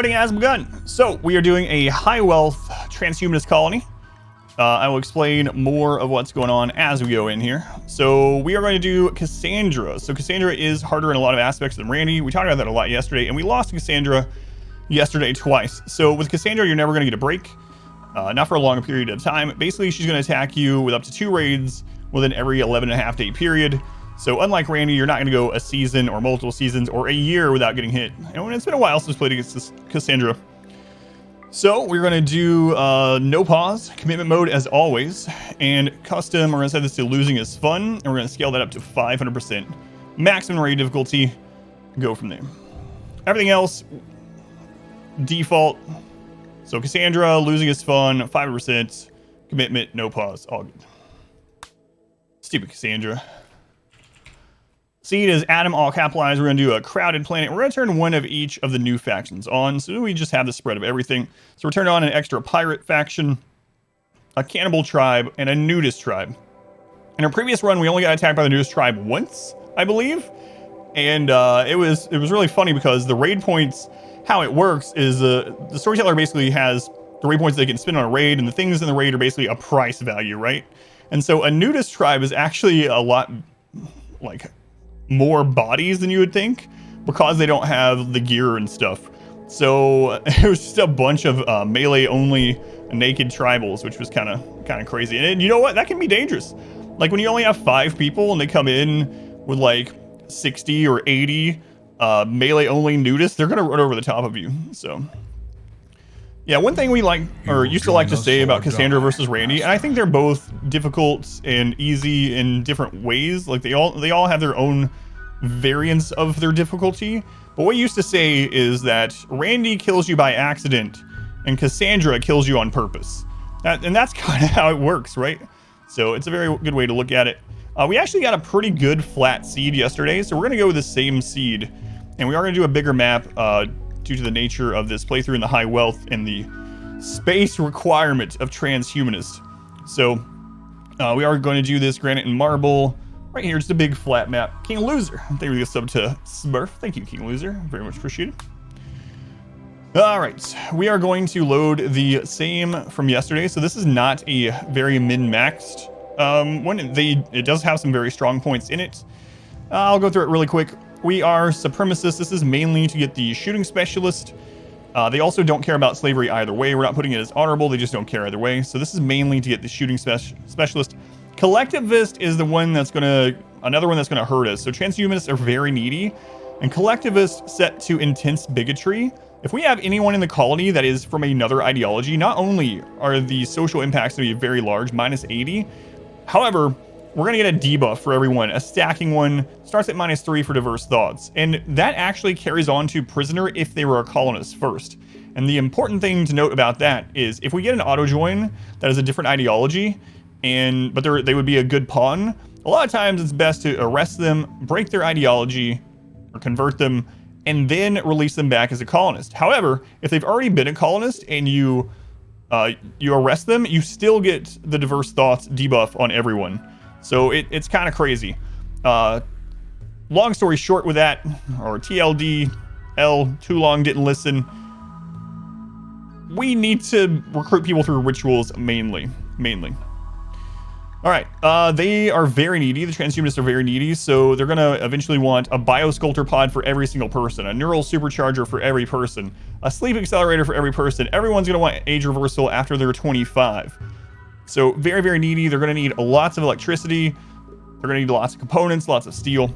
Voting has begun. So we are doing a high wealth transhumanist colony. I will explain more of what's going on as we go in here. So we are going to do Cassandra. So Cassandra is harder in a lot of aspects than Randy. We talked about that a lot yesterday, and we lost Cassandra yesterday twice. So with Cassandra, you're never going to get a break, not for a long period of time. Basically, she's going to attack you with up to 2 raids within every 11.5 day period. So unlike Randy, you're not going to go a season or multiple seasons or a year without getting hit. And it's been a while since we played against Cassandra. So we're going to do no pause, commitment mode as always, and custom. We're going to set this to losing is fun, and we're going to scale that up to 500%. Maximum rate difficulty, go from there. Everything else, default. So Cassandra, losing is fun, 500%, commitment, no pause, all good. Stupid Cassandra. Seed is Atom, all capitalized. We're going to do a crowded planet. We're going to turn one of each of the new factions on, so we just have the spread of everything. So we're turning on an extra pirate faction, a cannibal tribe, and a nudist tribe. In our previous run, we only got attacked by the nudist tribe once, I believe. And it was really funny because the raid points, how it works is the storyteller basically has the raid points they can spend on a raid, and the things in the raid are basically a price value, right? And so a nudist tribe is actually a lot like more bodies than you would think because they don't have the gear and stuff. So it was just a bunch of melee only naked tribals, which was kind of crazy. And you know what? That can be dangerous. Like when you only have 5 people and they come in with like 60 or 80 melee only nudists, they're gonna run over the top of you. So yeah, one thing we like or used to like to say about Cassandra versus Randy, and I think they're both difficult and easy in different ways. Like they all have their own variants of their difficulty. But what we used to say is that Randy kills you by accident and Cassandra kills you on purpose. And that's kind of how it works, right? So it's a very good way to look at it. We actually got a pretty good flat seed yesterday, so we're gonna go with the same seed, and we are gonna do a bigger map due to the nature of this playthrough and the high wealth and the space requirement of Transhumanist. So we are going to do this granite and marble right here. Just a big flat map. King Loser, thank you for the sub to Smurf. Thank you, King Loser, very much appreciated. All right, we are going to load the same from yesterday. So this is not a very min-maxed one. It does have some very strong points in it. I'll go through it really quick. We are Supremacist. This is mainly to get the shooting specialist. They also don't care about slavery either way. We're not putting it as honorable. They just don't care either way. So this is mainly to get the shooting specialist. Collectivist is the one that's another one that's gonna hurt us. So transhumanists are very needy, and collectivist set to intense bigotry. If we have anyone in the colony that is from another ideology, not only are the social impacts gonna be very large, -80, however, we're going to get a debuff for everyone. A stacking one starts at -3 for diverse thoughts. And that actually carries on to prisoner if they were a colonist first. And the important thing to note about that is if we get an auto join that is a different ideology, but they would be a good pawn, a lot of times it's best to arrest them, break their ideology, or convert them, and then release them back as a colonist. However, if they've already been a colonist and you arrest them, you still get the diverse thoughts debuff on everyone. So it's kind of crazy. Long story short with that, or TLDL, too long didn't listen. We need to recruit people through rituals mainly. All right, they are very needy. The transhumanists are very needy, so they're gonna eventually want a biosculptor pod for every single person, a neural supercharger for every person, a sleep accelerator for every person. Everyone's gonna want age reversal after they're 25. So very, very needy. They're going to need lots of electricity. They're going to need lots of components, lots of steel.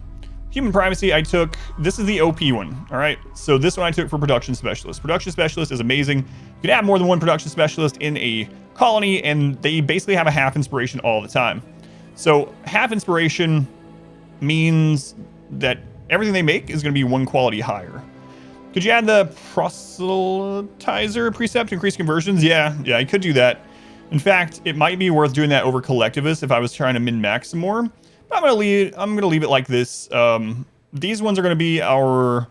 Human primacy I took. This is the OP one. All right. So this one I took for production specialist. Production specialist is amazing. You can have more than one production specialist in a colony, and they basically have a half inspiration all the time. So half inspiration means that everything they make is going to be 1 quality higher. Could you add the proselytizer precept to increase conversions? Yeah, I could do that. In fact, it might be worth doing that over collectivist if I was trying to min-max some more. But I'm gonna leave it like this. These ones are gonna be our,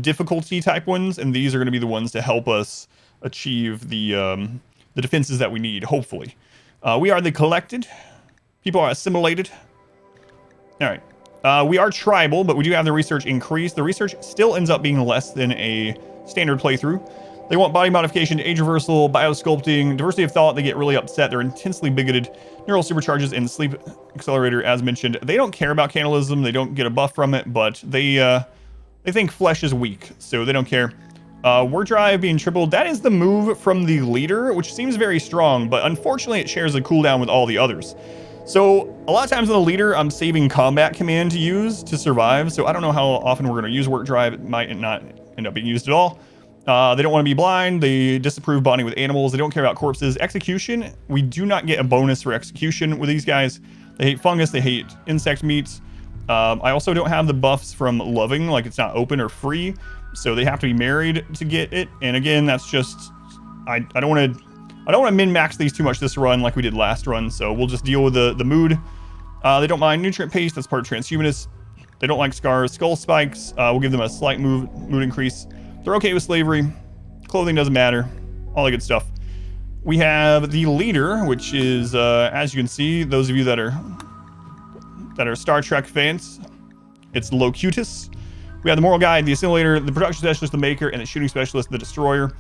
difficulty type ones, and these are gonna be the ones to help us achieve the defenses that we need. Hopefully, we are the collected. People are assimilated. All right. We are tribal, but we do have the research increased. The research still ends up being less than a standard playthrough. They want body modification, age reversal, biosculpting, diversity of thought. They get really upset. They're intensely bigoted. Neural supercharges and sleep accelerator, as mentioned. They don't care about cannibalism. They don't get a buff from it, but they think flesh is weak, so they don't care. Word drive being tripled. That is the move from the leader, which seems very strong, but unfortunately it shares a cooldown with all the others. So a lot of times in the leader, I'm saving combat command to use to survive. So I don't know how often we're going to use work drive. It might not end up being used at all. They don't want to be blind. They disapprove bonding with animals. They don't care about corpses. Execution, we do not get a bonus for execution with these guys. They hate fungus. They hate insect meats. I also don't have the buffs from loving, like it's not open or free. So they have to be married to get it. And again, that's just, I don't want to min-max these too much this run like we did last run. So we'll just deal with the mood. They don't mind nutrient paste. That's part of Transhumanist. They don't like scars. Skull spikes. We'll give them a slight mood increase. They're okay with slavery. Clothing doesn't matter. All the good stuff. We have the leader, which is, as you can see, those of you that are Star Trek fans, it's Locutus. We have the moral guide, the assimilator, the production specialist, the maker, and the shooting specialist, the destroyer.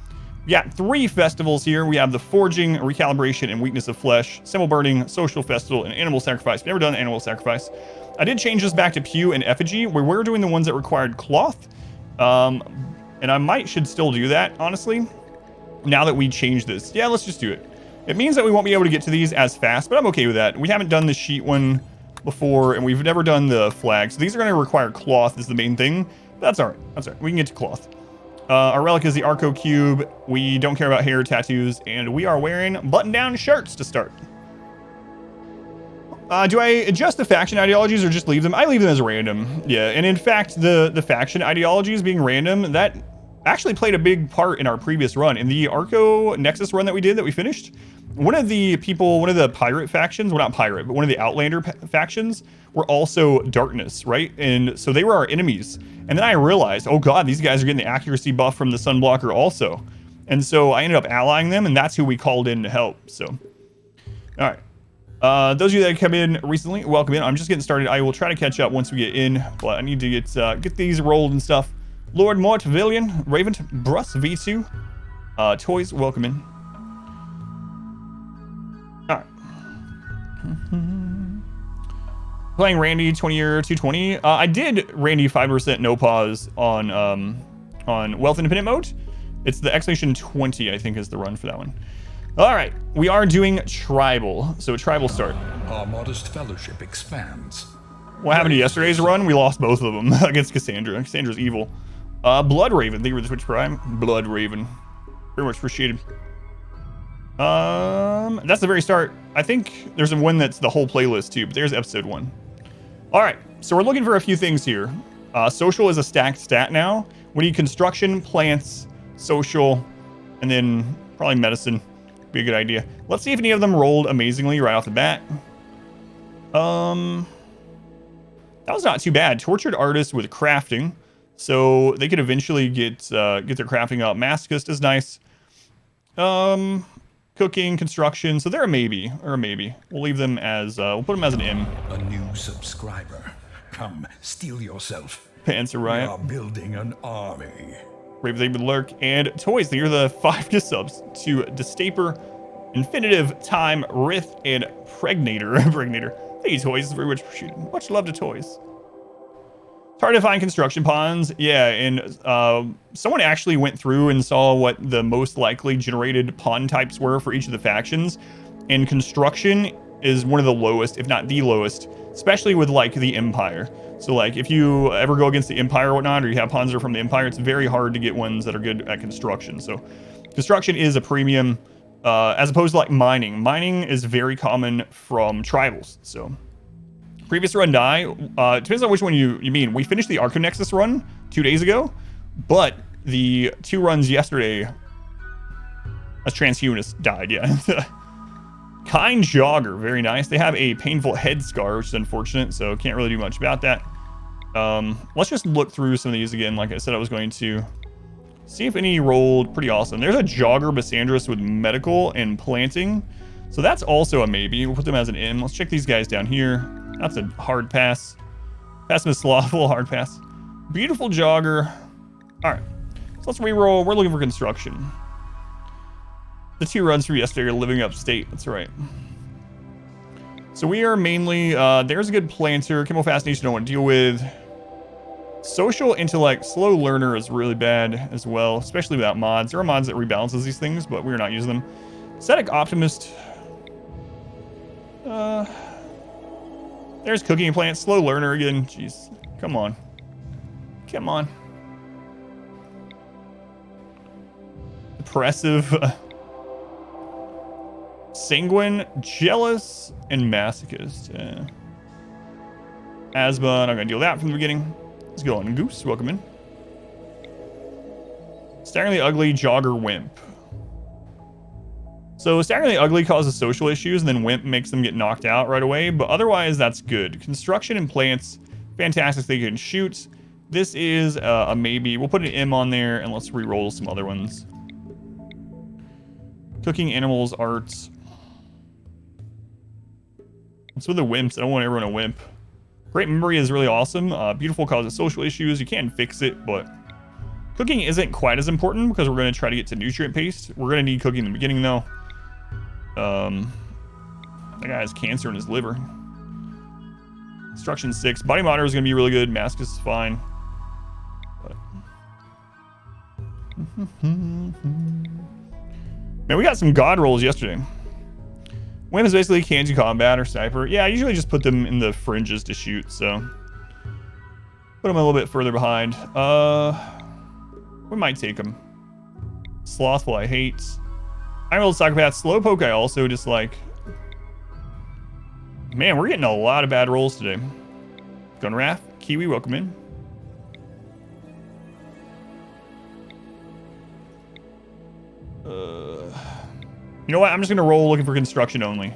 We got 3 festivals here. We have the forging, recalibration, and weakness of flesh, symbol burning, social festival, and animal sacrifice. We've never done animal sacrifice. I did change this back to pew and effigy, where we're doing the ones that required cloth. And I should still do that, honestly, now that we changed this. Yeah, let's just do it. It means that we won't be able to get to these as fast, but I'm okay with that. We haven't done the sheet one before, and we've never done the flag. So these are going to require cloth is the main thing. That's all right. That's all right. We can get to cloth. Our relic is the Arco Cube. We don't care about hair tattoos, and we are wearing button-down shirts to start. Do I adjust the faction ideologies or just leave them? I leave them as random. Yeah, and in fact, the faction ideologies being random, that actually played a big part in our previous run. In the Archonexus run that we did, that we finished, one of the pirate factions, well, not pirate, but one of the Outlander factions were also darkness, right? And so they were our enemies. And then I realized, oh God, these guys are getting the accuracy buff from the sunblocker also. And so I ended up allying them, and that's who we called in to help. So, all right. Those of you that come in recently, welcome in. I'm just getting started. I will try to catch up once we get in, but I need to get these rolled and stuff. Lord Mortvillian, Raven, Brus, V2, Toys, welcome in. All right. Playing Randy 20-year 220. I did Randy 5% no pause on Wealth Independent mode. It's the Expedition 20, I think, is the run for that one. All right, we are doing tribal. So tribal start. Our modest fellowship expands. What happened to yesterday's run? We lost both of them against Cassandra. Cassandra's evil. Blood Raven, thank you for the Twitch Prime. Blood Raven, very much appreciated. That's the very start. I think there's one that's the whole playlist too, but there's episode 1. All right, so we're looking for a few things here. Social is a stacked stat now. We need construction, plants, social, and then probably medicine. Be a good idea. Let's see if any of them rolled amazingly right off the bat. That was not too bad. Tortured artist with crafting, so they could eventually get their crafting up. Masochist is nice. Cooking, construction, so they're a maybe or a maybe. We'll leave them as we'll put them as an M. A new subscriber. Come, steel yourself. Panzer Riot. We are building an army. Brave they would lurk, and toys. They're the 5 gift subs to Destaper, Infinitive, Time, Rith, and Pregnator. Pregnator. Thank you, toys. Very much appreciated. Much love to toys. It's hard to find construction ponds. Yeah, and someone actually went through and saw what the most likely generated pond types were for each of the factions, and construction is one of the lowest, if not the lowest, especially with like the Empire. So like if you ever go against the Empire or whatnot, or you have pawns that are from the Empire, it's very hard to get ones that are good at construction. So construction is a premium as opposed to like mining. Mining is very common from tribals. So previous run die, depends on which one you mean. We finished the Archonexus run 2 days ago, but the 2 runs yesterday as Transhumanist died, yeah. Kind Jogger, very nice. They have a painful head scar, which is unfortunate, so can't really do much about that. Let's just look through some of these again, like I said I was going to. See if any rolled pretty awesome. There's a Jogger Cassandra with medical and planting, so that's also a maybe. We'll put them as an M. Let's check these guys down here. That's a hard pass. Passive Slothful, hard pass. Beautiful Jogger. All right, so let's reroll. We're looking for construction. The 2 runs from yesterday are living upstate. That's right. So we are mainly, there's a good planter. Chemo fascination, don't want to deal with. Social intellect, slow learner is really bad as well, especially without mods. There are mods that rebalances these things, but we're not using them. Aesthetic optimist. There's cooking plant, slow learner again. Jeez, come on. Come on. Depressive. Sanguine, jealous, and masochist. Asthma, not gonna deal with that from the beginning. Let's go on. Goose, welcome in. Staggeringly ugly, jogger, wimp. So staggeringly ugly causes social issues, and then wimp makes them get knocked out right away, but otherwise that's good. Construction and plants, fantastic, they can shoot. This is a maybe. We'll put an M on there, and let's re-roll some other ones. Cooking, animals, arts. What's with the wimps? I don't want everyone a wimp. Great memory is really awesome. Beautiful causes social issues. You can fix it, but cooking isn't quite as important because we're going to try to get to nutrient paste. We're going to need cooking in the beginning, though. That guy has cancer in his liver. Instruction 6. Body monitor is going to be really good. Mask is fine. But... Man, we got some god rolls yesterday. Wimp is basically Kanji combat or sniper. Yeah, I usually just put them in the fringes to shoot, so put them a little bit further behind. We might take them. Slothful, I hate. Emerald Psychopath, Slowpoke, I also dislike. Man, we're getting a lot of bad rolls today. Gunrath, Kiwi, welcome in. You know what? I'm just gonna roll looking for construction only.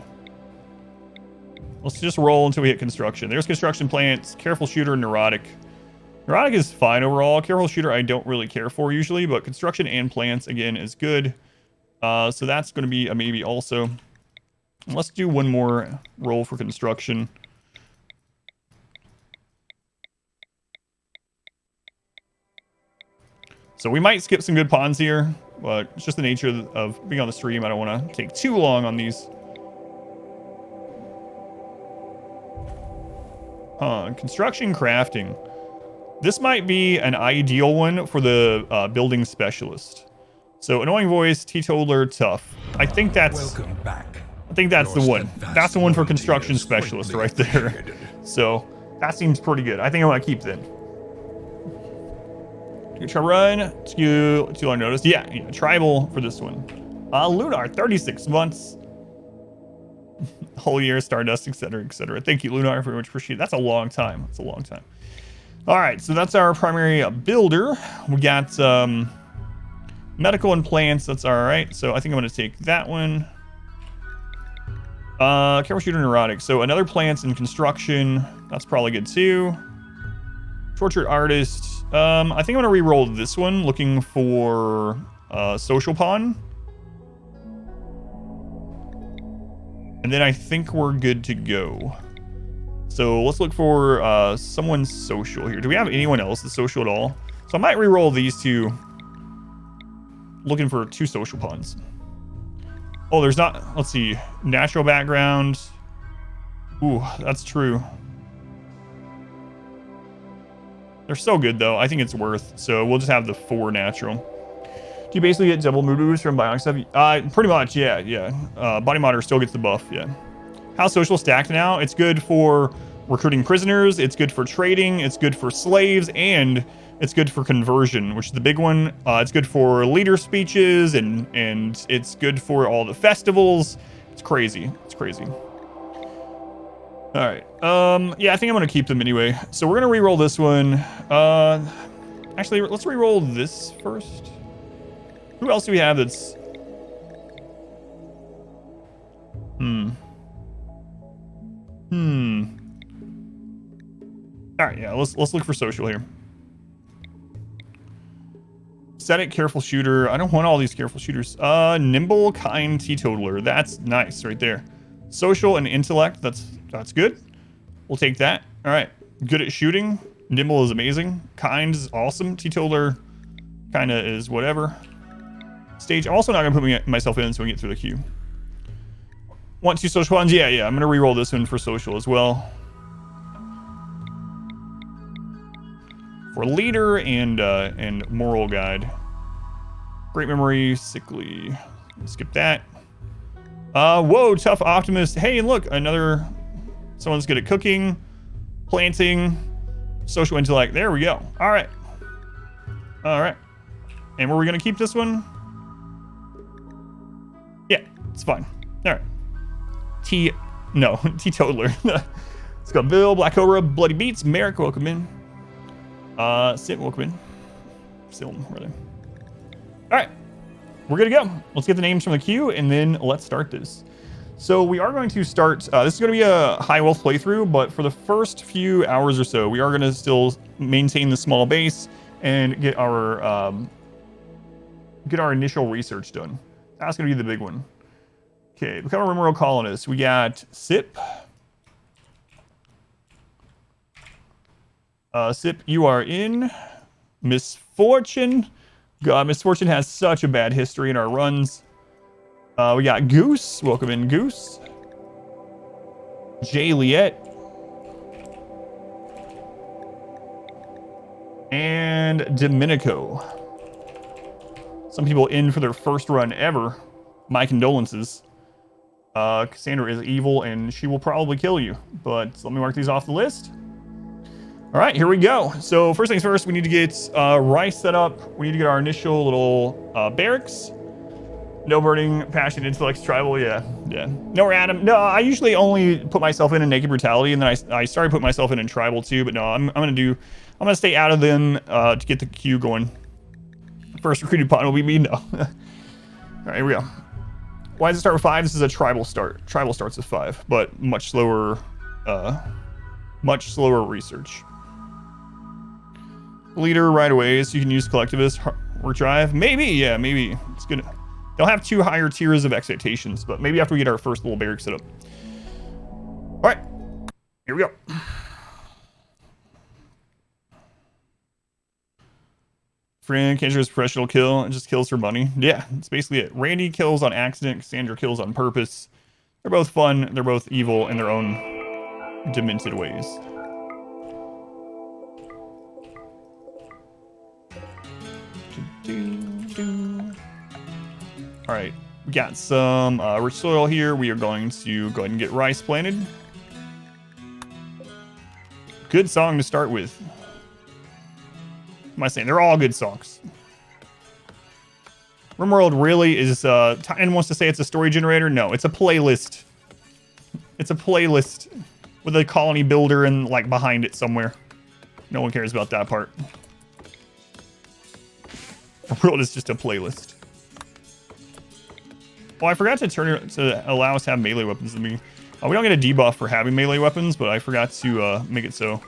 Let's just roll until we hit construction. There's construction plants, careful shooter, neurotic. Neurotic is fine overall. Careful shooter I don't really care for usually, but construction and plants again is good. So that's gonna be a maybe also. Let's do one more roll for construction. So we might skip some good pawns here, but it's just the nature of being on the stream. I don't want to take too long on these. Construction crafting. This might be an ideal one for the building specialist. So annoying voice, teetotaler, tough. I think that's. Welcome back. I think that's the one. That's the one for construction specialist right there. So that seems pretty good. I think I want to keep that. Try run to our notice. Yeah, tribal for this one. Lunar, 36 months. Whole year, Stardust, etc., etc. Thank you, Lunar, very much appreciate it. That's a long time. That's a long time. All right, so that's our primary builder. We got medical and plants. That's all right. So I think I'm going to take that one. Careful shooter, neurotic. So another plants and construction. That's probably good too. Tortured artist. I think I'm going to re-roll this one, looking for social pawn. And then I think we're good to go. So let's look for someone social here. Do we have anyone else that's social at all? So I might re-roll these two, looking for 2 social pawns. Oh, there's not. Let's see. Natural background. Ooh, that's true. They're so good, though. I think it's worth. So we'll just have the 4 natural. Do you basically get double mood boost from bionic stuff? Pretty much, yeah, yeah. Body monitor still gets the buff, yeah. How's social stacked now? It's good for recruiting prisoners. It's good for trading. It's good for slaves. And it's good for conversion, which is the big one. It's good for leader speeches. And it's good for all the festivals. It's crazy. It's crazy. All right. Yeah, I think I'm going to keep them anyway. So we're going to re-roll this one. Actually, let's re-roll this first. Who else do we have that's... All right, yeah, let's look for social here. Static, careful shooter. I don't want all these careful shooters. Nimble, kind, teetotaler. That's nice right there. Social and intellect. That's good. We'll take that. All right. Good at shooting. Nimble is amazing. Kind is awesome. Teetotaler kind of is whatever. Stage. I'm also not going to put myself in so we can get through the queue. Want 2 social ones? Yeah. I'm going to re-roll this one for social as well. For leader and moral guide. Great memory, sickly. Skip that. Whoa, tough optimist. Hey, look, another someone's good at cooking, planting, social intellect. There we go. All right. And were we gonna keep this one? Yeah, it's fine. All right. Teetotaler. Let's go. Bill, Black Cobra, Bloody Beats, Merrick, welcome in. Sit, welcome in. Silm, rather. All right, we're good to go. Let's get the names from the queue and then let's start this. So we are going to start, this is going to be a high wealth playthrough, but for the first few hours or so, we are going to still maintain the small base and get our initial research done. That's going to be the big one. Okay, become a RimWorld colonist. We got Sip. Sip, you are in. Misfortune. God, Misfortune has such a bad history in our runs. We got Goose. Welcome in, Goose. Jaliet. And Domenico. Some people in for their first run ever. My condolences. Cassandra is evil and she will probably kill you. But let me mark these off the list. All right, here we go. So first things first, we need to get rice set up. We need to get our initial little barracks. No burning, passion, intellects, tribal. Yeah. No, Adam. No, I usually only put myself in naked brutality, and then I started putting myself in tribal too. But no, I'm gonna stay out of them to get the queue going. First recruited pawn will be me. No. All right, here we go. Why does it start with 5? This is a tribal start. Tribal starts with 5, but much slower research. Leader right away, so you can use collectivist or drive. Maybe, yeah, maybe. It's good. They'll have 2 higher tiers of expectations, but maybe after we get our first little barrack set up. All right, here we go. Friend, Kendra's professional kill. It just kills for money. Yeah, that's basically it. Randy kills on accident. Cassandra kills on purpose. They're both fun. They're both evil in their own demented ways. All right, we got some rich soil here. We are going to go ahead and get rice planted. Good song to start with. What am I saying? They're all good songs. RimWorld really is, Titan wants to say it's a story generator. No, it's a playlist. It's a playlist with a colony builder and like behind it somewhere. No one cares about that part. RimWorld is just a playlist. Oh, I forgot to turn it to allow us to have melee weapons in the beginning. We don't get a debuff for having melee weapons, but I forgot to make it so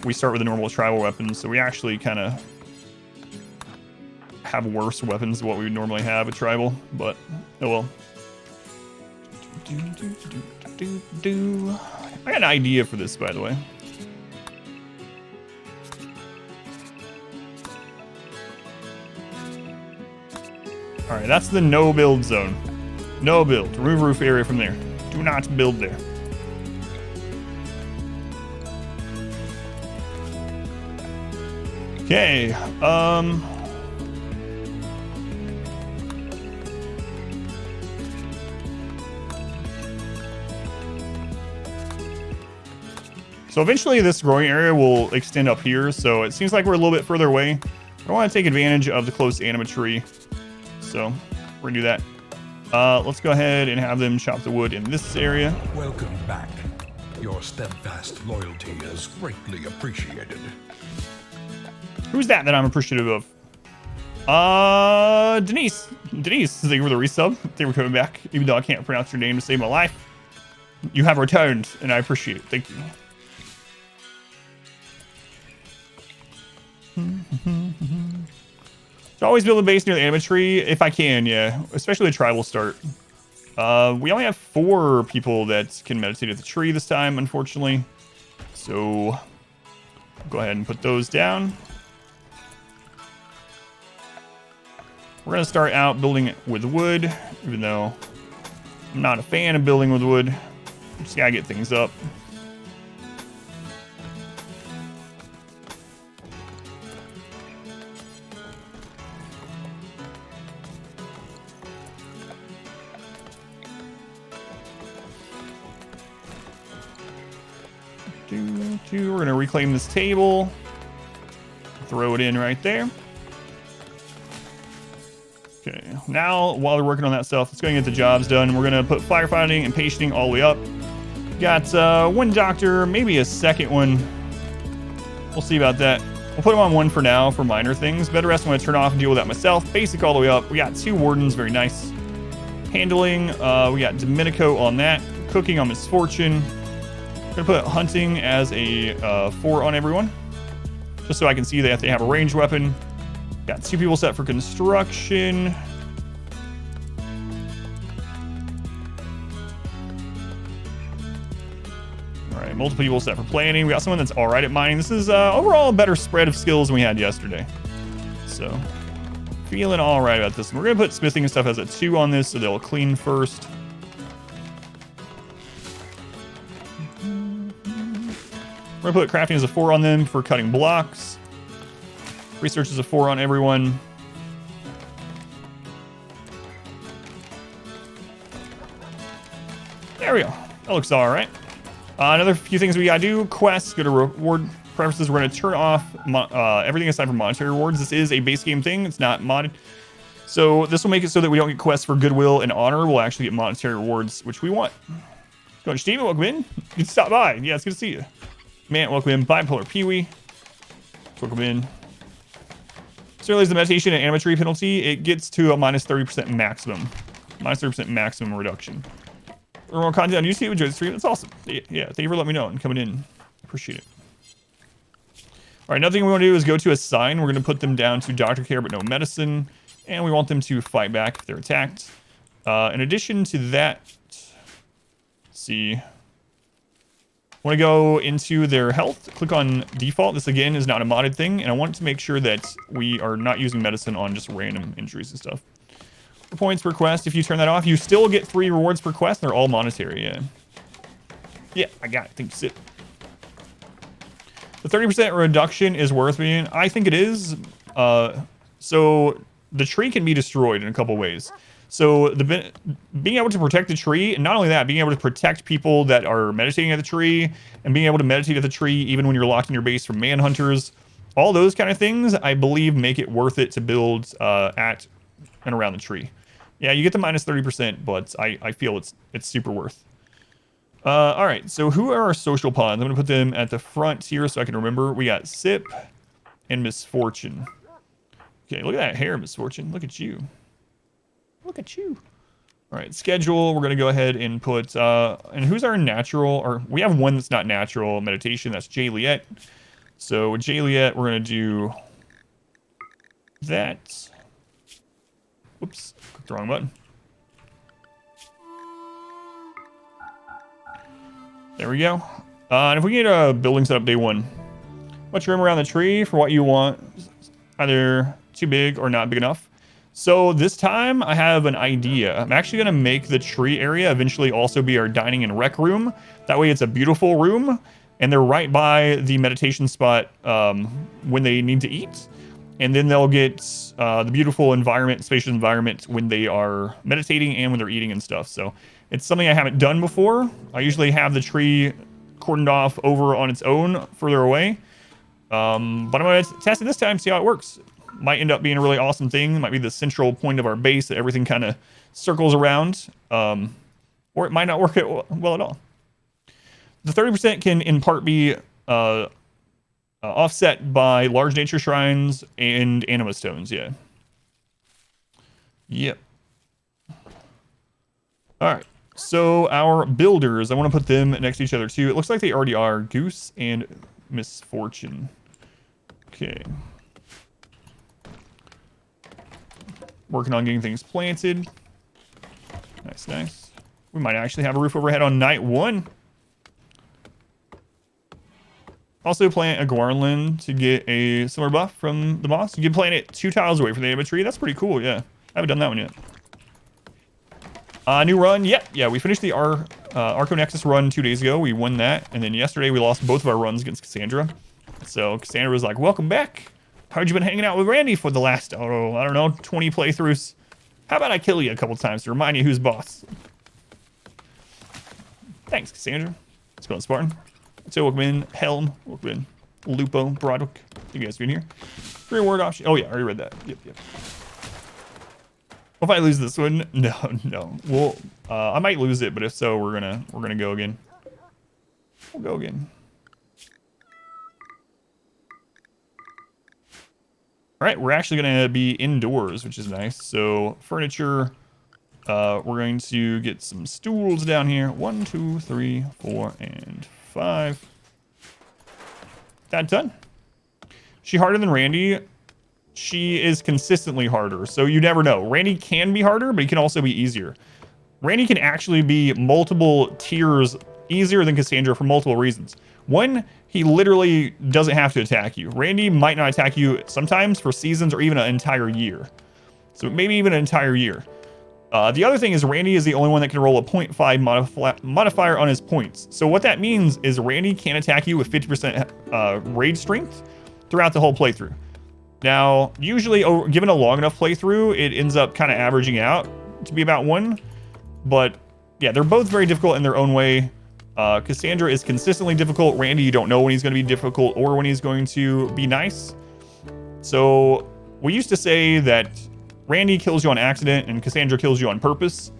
we start with the normal tribal weapons, so we actually kind of have worse weapons than what we would normally have at tribal, but oh well. I got an idea for this, by the way. All right, that's the no build zone. No build. Remove roof area from there. Do not build there. Okay. So eventually this growing area will extend up here. So it seems like we're a little bit further away. I want to take advantage of the close Anima tree. So we're gonna do that. Let's go ahead and have them chop the wood in this area. Welcome back. Your steadfast loyalty is greatly appreciated. Who's that I'm appreciative of? Denise. Denise, thank you for the resub. Thank you for coming back. Even though I can't pronounce your name to save my life, you have returned, and I appreciate it. Thank you. So always build a base near the Anima tree if I can, yeah. Especially the tribal start. We only have 4 people that can meditate at the tree this time, unfortunately. So go ahead and put those down. We're going to start out building it with wood, even though I'm not a fan of building with wood. Just got to get things up. We're going to reclaim this table. Throw it in right there. Okay, now while they're working on that stuff, let's go and get the jobs done. We're going to put firefighting and patienting all the way up. Got one doctor, maybe a second one. We'll see about that. We'll put them on one for now for minor things. Better rest I'm going to turn off and deal with that myself. Basic all the way up. We got 2 wardens, very nice. Handling, we got Domenico on that. Cooking on misfortune. I'm going to put hunting as a 4 on everyone, just so I can see that they have a ranged weapon. Got 2 people set for construction. All right, multiple people set for planning. We got someone that's all right at mining. This is overall a better spread of skills than we had yesterday. So, feeling all right about this. We're going to put smithing and stuff as a 2 on this, so they'll clean first. We're going to put crafting as a 4 on them for cutting blocks. Research is a 4 on everyone. There we go. That looks all right. Another few things we got to do. Quests, go to reward preferences. We're going to turn off everything aside from monetary rewards. This is a base game thing. It's not modded. So this will make it so that we don't get quests for goodwill and honor. We'll actually get monetary rewards, which we want. Go on, Steven, welcome in. You can stop by. Yeah, it's good to see you. Man, welcome in. Bipolar Peewee. Welcome in. So realize the meditation and animatory penalty, it gets to a minus 30% maximum. Minus 30% maximum reduction. For more content on YouTube, enjoy the stream. That's awesome. Yeah, thank you for letting me know and coming in. Appreciate it. All right, another thing we want to do is go to assign. We're going to put them down to doctor care but no medicine. And we want them to fight back if they're attacked. In addition to that, let's see. I want to go into their health, click on default. This again is not a modded thing, and I want to make sure that we are not using medicine on just random injuries and stuff. 4 points per quest. If you turn that off, you still get 3 rewards per quest. They're all monetary, yeah. Yeah, I got it. Thanks, sit. The 30% reduction is worth being. I think it is. So the tree can be destroyed in a couple ways. So being able to protect the tree, and not only that, being able to protect people that are meditating at the tree, and being able to meditate at the tree even when you're locked in your base from manhunters, all those kind of things, I believe, make it worth it to build at and around the tree. Yeah, you get the minus 30%, but I feel it's super worth. All right, so who are our social pawns? I'm going to put them at the front here so I can remember. We got Sip and Misfortune. Okay, look at that hair, Misfortune. Look at you. Look at you. All right, schedule. We're going to go ahead and put, and who's our natural, or we have one that's not natural meditation. That's Jade. So with Jade, we're going to do that. Whoops, clicked the wrong button. There we go. And if we get a building set up day 1, much room around the tree for what you want, either too big or not big enough. So this time I have an idea. I'm actually going to make the tree area eventually also be our dining and rec room. That way it's a beautiful room and they're right by the meditation spot when they need to eat. And then they'll get the beautiful environment, spacious environment when they are meditating and when they're eating and stuff. So it's something I haven't done before. I usually have the tree cordoned off over on its own further away. But I'm going to test it this time, see how it works. Might end up being a really awesome thing. It might be the central point of our base that everything kind of circles around. Or it might not work well at all. The 30% can in part be offset by large nature shrines and anima stones, yeah. Yep. All right. So our builders, I want to put them next to each other too. It looks like they already are. Goose and Misfortune. Okay. Working on getting things planted. Nice, nice. We might actually have a roof overhead on night 1. Also plant a Gauranlen to get a similar buff from the boss. You can plant it 2 tiles away from the Anima tree. That's pretty cool, yeah. I haven't done that one yet. New run, yeah, we finished the Archonexus run 2 days ago. We won that, and then yesterday we lost both of our runs against Cassandra. So Cassandra was like, welcome back. How'd you been hanging out with Randy for the last, oh, I don't know, 20 playthroughs? How about I kill you a couple times to remind you who's boss? Thanks, Cassandra. Let's go on Spartan. So welcome in, Helm, welcome in, Lupo, Broderick. You guys been here? Reward option. Oh yeah, I already read that. Yep. If I lose this one, no. Well, I might lose it, but if so, we're gonna go again. We'll go again. All right, we're actually gonna be indoors, which is nice. So furniture, we're going to get some stools down here. 1, 2, 3, 4, and 5. That done. She harder than Randy? She is consistently harder, so you never know. Randy can be harder, but he can also be easier. Randy can actually be multiple tiers easier than Cassandra for multiple reasons. One, he literally doesn't have to attack you. Randy might not attack you sometimes for seasons or even an entire year. So maybe even an entire year. The other thing is Randy is the only one that can roll a 0.5 modifier on his points. So what that means is Randy can attack you with 50% raid strength throughout the whole playthrough. Now, usually, given a long enough playthrough, it ends up kind of averaging out to be about 1. But yeah, they're both very difficult in their own way. Cassandra is consistently difficult. Randy, you don't know when he's going to be difficult or when he's going to be nice. So we used to say that Randy kills you on accident and Cassandra kills you on purpose.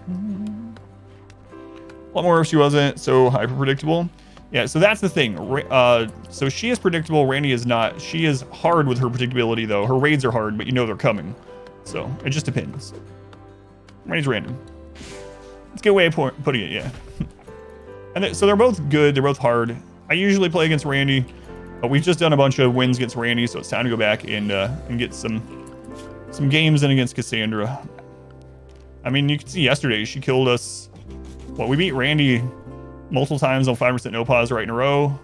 A lot more if she wasn't so hyper predictable. Yeah, so that's the thing. So she is predictable, Randy is not. She is hard with her predictability, though. Her raids are hard, but you know they're coming. So it just depends. Randy's random. It's a good way of putting it, yeah. And so they're both good. They're both hard. I usually play against Randy, but we've just done a bunch of wins against Randy, so it's time to go back and get some games in against Cassandra. I mean, you can see yesterday she killed us. Well, we beat Randy multiple times on 5% no pause right in a row,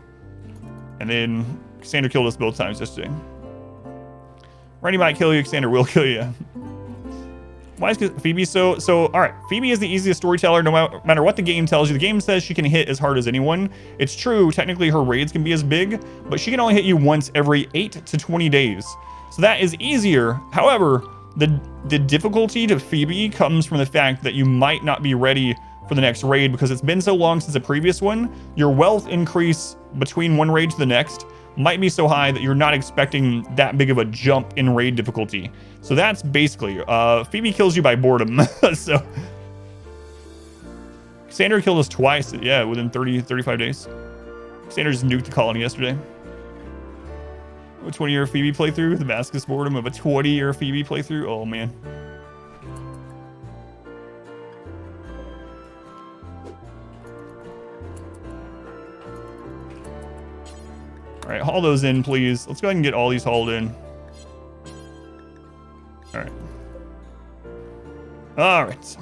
and then Cassandra killed us both times yesterday. Randy might kill you, Cassandra will kill you. Why is Phoebe so all right, Phoebe is the easiest storyteller no matter what the game tells you. The game says she can hit as hard as anyone. It's true, technically her raids can be as big, but she can only hit you once every 8 to 20 days. So that is easier. However, the difficulty to Phoebe comes from the fact that you might not be ready for the next raid because it's been so long since the previous one. Your wealth increase between one raid to the next might be so high that you're not expecting that big of a jump in raid difficulty. So that's basically, Phoebe kills you by boredom. So Cassandra killed us twice, yeah, within 35 days. Cassandra just nuked the colony yesterday. A 20-year Phoebe playthrough, the Damascus boredom of a 20-year Phoebe playthrough. Oh man. All right, haul those in, please. Let's go ahead and get all these hauled in. All right. All right.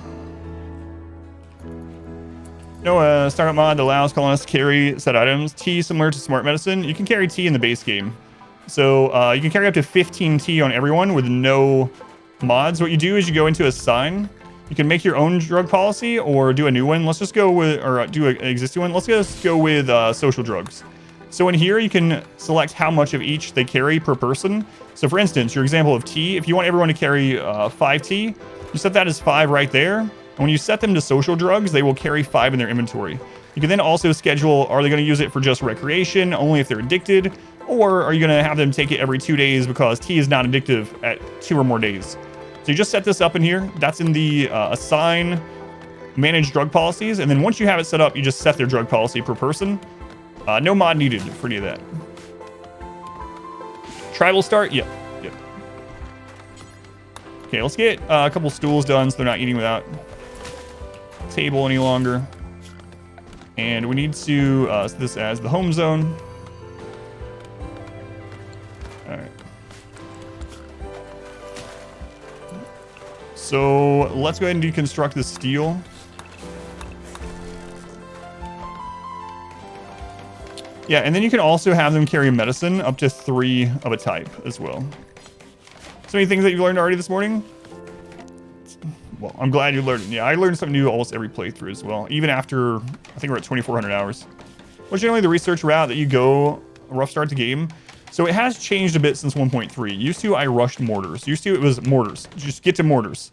No startup mod that allows colonists to carry set items. Tea similar to smart medicine. You can carry tea in the base game. So you can carry up to 15 tea on everyone with no mods. What you do is you go into a sign. You can make your own drug policy or do a new one. Let's just go with, or do an existing one. Let's just go with social drugs. So in here, you can select how much of each they carry per person. So for instance, your example of tea, if you want everyone to carry 5 tea, you set that as 5 right there. And when you set them to social drugs, they will carry 5 in their inventory. You can then also schedule, are they going to use it for just recreation, only if they're addicted? Or are you going to have them take it every 2 days because tea is not addictive at 2 or more days? So you just set this up in here. That's in the assign, manage drug policies. And then once you have it set up, you just set their drug policy per person. No mod needed for any of that. Tribal start? Yep. Okay, let's get a couple stools done so they're not eating without table any longer. And we need to set this as the home zone. All right. So let's go ahead and deconstruct the steel. Yeah, and then you can also have them carry medicine up to 3 of a type as well. So many things that you learned already this morning. Well, I'm glad you learned it. Yeah, I learned something new almost every playthrough as well. Even after, I think we're at 2,400 hours. What's generally the research route that you go, a rough start to game? So it has changed a bit since 1.3. Used to, I rushed mortars. Used to, it was mortars. Just get to mortars.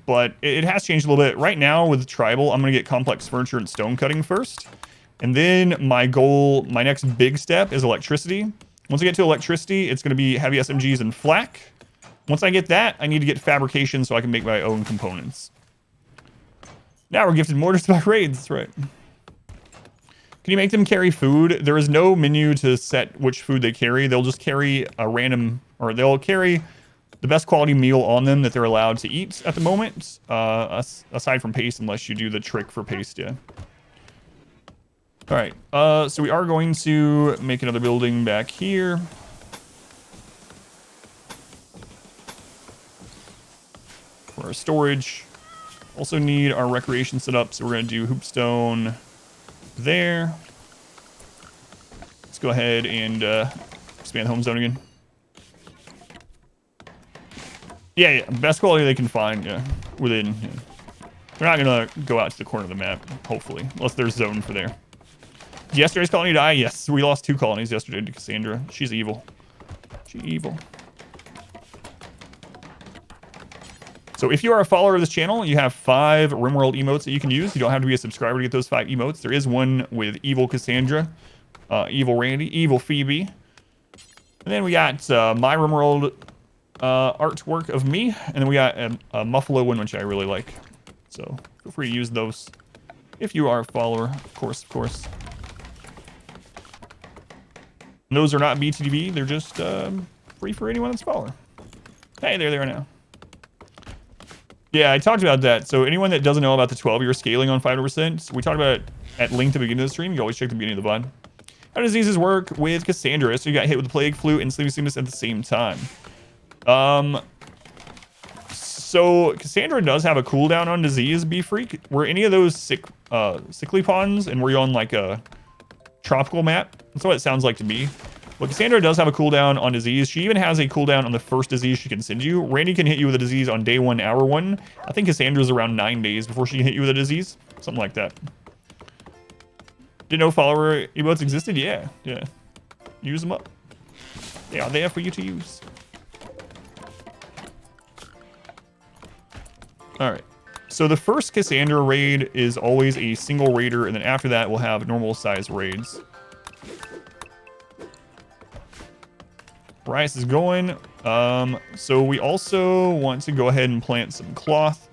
But it has changed a little bit. Right now with tribal, I'm going to get complex furniture and stone cutting first. And then my goal, my next big step is electricity. Once I get to electricity, it's going to be heavy SMGs and flak. Once I get that, I need to get fabrication so I can make my own components. Now we're gifted mortars by raids. That's right. Can you make them carry food? There is no menu to set which food they carry. They'll just carry a random, or they'll carry the best quality meal on them that they're allowed to eat at the moment, aside from paste, unless you do the trick for paste, yeah. All right, so we are going to make another building back here. For our storage. Also need our recreation set up, so we're going to do hoopstone there. Let's go ahead and expand the home zone again. Yeah, best quality they can find, yeah, within. Yeah. They're not going to go out to the corner of the map, hopefully, unless there's zone for there. Did yesterday's colony die? Yes, we lost 2 colonies yesterday to Cassandra. She's evil. She's evil. So if you are a follower of this channel, you have 5 RimWorld emotes that you can use. You don't have to be a subscriber to get those 5 emotes. There is one with evil Cassandra, evil Randy, evil Phoebe. And then we got my RimWorld artwork of me. And then we got a Muffalo one, which I really like. So feel free to use those if you are a follower, of course, of course. And those are not BTDB. They're just free for anyone that's a follower. Hey, there they are now. Yeah, I talked about that. So anyone that doesn't know about the 12-year scaling on 5%, we talked about it at length at the beginning of the stream. You can always check the beginning of the VOD. How do diseases work with Cassandra? So you got hit with the plague, flu, and sleeping sickness at the same time. So Cassandra does have a cooldown on disease, B-Freak. Were any of those sickly pawns, and were you on like a tropical map? That's what it sounds like to me. But Cassandra does have a cooldown on disease. She even has a cooldown on the first disease she can send you. Randy can hit you with a disease on day 1, hour 1. I think Cassandra's around 9 days before she can hit you with a disease. Something like that. Didn't know follower emotes existed? Yeah. Use them up. They are there for you to use. Alright. So the first Cassandra raid is always a single raider, and then after that we'll have normal size raids. Rice is going. So we also want to go ahead and plant some cloth.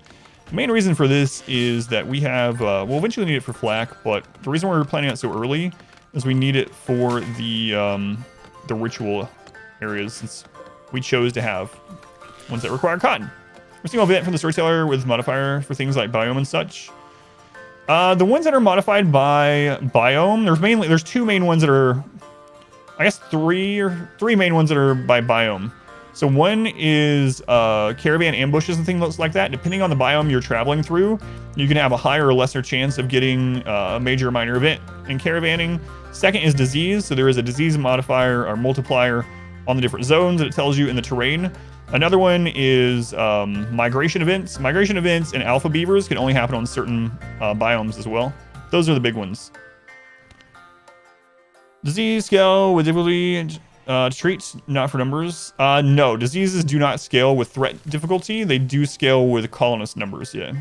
The main reason for this is that we have, we'll eventually need it for flak, but the reason we're planting it so early is we need it for the ritual areas, since we chose to have ones that require cotton. We're seeing a event from the Storyteller with modifier for things like biome and such. The ones that are modified by biome, there's 2 main ones that are, I guess 3 main ones that are by biome. So one is caravan ambushes and things like that. Depending on the biome you're traveling through, you can have a higher or lesser chance of getting a major or minor event in caravanning. Second is disease. So there is a disease modifier or multiplier on the different zones that it tells you in the terrain. Another one is migration events. Migration events and alpha beavers can only happen on certain biomes as well. Those are the big ones. Disease scale with difficulty treats, not for numbers. No, diseases do not scale with threat difficulty. They do scale with colonist numbers, yeah.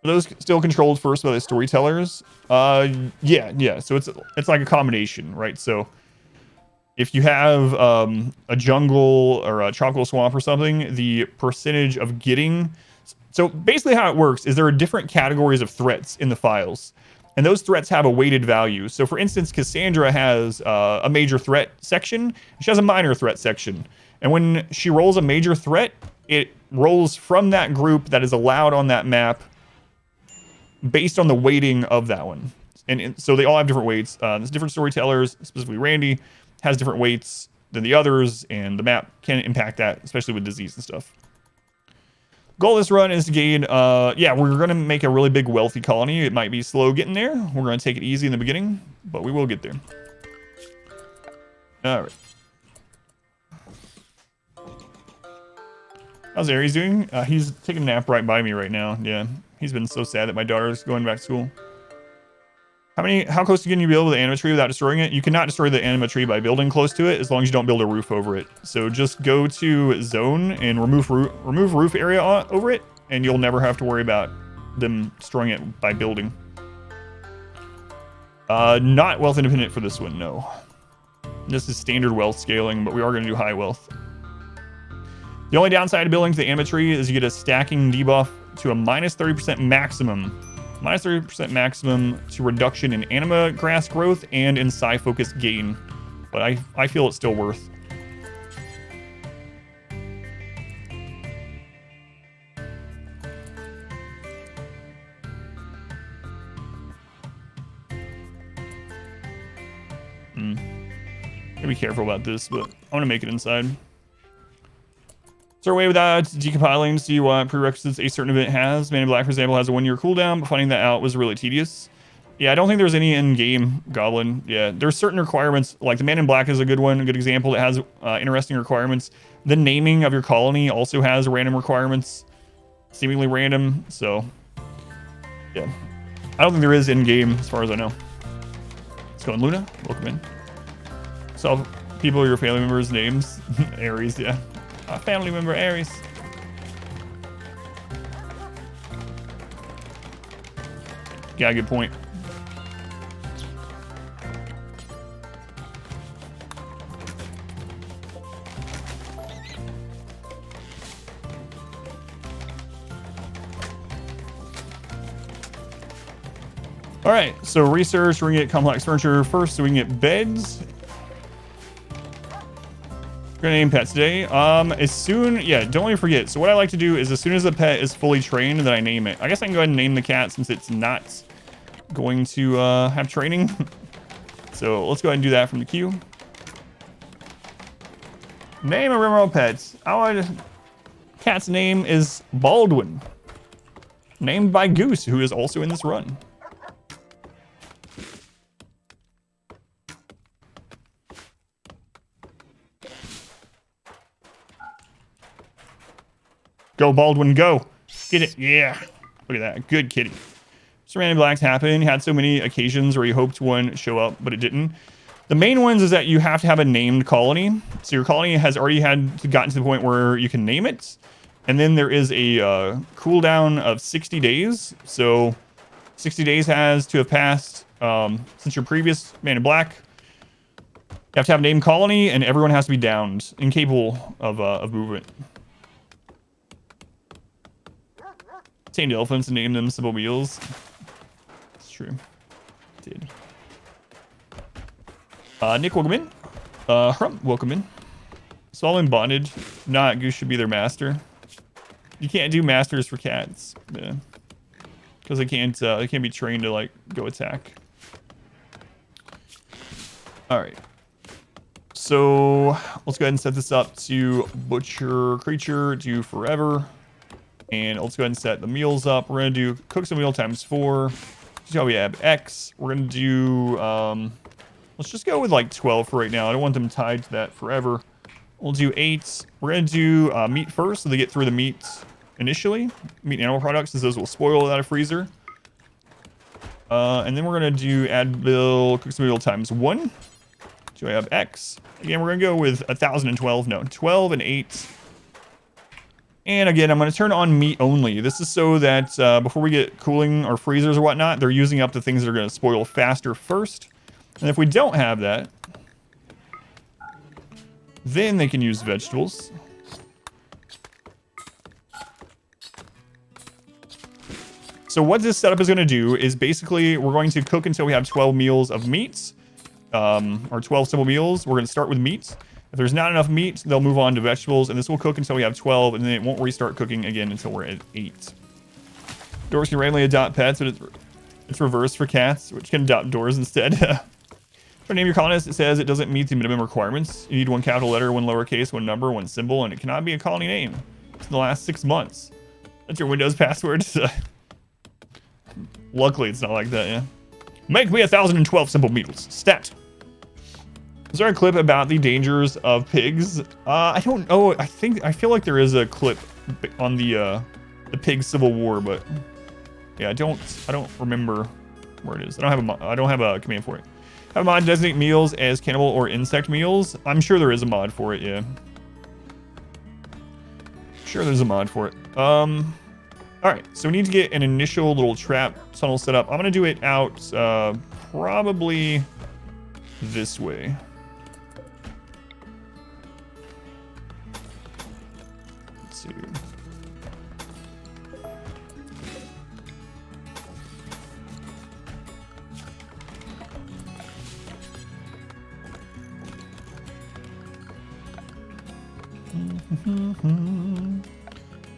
Are those still controlled first by the storytellers? Yeah. So it's like a combination, right? So if you have a jungle or a tropical swamp or something, the percentage of getting... So basically how it works is there are different categories of threats in the files. And those threats have a weighted value. So for instance, Cassandra has a major threat section. She has a minor threat section. And when she rolls a major threat, it rolls from that group that is allowed on that map based on the weighting of that one. And so they all have different weights. There's different storytellers, specifically Randy has different weights than the others, and the map can impact that, especially with disease and stuff. Goal of this run is to gain, yeah, we're going to make a really big wealthy colony. It might be slow getting there. We're going to take it easy in the beginning, but we will get there. All right. How's Aries doing? He's taking a nap right by me right now. Yeah, he's been so sad that my daughter's going back to school. How close can you build the anima tree without destroying it? You cannot destroy the anima tree by building close to it as long as you don't build a roof over it. So just go to zone and remove roof area over it, and you'll never have to worry about them destroying it by building. Not wealth independent for this one, no. This is standard wealth scaling, but we are going to do high wealth. The only downside of building to the anima tree is you get a stacking debuff to a minus 30% maximum. Minus 30% maximum to reduction in anima grass growth and in psi focus gain. But I feel it's still worth. Gotta be careful about this, but I'm gonna make it inside. Is there a way without decompiling to see what prerequisites a certain event has? Man in Black, for example, has a 1-year cooldown, but finding that out was really tedious. Yeah, I don't think there's any in-game Goblin. Yeah, there's certain requirements, like the Man in Black is a good one, a good example that has interesting requirements. The naming of your colony also has random requirements, seemingly random, so yeah. I don't think there is in-game as far as I know. Let's go in, Luna, welcome in. So, people, your family members' names, Aries, yeah. Family member Aries. Yeah, good point. All right, so research, we're gonna get complex furniture first so we can get beds. We're gonna name pets today. As soon, yeah, don't let me forget. So what I like to do is as soon as the pet is fully trained, then I name it. I guess I can go ahead and name the cat since it's not going to have training. So let's go ahead and do that from the queue. Name a RimWorld pet. Our cat's name is Baldwin. Named by Goose, who is also in this run. Go, Baldwin, go. Get it. Yeah. Look at that. Good kitty. Ceramic Blacks happen. Had so many occasions where you hoped one show up, but it didn't. The main ones is that you have to have a named colony. So your colony has already gotten to the point where you can name it. And then there is a cooldown of 60 days. So 60 days has to have passed since your previous Man in Black. You have to have a named colony, and everyone has to be downed, incapable of movement. Tamed elephants and name them simple meals. It's true. Did. Nick, welcome in. Welcome in. So all in bondage. Not Goose should be their master. You can't do masters for cats. Yeah. Because they can't be trained to like go attack. Alright. So let's go ahead and set this up to butcher creature, do forever. And let's go ahead and set the meals up. We're going to do cook some meal times 4. So we have X. We're going to do, let's just go with like 12 for right now. I don't want them tied to that forever. We'll do 8. We're going to do meat first, so they get through the meat initially. Meat and animal products, as those will spoil without a freezer. And then we're going to do add bill, cook some meal times 1. So we have X. Again, we're going to go with 1,012. No, 12 and 8. And again, I'm going to turn on meat only. This is so that before we get cooling or freezers or whatnot, they're using up the things that are going to spoil faster first. And if we don't have that, then they can use vegetables. So what this setup is going to do is basically we're going to cook until we have 12 meals of meats, or 12 simple meals. We're going to start with meats. If there's not enough meat, they'll move on to vegetables, and this will cook until we have 12, and then it won't restart cooking again until we're at 8. Doors can randomly adopt pets, but it's reversed for cats, which can adopt doors instead. For name your colonist, it says it doesn't meet the minimum requirements. You need 1 capital letter, 1 lowercase, 1 number, 1 symbol, and it cannot be a colony name. It's in the last 6 months. That's your Windows password. Luckily, it's not like that, yeah. Make me 1,012 simple meals. Stat. Is there a clip about the dangers of pigs? I don't know. I feel like there is a clip on the pig civil war, but yeah, I don't remember where it is. I don't have a command for it. Have a mod designate meals as cannibal or insect meals. I'm sure there is a mod for it. Yeah. Sure, there's a mod for it. All right, so we need to get an initial little trap tunnel set up. I'm gonna do it out probably this way. Let's see.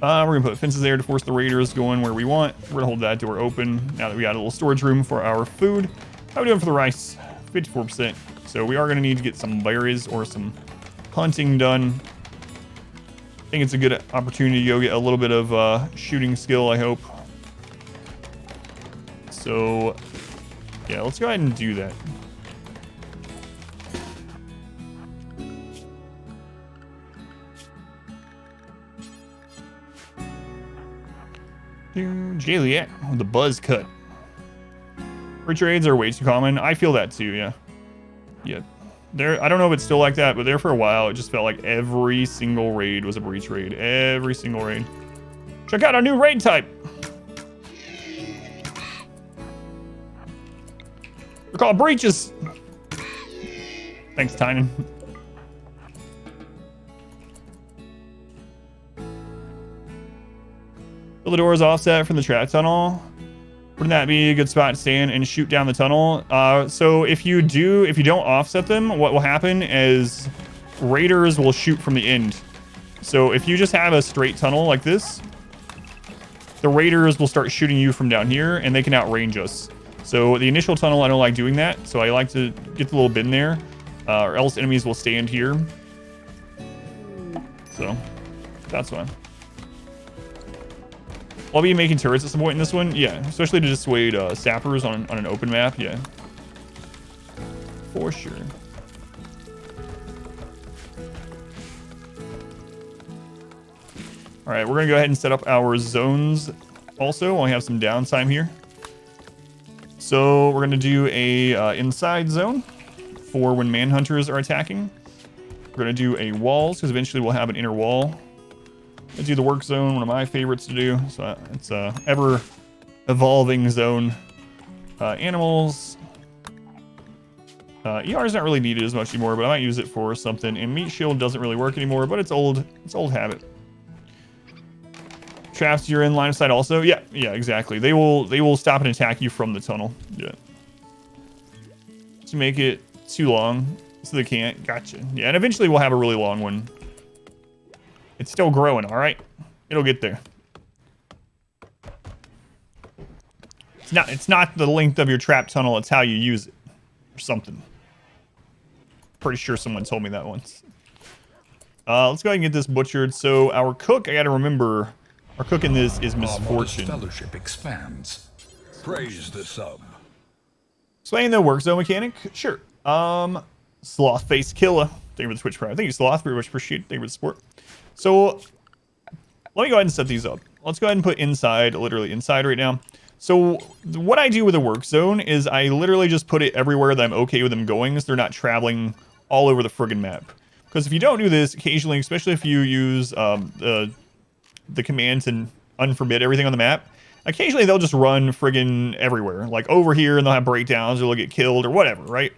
We're gonna put fences there to force the raiders going where we want. We're gonna hold that door open now that we got a little storage room for our food. How are we doing for the rice? 54%. So we are gonna need to get some berries or some hunting done. I think it's a good opportunity to go get a little bit of shooting skill, I hope. So yeah, let's go ahead and do that. Juliet with the buzz cut. Breach raids are way too common. I feel that too, yeah. Yeah. I don't know if it's still like that, but there for a while, it just felt like every single raid was a breach raid. Every single raid. Check out our new raid type. They're called breaches. Thanks, Tynan. The door is offset from the trap tunnel. Wouldn't that be a good spot to stand and shoot down the tunnel? So if you don't offset them, what will happen is raiders will shoot from the end. So if you just have a straight tunnel like this, the raiders will start shooting you from down here and they can outrange us. So the initial tunnel, I don't like doing that. So I like to get the little bin there, or else enemies will stand here. So that's why. I'll be making turrets at some point in this one. Yeah, especially to dissuade sappers on an open map. Yeah, for sure. All right, we're gonna go ahead and set up our zones also while we have some downtime here. So we're gonna do a inside zone for when manhunters are attacking. We're gonna do a walls because eventually we'll have an inner wall. I do the work zone, one of my favorites to do. So it's a ever evolving zone. Animals. ER is not really needed as much anymore, but I might use it for something. And meat shield doesn't really work anymore, but it's old habit. Traps, you're in line of sight also. Yeah, exactly. They will stop and attack you from the tunnel. Yeah. To make it too long, so they can't. Gotcha. Yeah, and eventually we'll have a really long one. It's still growing, all right? It'll get there. It's not the length of your trap tunnel, it's how you use it. Or something. Pretty sure someone told me that once. Let's go ahead and get this butchered. So our cook, I gotta remember, our cook in this is Misfortune. Fellowship expands. Praise the sub. Explain the work zone mechanic? Sure. Sloth face killer. Thank you for the Twitch Prime. Thank you, Sloth. Very much appreciate it. Thank you for the support. So let me go ahead and set these up. Let's go ahead and put inside, literally inside right now. So what I do with a work zone is I literally just put it everywhere that I'm okay with them going, so they're not traveling all over the friggin' map. Because if you don't do this occasionally, especially if you use the command to unforbid everything on the map, occasionally they'll just run friggin' everywhere. Like over here and they'll have breakdowns or they'll get killed or whatever, right?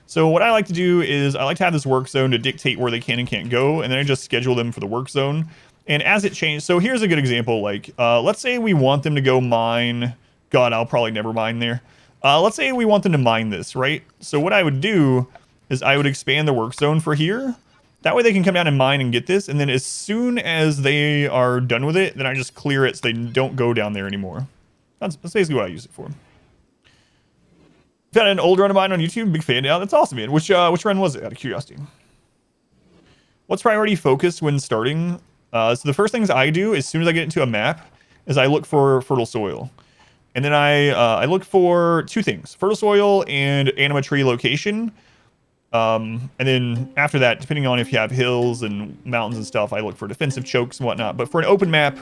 So what I like to do is I like to have this work zone to dictate where they can and can't go, and then I just schedule them for the work zone. And as it changes, so here's a good example. Like, let's say we want them to go mine. God, I'll probably never mine there. Let's say we want them to mine this, right? So what I would do is I would expand the work zone for here. That way they can come down and mine and get this. And then as soon as they are done with it, then I just clear it so they don't go down there anymore. That's basically what I use it for. Found an old run of mine on YouTube. Big fan. Yeah, that's awesome, man. Which run was it, out of curiosity? What's priority focus when starting? So the first things I do as soon as I get into a map is I look for fertile soil. And then I look for two things: fertile soil and anima tree location. And then after that, depending on if you have hills and mountains and stuff, I look for defensive chokes and whatnot. But for an open map,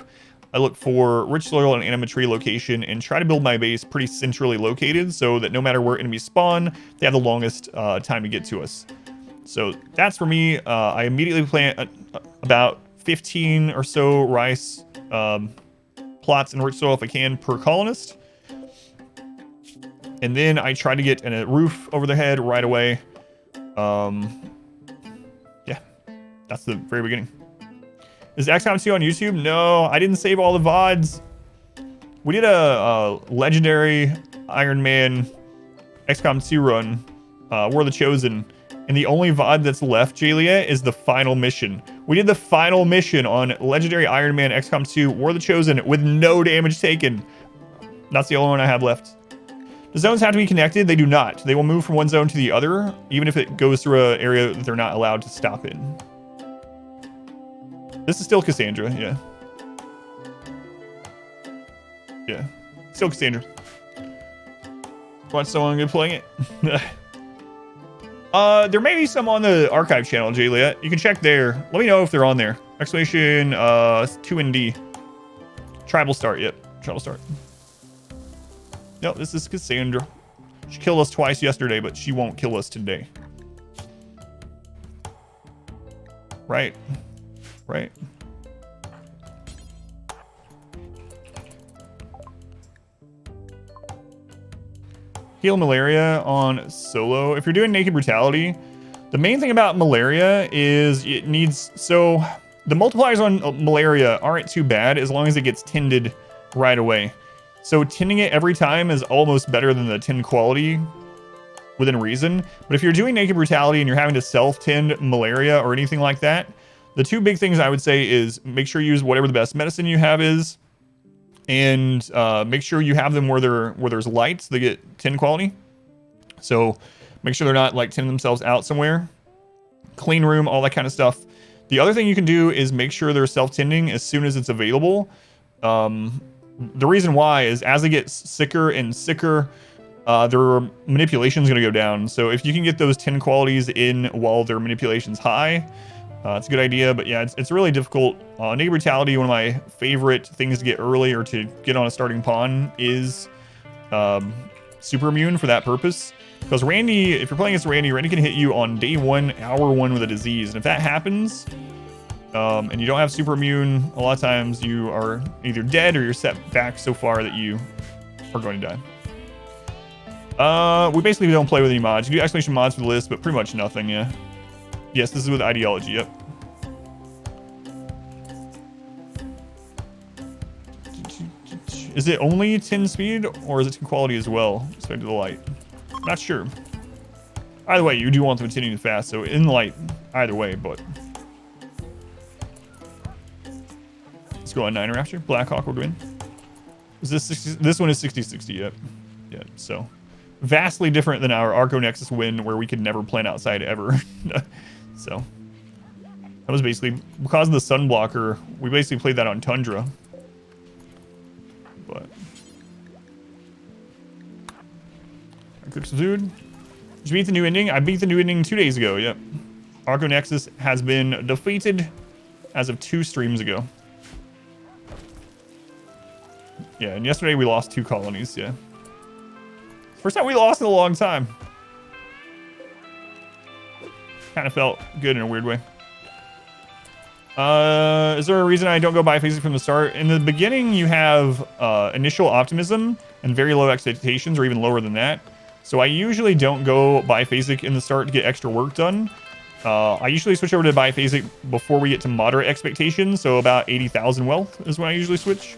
I look for rich soil and anima tree location and try to build my base pretty centrally located so that no matter where enemies spawn, they have the longest time to get to us. So that's for me. I immediately plant about 15 or so rice plots in rich soil if I can per colonist. And then I try to get a roof over their head right away. Yeah, that's the very beginning. Is XCOM 2 on YouTube? No, I didn't save all the VODs. We did a legendary Iron Man XCOM 2 run, War of the Chosen, and the only VOD that's left, Jalia, is the final mission. We did the final mission on legendary Iron Man XCOM 2 War of the Chosen with no damage taken. That's the only one I have left. The zones have to be connected. They do not. They will move from one zone to the other, even if it goes through an area that they're not allowed to stop in. This is still Cassandra, yeah. Yeah, still Cassandra. Watch someone good playing it. There may be some on the archive channel, Juliet. You can check there. Let me know if they're on there. Exclamation 2ND. Tribal start, yep. Tribal start. No, this is Cassandra. She killed us twice yesterday, but she won't kill us today. Right. Right. Heal malaria on solo. If you're doing naked brutality, the main thing about malaria is it needs... So the multipliers on malaria aren't too bad as long as it gets tended right away. So tending it every time is almost better than the tend quality within reason. But if you're doing naked brutality and you're having to self-tend malaria or anything like that, the two big things I would say is make sure you use whatever the best medicine you have is, and make sure you have them where there's light so they get tend quality. So make sure they're not like tending themselves out somewhere. Clean room, all that kind of stuff. The other thing you can do is make sure they're self-tending as soon as it's available. The reason why is as they get sicker and sicker, their manipulation is going to go down. So if you can get those 10 qualities in while their manipulation's high, it's a good idea. But yeah, it's really difficult. Naked brutality, one of my favorite things to get early or to get on a starting pawn is super immune for that purpose. Because Randy, if you're playing against Randy can hit you on day 1, hour 1 with a disease. And if that happens, and you don't have super immune, a lot of times you are either dead or you're set back so far that you are going to die. We basically don't play with any mods. You do exclamation mods for the list, but pretty much nothing, yeah. Yes, this is with ideology, yep. Is it only 10 speed or is it 10 quality as well? Respect to the light. Not sure. Either way, you do want them continuing fast, so in light, either way, but. Let's go on 9er after. Blackhawk would win. Is this 60, this one is 60-60, yep. Yeah, so vastly different than our Archonexus win where we could never plan outside ever. So that was basically because of the sun blocker, we basically played that on Tundra. But I cooked some food. Did you beat the new ending? I beat the new ending 2 days ago, yep. Archonexus has been defeated as of 2 streams ago. Yeah, and yesterday we lost 2 colonies, yeah. First time we lost in a long time. Kind of felt good in a weird way. Is there a reason I don't go biphasic from the start? In the beginning, you have initial optimism and very low expectations, or even lower than that. So I usually don't go biphasic in the start to get extra work done. I usually switch over to biphasic before we get to moderate expectations, so about 80,000 wealth is when I usually switch.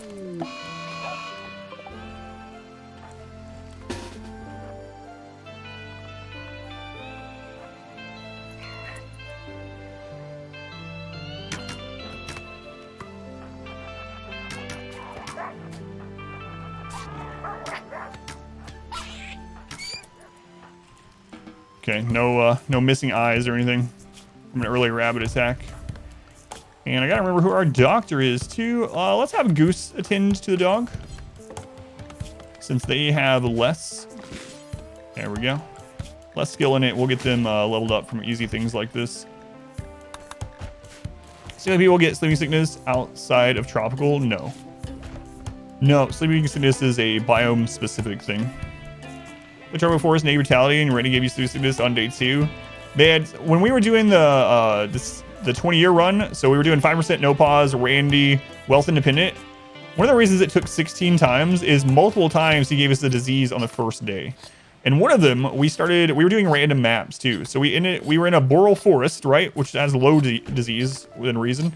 Okay, no missing eyes or anything from an early rabbit attack. And I gotta remember who our doctor is too. Let's have Goose attend to the dog, since they have less. There we go. Less skill in it. We'll get them leveled up from easy things like this. So many people get sleeping sickness outside of tropical? No. No, sleeping sickness is a biome specific thing. The tropical forest, negative brutality, and Randy gave you sleeping sickness on day 2. They had, when we were doing the 20-year run, so we were doing 5% no pause, Randy, wealth independent. One of the reasons it took 16 times is multiple times he gave us the disease on the first day. And one of them, we were doing random maps too. So we were in a boreal forest, right? Which has low disease within reason.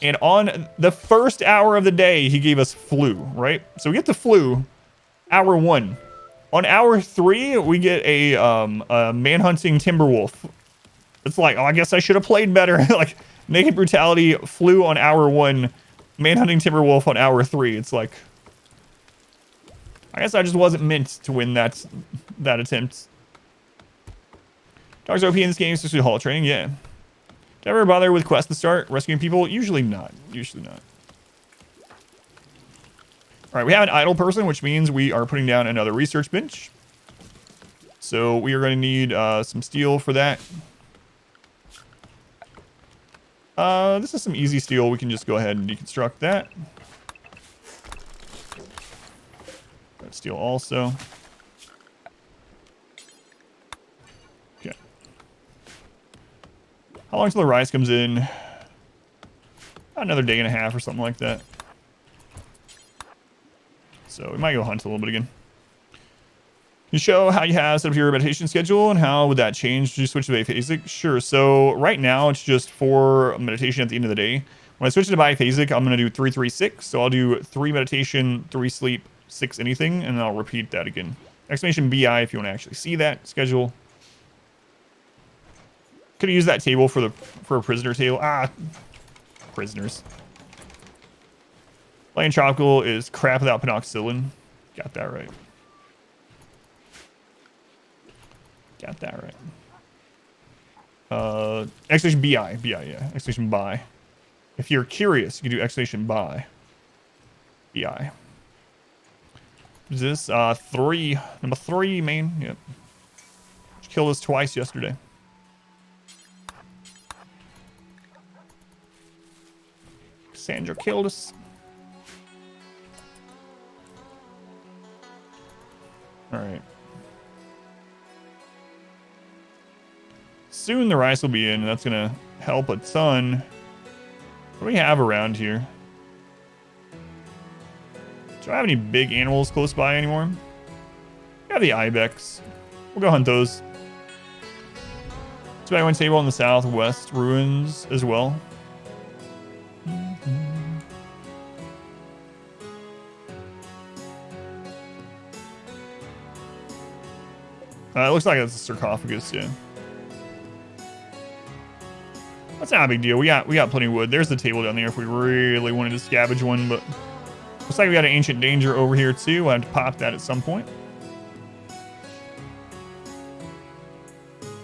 And on the first hour of the day, he gave us flu, right? So we get the flu, hour 1. On hour 3, we get a manhunting timberwolf. It's like, oh, I guess I should have played better. Like, naked brutality, flu on hour 1, manhunting timberwolf on hour 3. It's like, I guess I just wasn't meant to win that attempt. Dogs are OP in this game, especially hall training. Yeah. Do you ever bother with quests to start rescuing people? Usually not. Usually not. All right, we have an idle person, which means we are putting down another research bench. So we are going to need some steel for that. This is some easy steel. We can just go ahead and deconstruct that. Steel also. Okay. How long till the rice comes in? Another day and a half or something like that. So we might go hunt a little bit again. You show how you have set up your meditation schedule and how would that change? Did you switch to biphasic? Sure. So right now it's just 4 meditation at the end of the day. When I switch to biphasic, I'm going to do 3-3-6. So I'll do 3 meditation, 3 sleep, 6 anything, and then I'll repeat that again. Exclamation BI if you want to actually see that schedule. Could have used that table for a prisoner table. Prisoners. Playing tropical is crap without penoxidine. Got that right. Got that right. Exclamation BI. BI, yeah. Exclamation BI. If you're curious, you can do exclamation BI. BI. Is this 3? Number 3, main. Yep. Killed us twice yesterday. Cassandra killed us. All right. Soon the rice will be in. That's gonna help a ton. What do we have around here? Do I have any big animals close by anymore? We have the ibex. We'll go hunt those. So I went table on the southwest ruins as well. It looks like it's a sarcophagus, yeah. That's not a big deal. We got plenty of wood. There's the table down there if we really wanted to scavenge one, but looks like we got an ancient danger over here too. We'll have to pop that at some point.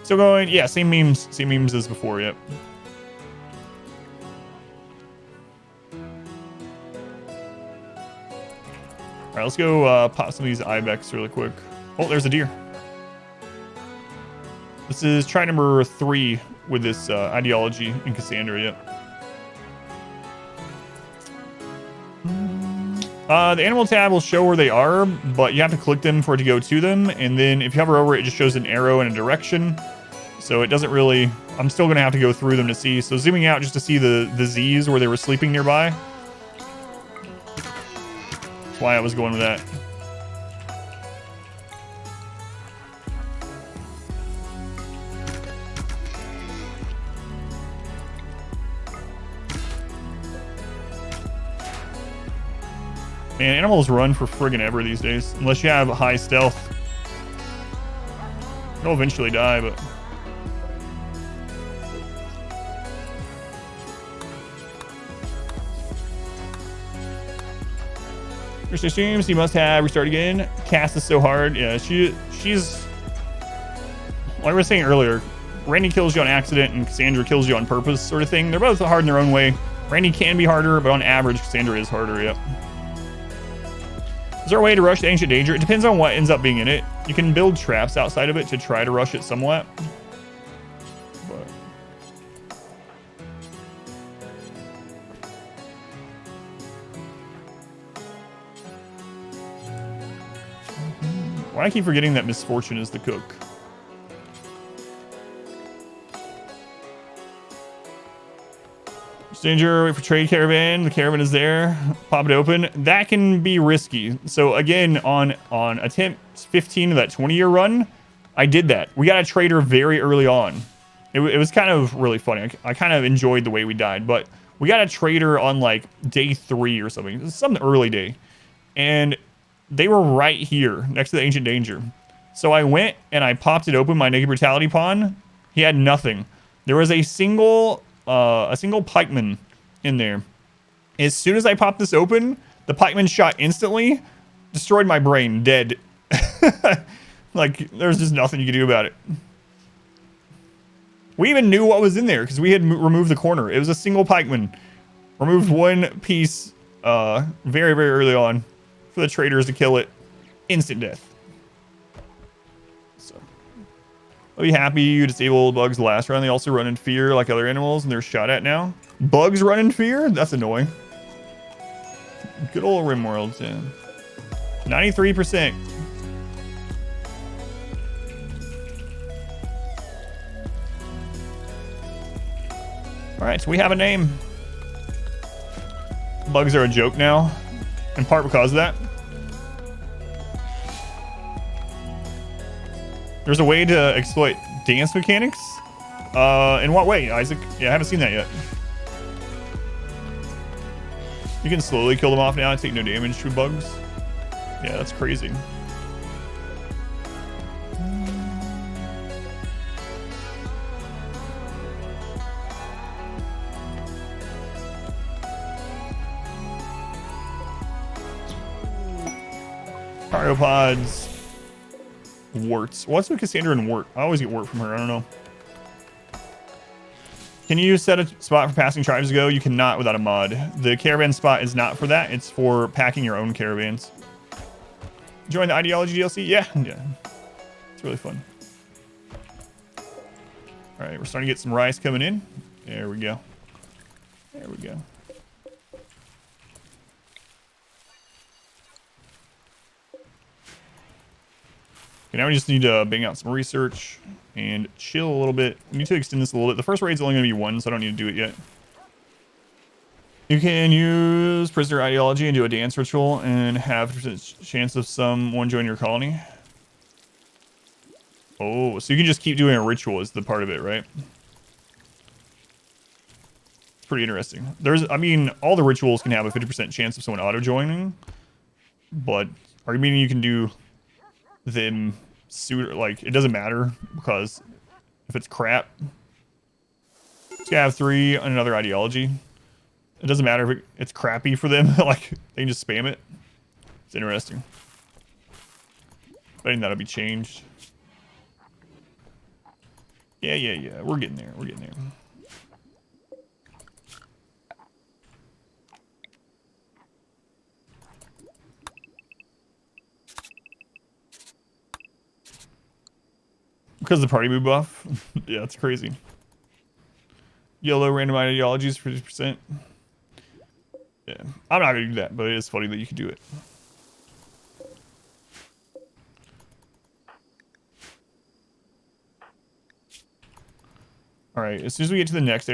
Still going, yeah, same memes as before, yep. All right, let's go pop some of these ibex really quick. Oh, there's a deer. This is try number 3 with this ideology in Cassandra, yep. The animal tab will show where they are, but you have to click them for it to go to them. And then if you hover over it, it just shows an arrow in a direction. So it doesn't really, I'm still going to have to go through them to see. So zooming out just to see the Z's where they were sleeping nearby. That's why I was going with that. Man, animals run for friggin' ever these days. Unless you have high stealth. They'll eventually die, but... Christian streams, he must have restart again. Cass is so hard. Yeah, she's... Like I was saying earlier, Randy kills you on accident and Cassandra kills you on purpose sort of thing. They're both hard in their own way. Randy can be harder, but on average, Cassandra is harder, yep. Is there a way to rush the Ancient Danger? It depends on what ends up being in it. You can build traps outside of it to try to rush it somewhat. But why do I keep forgetting that Misfortune is the cook? Danger, wait for trade caravan. The caravan is there. Pop it open. That can be risky. So again, on attempt 15 of that 20-year run, I did that. We got a trader very early on. It was kind of really funny. I kind of enjoyed the way we died, but we got a trader on like day 3 or something. It was some early day. And they were right here next to the Ancient Danger. So I went and I popped it open, my Naked Brutality pawn. He had nothing. There was a single pikeman in there. As soon as I popped this open, the pikeman shot instantly, destroyed my brain, dead. Like, there's just nothing you could do about it. We even knew what was in there because we had removed the corner. It was a single pikeman. Removed one piece very, very early on for the traders to kill it. Instant death. I'll be happy you disabled bugs the last round. They also run in fear like other animals and they're shot at now. Bugs run in fear? That's annoying. Good old RimWorld, yeah. 93%. Alright, so we have a name. Bugs are a joke now. In part because of that. There's a way to exploit dance mechanics? In what way, Isaac? Yeah, I haven't seen that yet. You can slowly kill them off now and take no damage to bugs. Yeah, that's crazy. Cryopods. Warts. What's with Cassandra and Wart? I always get Wart from her. I don't know. Can you set a spot for passing tribes to go? You cannot without a mod. The caravan spot is not for that. It's for packing your own caravans. Join the Ideology DLC? Yeah. It's really fun. All right, we're starting to get some rice coming in. There we go. There we go. Okay, now we just need to bang out some research and chill a little bit. We need to extend this a little bit. The first raid's only going to be 1, so I don't need to do it yet. You can use prisoner ideology and do a dance ritual and have a chance of someone joining your colony. Oh, so you can just keep doing a ritual is the part of it, right? It's pretty interesting. I mean, all the rituals can have a 50% chance of someone auto-joining, but are you meaning you can do them like it doesn't matter because if it's crap, it's gonna have 3 on another ideology. It doesn't matter if it's crappy for them. Like they can just spam it. It's interesting. I think that'll be changed. Yeah. We're getting there. We're getting there. Because of the party move buff. Yeah, it's crazy. Yellow random ideologies, 50%. Yeah, I'm not gonna do that, but it is funny that you can do it. All right, as soon as we get to the next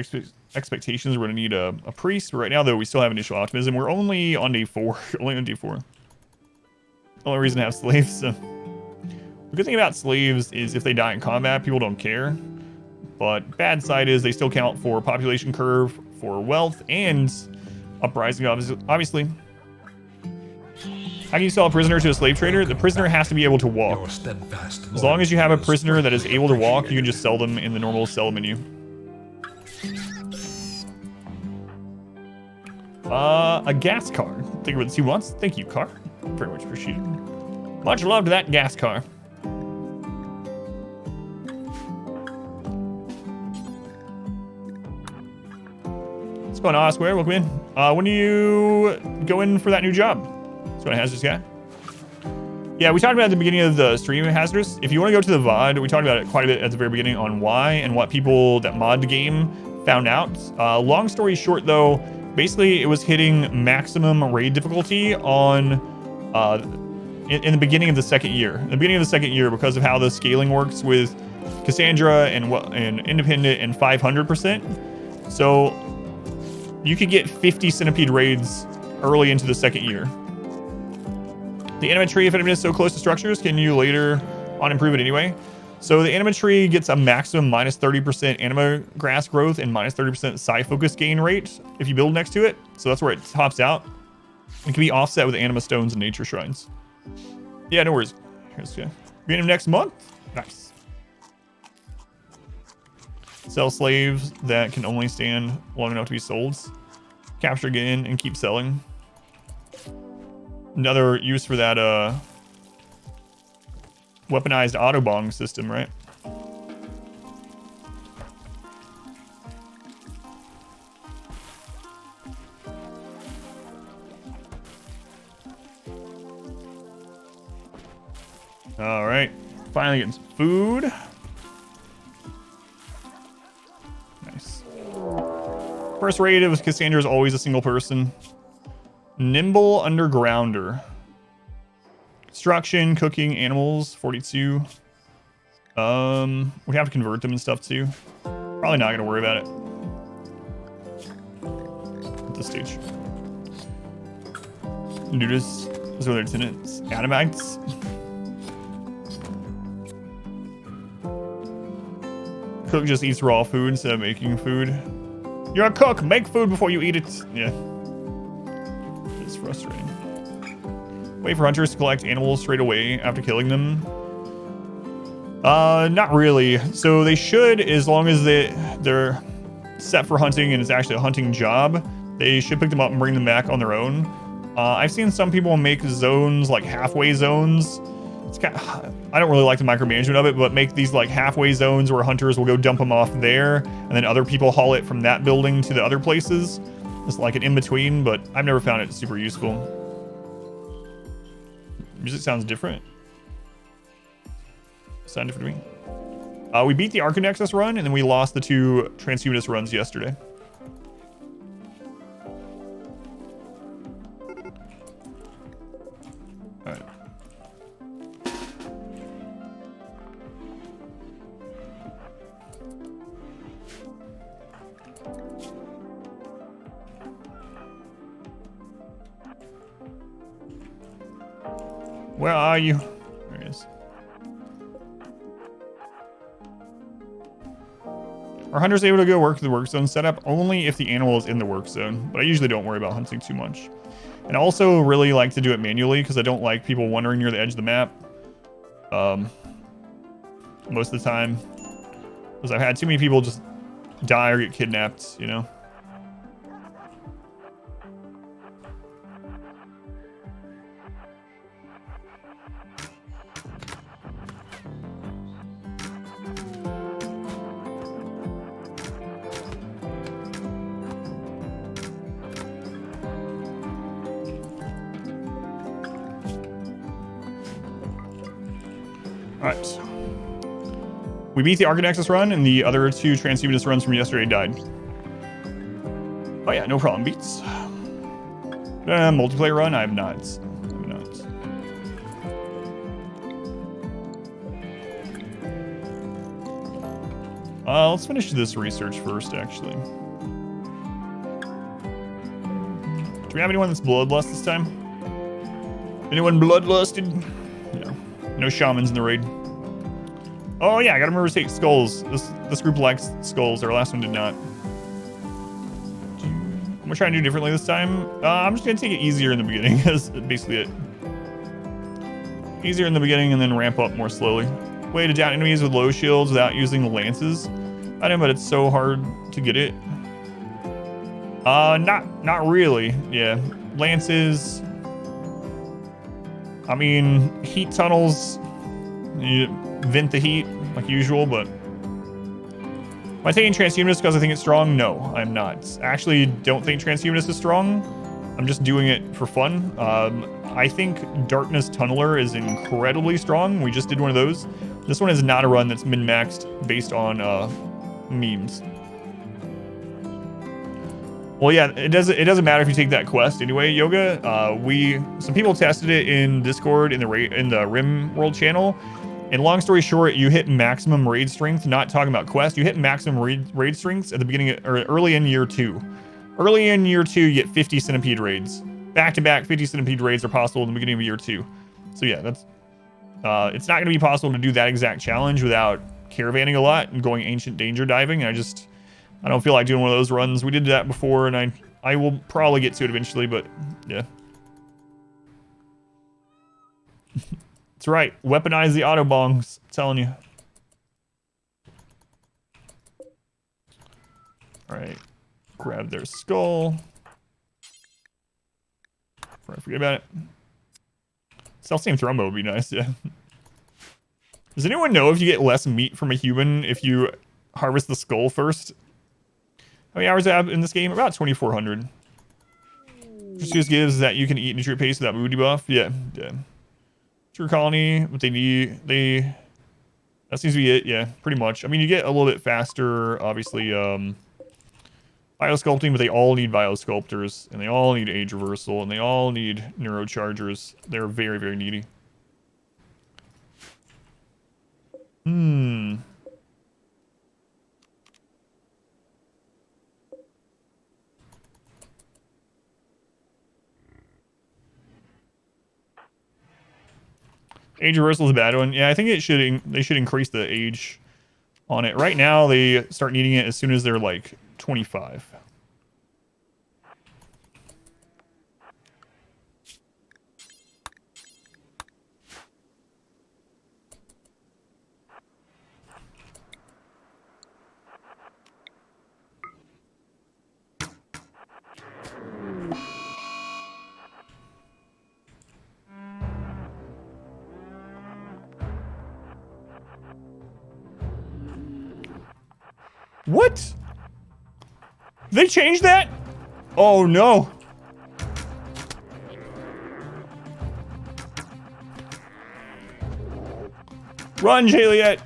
expectations, we're gonna need a priest. But right now, though, we still have initial optimism. We're only on day 4. Only on day 4. Only reason to have slaves. So. The good thing about slaves is if they die in combat, people don't care. But bad side is they still count for population curve, for wealth, and uprising, obviously. How can you sell a prisoner to a slave trader? The prisoner has to be able to walk. As long as you have a prisoner that is able to walk, you can just sell them in the normal sell menu. A gas car. Think of it 2 months. Thank you, car. Very much appreciated. Much love to that gas car. What's going on, Square? Welcome in. When do you go in for that new job? What's going on, Hazardous Guy? Yeah, we talked about it at the beginning of the stream, Hazardous. If you want to go to the VOD, we talked about it quite a bit at the very beginning on why and what people that mod the game found out. Long story short, though, basically it was hitting maximum raid difficulty on in the beginning of the second year. In the beginning of the second year, because of how the scaling works with Cassandra and Independent and 500%. So you could get 50 centipede raids early into the second year. The Anima tree, if it is so close to structures, can you later on improve it anyway? So the Anima tree gets a maximum minus 30% Anima grass growth and minus 30% psi focus gain rate if you build next to it. So that's where it tops out. It can be offset with Anima stones and nature shrines. Yeah, no worries. Here's the beginning of next month. Nice. Sell slaves that can only stand long enough to be sold. Capture again and keep selling. Another use for that weaponized autobong system, right? All right, finally getting some food. Nice. First raid with Cassandra is always a single person. Nimble Undergrounder. Construction, cooking, animals, 42. We have to convert them and stuff too. Probably not gonna worry about it at this stage. Nudist, those are their tenants. Animites. Cook just eats raw food instead of making food. You're a cook, make food before you eat it. Yeah. It's frustrating. Wait for hunters to collect animals straight away after killing them. Not really. So they should, as long as they're set for hunting and it's actually a hunting job, they should pick them up and bring them back on their own. I've seen some people make zones, like halfway zones. It's kind of, I don't really like the micromanagement of it, but make these like halfway zones where hunters will go dump them off there, and then other people haul it from that building to the other places. It's like an in-between, but I've never found it super useful. Music sounds different. Sound different to me. We beat the Archonexus run, and then we lost the 2 Transhumanist runs yesterday. All right. Where are you? There he is. Are hunters able to go work the work zone setup? Only if the animal is in the work zone, but I usually don't worry about hunting too much. And I also really like to do it manually because I don't like people wandering near the edge of the map. Most of the time. Because I've had too many people just die or get kidnapped, you know? Alright. We beat the Archonexus run, and the other 2 Transhumanist runs from yesterday died. Oh yeah, no problem, beats. Multiplayer run? I have not. Let's finish this research first, actually. Do we have anyone that's bloodlust this time? Anyone bloodlusted? No. No shamans in the raid. Oh yeah, I gotta remember to take skulls. This group likes skulls. Our last one did not. I'm gonna try and do differently this time. I'm just gonna take it easier in the beginning. That's basically it. Easier in the beginning and then ramp up more slowly. Way to down enemies with low shields without using the lances. I know, but it's so hard to get it. Not really. Yeah, lances. I mean, heat tunnels. You vent the heat like usual, but Am I taking Transhumanist because I think it's strong? No, I'm not. I actually don't think Transhumanist is strong. I'm just doing it for fun. I think Darkness Tunneler is incredibly strong. We just did one of those. This one is not a run that's min-maxed based on memes. Well, yeah, it doesn't matter if you take that quest anyway, Yoga. Some people tested it in Discord in the RimWorld channel. And long story short, you hit maximum raid strength. Not talking about quest, you hit maximum raid strengths at the beginning or early in year 2. Early in year 2, you get 50 centipede raids. Back-to-back 50 centipede raids are possible in the beginning of year 2. So yeah, that's it's not going to be possible to do that exact challenge without caravanning a lot and going ancient danger diving. I don't feel like doing one of those runs. We did that before, and I will probably get to it eventually, but yeah. That's right. Weaponize the auto bongs. I'm telling you. All right. Grab their skull. Before I forget about it. Self-same Thrumbo would be nice, yeah. Does anyone know if you get less meat from a human if you harvest the skull first? How many hours do I have in this game? About 2,400. Just gives that you can eat nutrient paste without mood debuff. Yeah, yeah. True colony, what they need, that seems to be it, yeah, pretty much. I mean, you get a little bit faster, obviously, biosculpting, but they all need biosculptors, and they all need age reversal, and they all need neurochargers. They're very, very needy. Age reversal is a bad one. Yeah, I think they should increase the age on it. Right now, they start needing it as soon as they're like 25. What? They changed that? Oh no. Run, Juliet.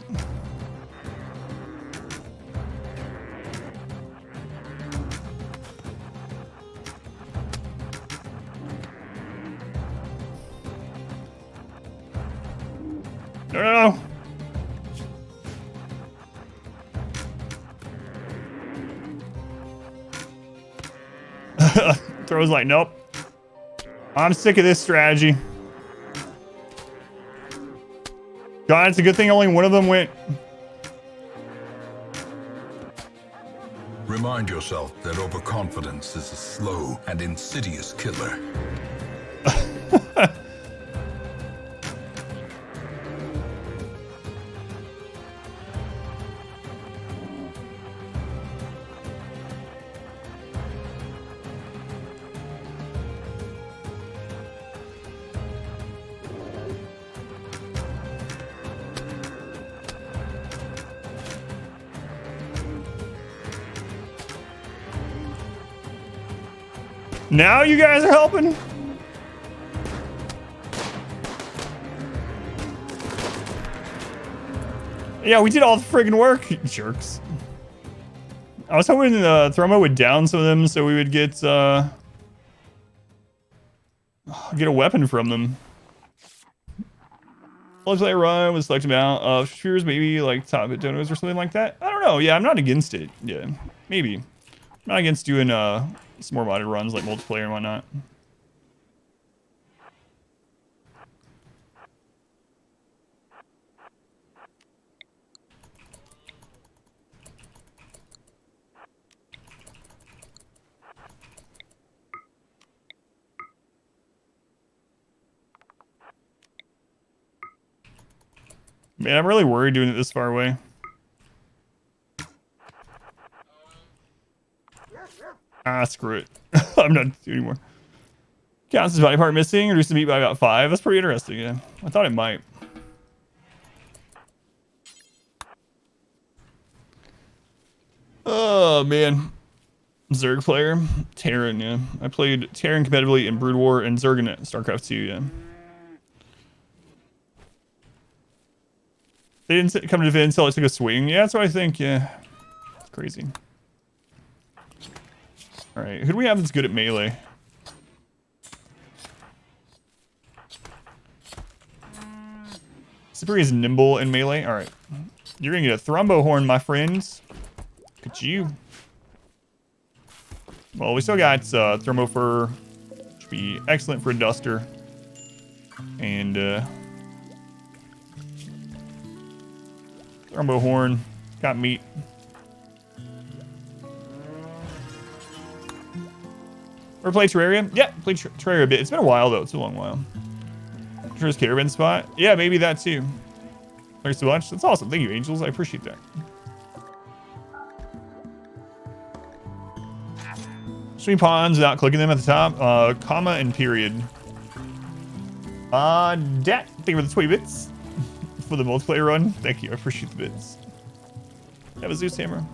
No, no, no. Throw's like, nope. I'm sick of this strategy. God, it's a good thing only one of them went. Remind yourself that overconfidence is a slow and insidious killer. Now you guys are helping? Yeah, we did all the friggin' work, you jerks. I was hoping Thrumbo would down some of them so we would get a weapon from them. Let's play a run with select amount of spheres, maybe like top hit donos or something like that. I don't know. Yeah, I'm not against it. Yeah, maybe. I'm not against doing some more modded runs like multiplayer and whatnot. Man, I'm really worried doing it this far away. Ah, screw it. I'm not doing anymore. Counts as body part missing, reduce the meat by about 5. That's pretty interesting, yeah. I thought it might. Oh, man. Zerg player. Terran, yeah. I played Terran competitively in Brood War and Zerg in StarCraft 2, yeah. They didn't come to defend until I took a swing. Yeah, that's what I think, yeah. It's crazy. Alright, who do we have that's good at melee? Super is nimble in melee. Alright. You're gonna get a Thrumbo horn, my friends. Look at you. Well, we still got Thermo Fur. Should be excellent for a Duster. And Thrumbo horn. Got meat. Ever played Terraria? Yeah, played Terraria a bit. It's been a while though. It's a long while. First caravan spot. Yeah, maybe that too. Thanks so much. That's awesome. Thank you, Angels. I appreciate that. Stream pawns without clicking them at the top. Comma and period. Dat. Thank you for the 20 bits for the multiplayer run. Thank you. I appreciate the bits. Have a Zeus hammer.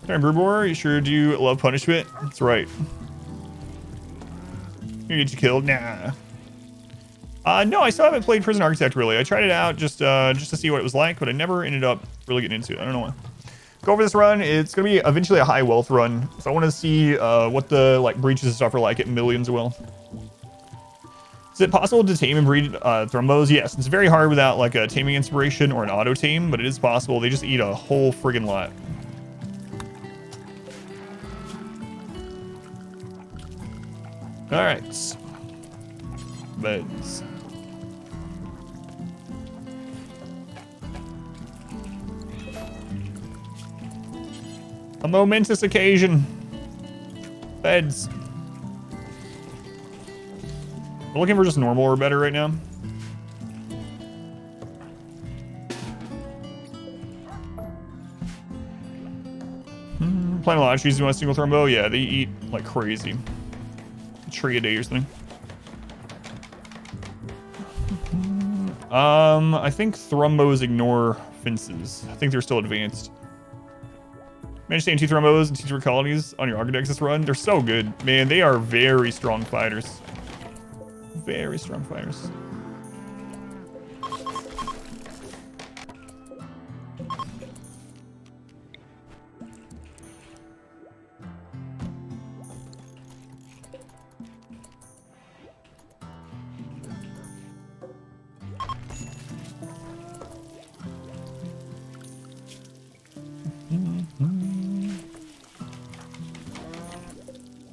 Sorry, Brewbor, you sure do love punishment? That's right. Gonna get you killed? Nah. No, I still haven't played Prison Architect really. I tried it out just to see what it was like, but I never ended up really getting into it. I don't know why. Go over this run. It's gonna be eventually a high wealth run, so I want to see what the like breaches and stuff are like at millions of wealth. Is it possible to tame and breed Thrumbos? Yes, it's very hard without like a taming inspiration or an auto tame, but it is possible. They just eat a whole friggin' lot. All right, beds. A momentous occasion. Beds. We're looking for just normal or better right now. Playing a lot of trees. You want a single Thrumbo? Yeah, they eat like crazy. A tree a day or something. I think Thrumbos ignore fences. I think they're still advanced. Managed to stay in 2 Thrumbos and 2 Secret Colonies on your Archonexus run. They're so good. Man, they are very strong fighters. Very strong fighters.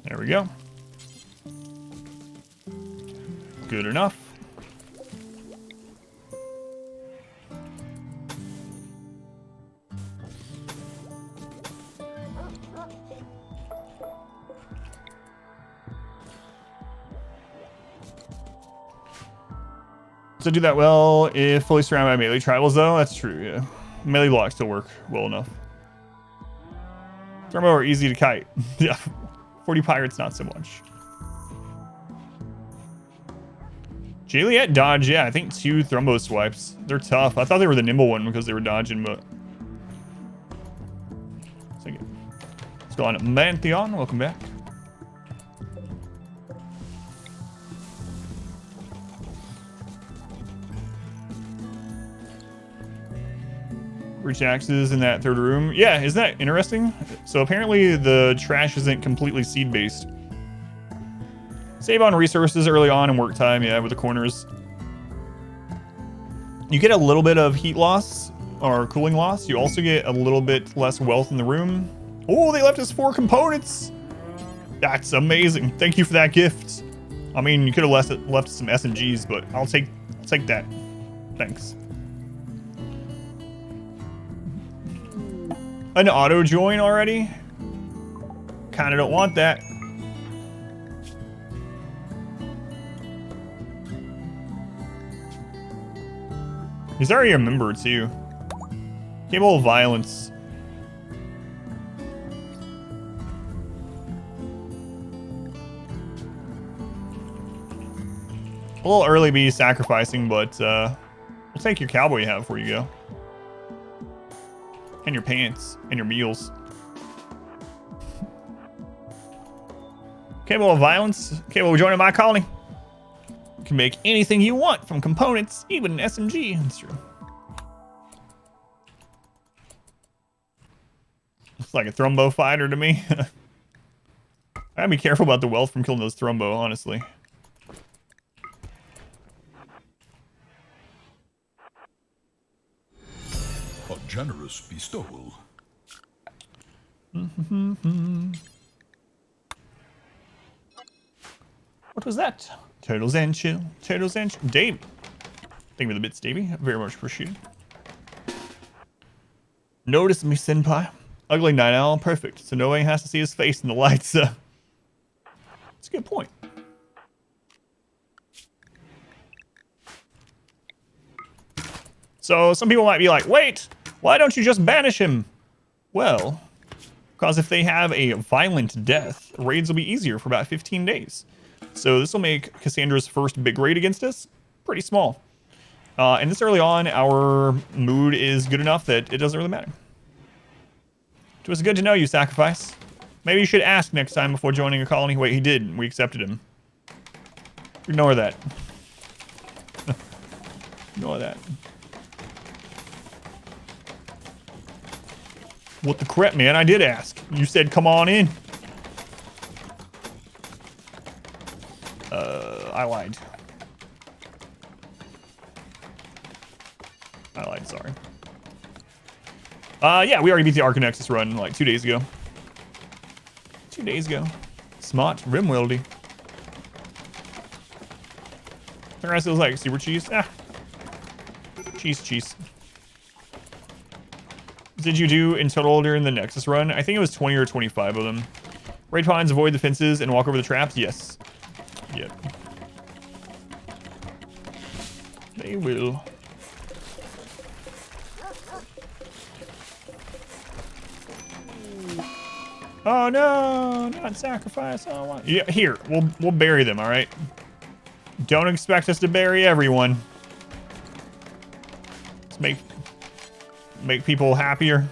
There we go. Good enough. So do that well if fully surrounded by melee tribals though? That's true, yeah. Melee blocks still work well enough. Thermo are easy to kite. Yeah. 40 pirates, not so much. Juliet dodge, yeah, I think 2 Thrumbo swipes. They're tough. I thought they were the nimble one because they were dodging, but... Let's go on Mantheon. Welcome back. Reach axes in that 3rd room. Yeah, isn't that interesting? So apparently the trash isn't completely seed-based. Save on resources early on in work time, yeah, with the corners. You get a little bit of heat loss or cooling loss. You also get a little bit less wealth in the room. Oh, they left us 4 components. That's amazing. Thank you for that gift. I mean, you could have left some SMGs, but I'll take that. Thanks. An auto join already? Kinda don't want that. He's already a member too. Capable of violence. A little early to be sacrificing, but we'll take your cowboy hat before you go. And your pants and your meals. Capable of violence. Capable of joining my colony. You can make anything you want from components, even an SMG. That's true. Looks like a THRUMBO fighter to me. I gotta be careful about the wealth from killing those THRUMBO, honestly. A generous bestowal. What was that? Turtles and chill. Turtles and chill. Davey. Thank you for the bits, Davey. Very much appreciated. Notice me, senpai. Ugly night owl. Perfect. So nobody has to see his face in the lights. That's a good point. So some people might be like, wait, why don't you just banish him? Well, because if they have a violent death, raids will be easier for about 15 days. So this will make Cassandra's first big raid against us pretty small. And this early on, our mood is good enough that it doesn't really matter. It was good to know you, Sacrifice. Maybe you should ask next time before joining a colony. Wait, he did. We accepted him. Ignore that. Ignore that. What the crap, man? I did ask. You said come on in. I lied. Sorry. Yeah, we already beat the Archonexus run like 2 days ago. 2 days ago. Smart RimWorldy. The rest feels like super cheese. Ah. Cheese. Did you do in total during the Nexus run? I think it was 20 or 25 of them. Raid pawns, avoid the fences, and walk over the traps? Yes. Yep. They will. Oh no, not Sacrifice. I don't want. Yeah, here, we'll bury them, all right? Don't expect us to bury everyone. Let's make people happier.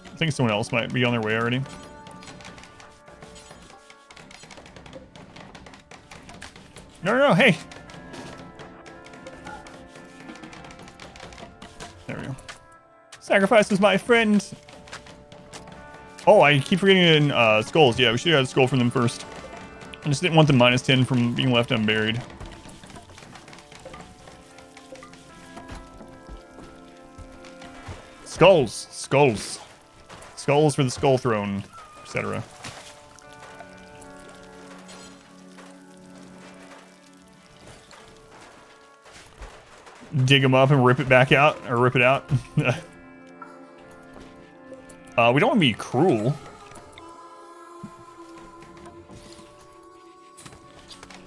I think someone else might be on their way already. No, hey. There we go. Sacrifice is my friend. Oh, I keep forgetting skulls. Yeah, we should have got a skull from them first. I just didn't want the -10 from being left unburied. Skulls. Skulls for the skull throne, etc. Dig them up and rip it back out, or rip it out. We don't want to be cruel.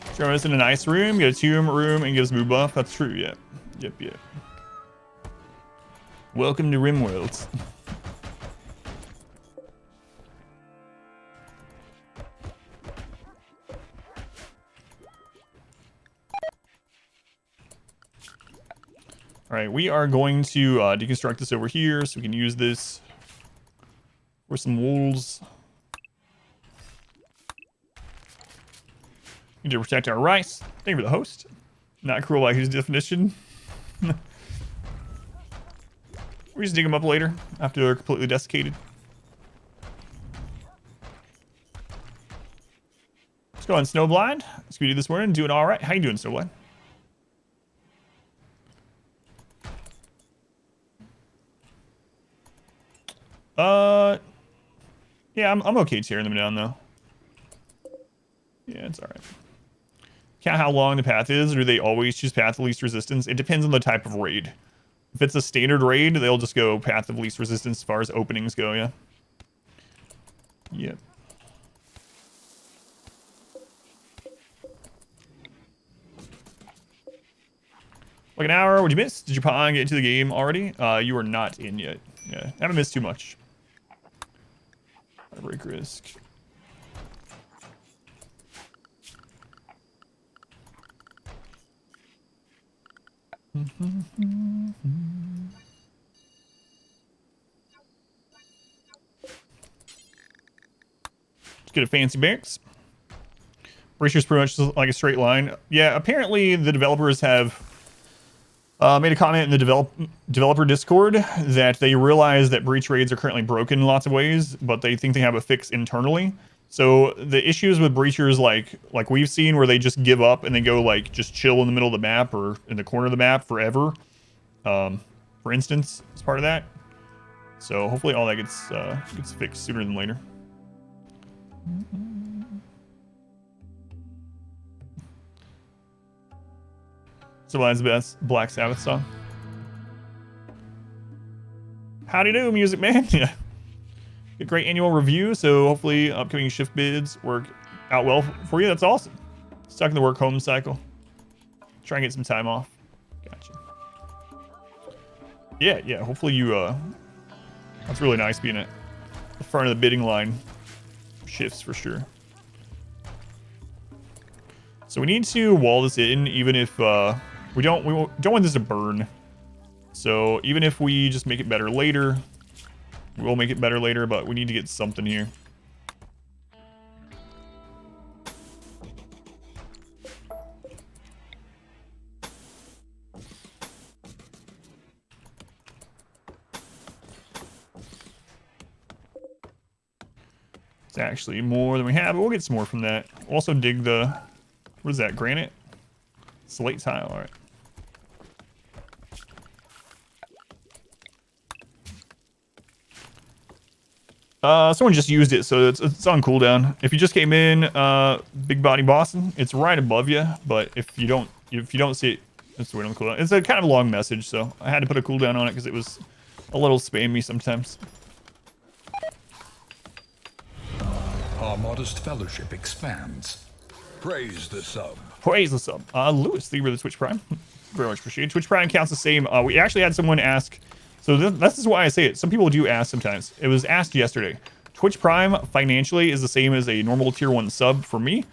Throw us in a nice room, get a tomb room, and gives mood buff. That's true, yeah. Yep. Welcome to RimWorld. All right, we are going to deconstruct this over here so we can use this for some walls. Need to protect our rice. Thank you for the host. Not cruel by his definition. We just dig them up later after they're completely desiccated. Let's go on Snowblind. Let's go do this morning. Doing all right. How you doing, Snowblind? Yeah, I'm okay tearing them down though. Yeah, it's all right. Count how long the path is, or do they always choose path of least resistance? It depends on the type of raid. If it's a standard raid, they'll just go path of least resistance as far as openings go, yeah. Yep. Like an hour, what'd you miss? Did your pawn get into the game already? You are not in yet. Yeah, haven't missed too much. Break risk. Let's get a fancy barracks. Breacher's pretty much like a straight line. Yeah, apparently the developers have made a comment in the developer Discord that they realize that breach raids are currently broken in lots of ways, but they think they have a fix internally. So the issues with breachers like we've seen where they just give up and they go like just chill in the middle of the map or in the corner of the map forever, for instance, is part of that. So hopefully all that gets fixed sooner than later. Survives the best Black Sabbath song. Howdy do, music man. Yeah. A great annual review, so hopefully upcoming shift bids work out well for you. That's awesome. Stuck in the work home cycle. Try and get some time off. Gotcha. Yeah, hopefully you that's really nice being at the front of the bidding line. Shifts for sure. So we need to wall this in even if we don't want this to burn. So even if we just make it better later, we'll make it better later, but we need to get something here. It's actually more than we have, but we'll get some more from that. We'll also dig the, what is that, granite? Slate tile, all right. Someone just used it, so it's on cooldown. If you just came in, Big Body Boston, it's right above you. But if you don't see it, let's wait on the cooldown. It's a kind of a long message, so I had to put a cooldown on it because it was a little spammy sometimes. Our modest fellowship expands. Praise the sub. Praise the sub. Lewis, thank you for the Twitch Prime. Very much appreciated. Twitch Prime counts the same. We actually had someone ask. So this is why I say it. Some people do ask sometimes. It was asked yesterday. Twitch Prime financially is the same as a normal tier 1 sub for me.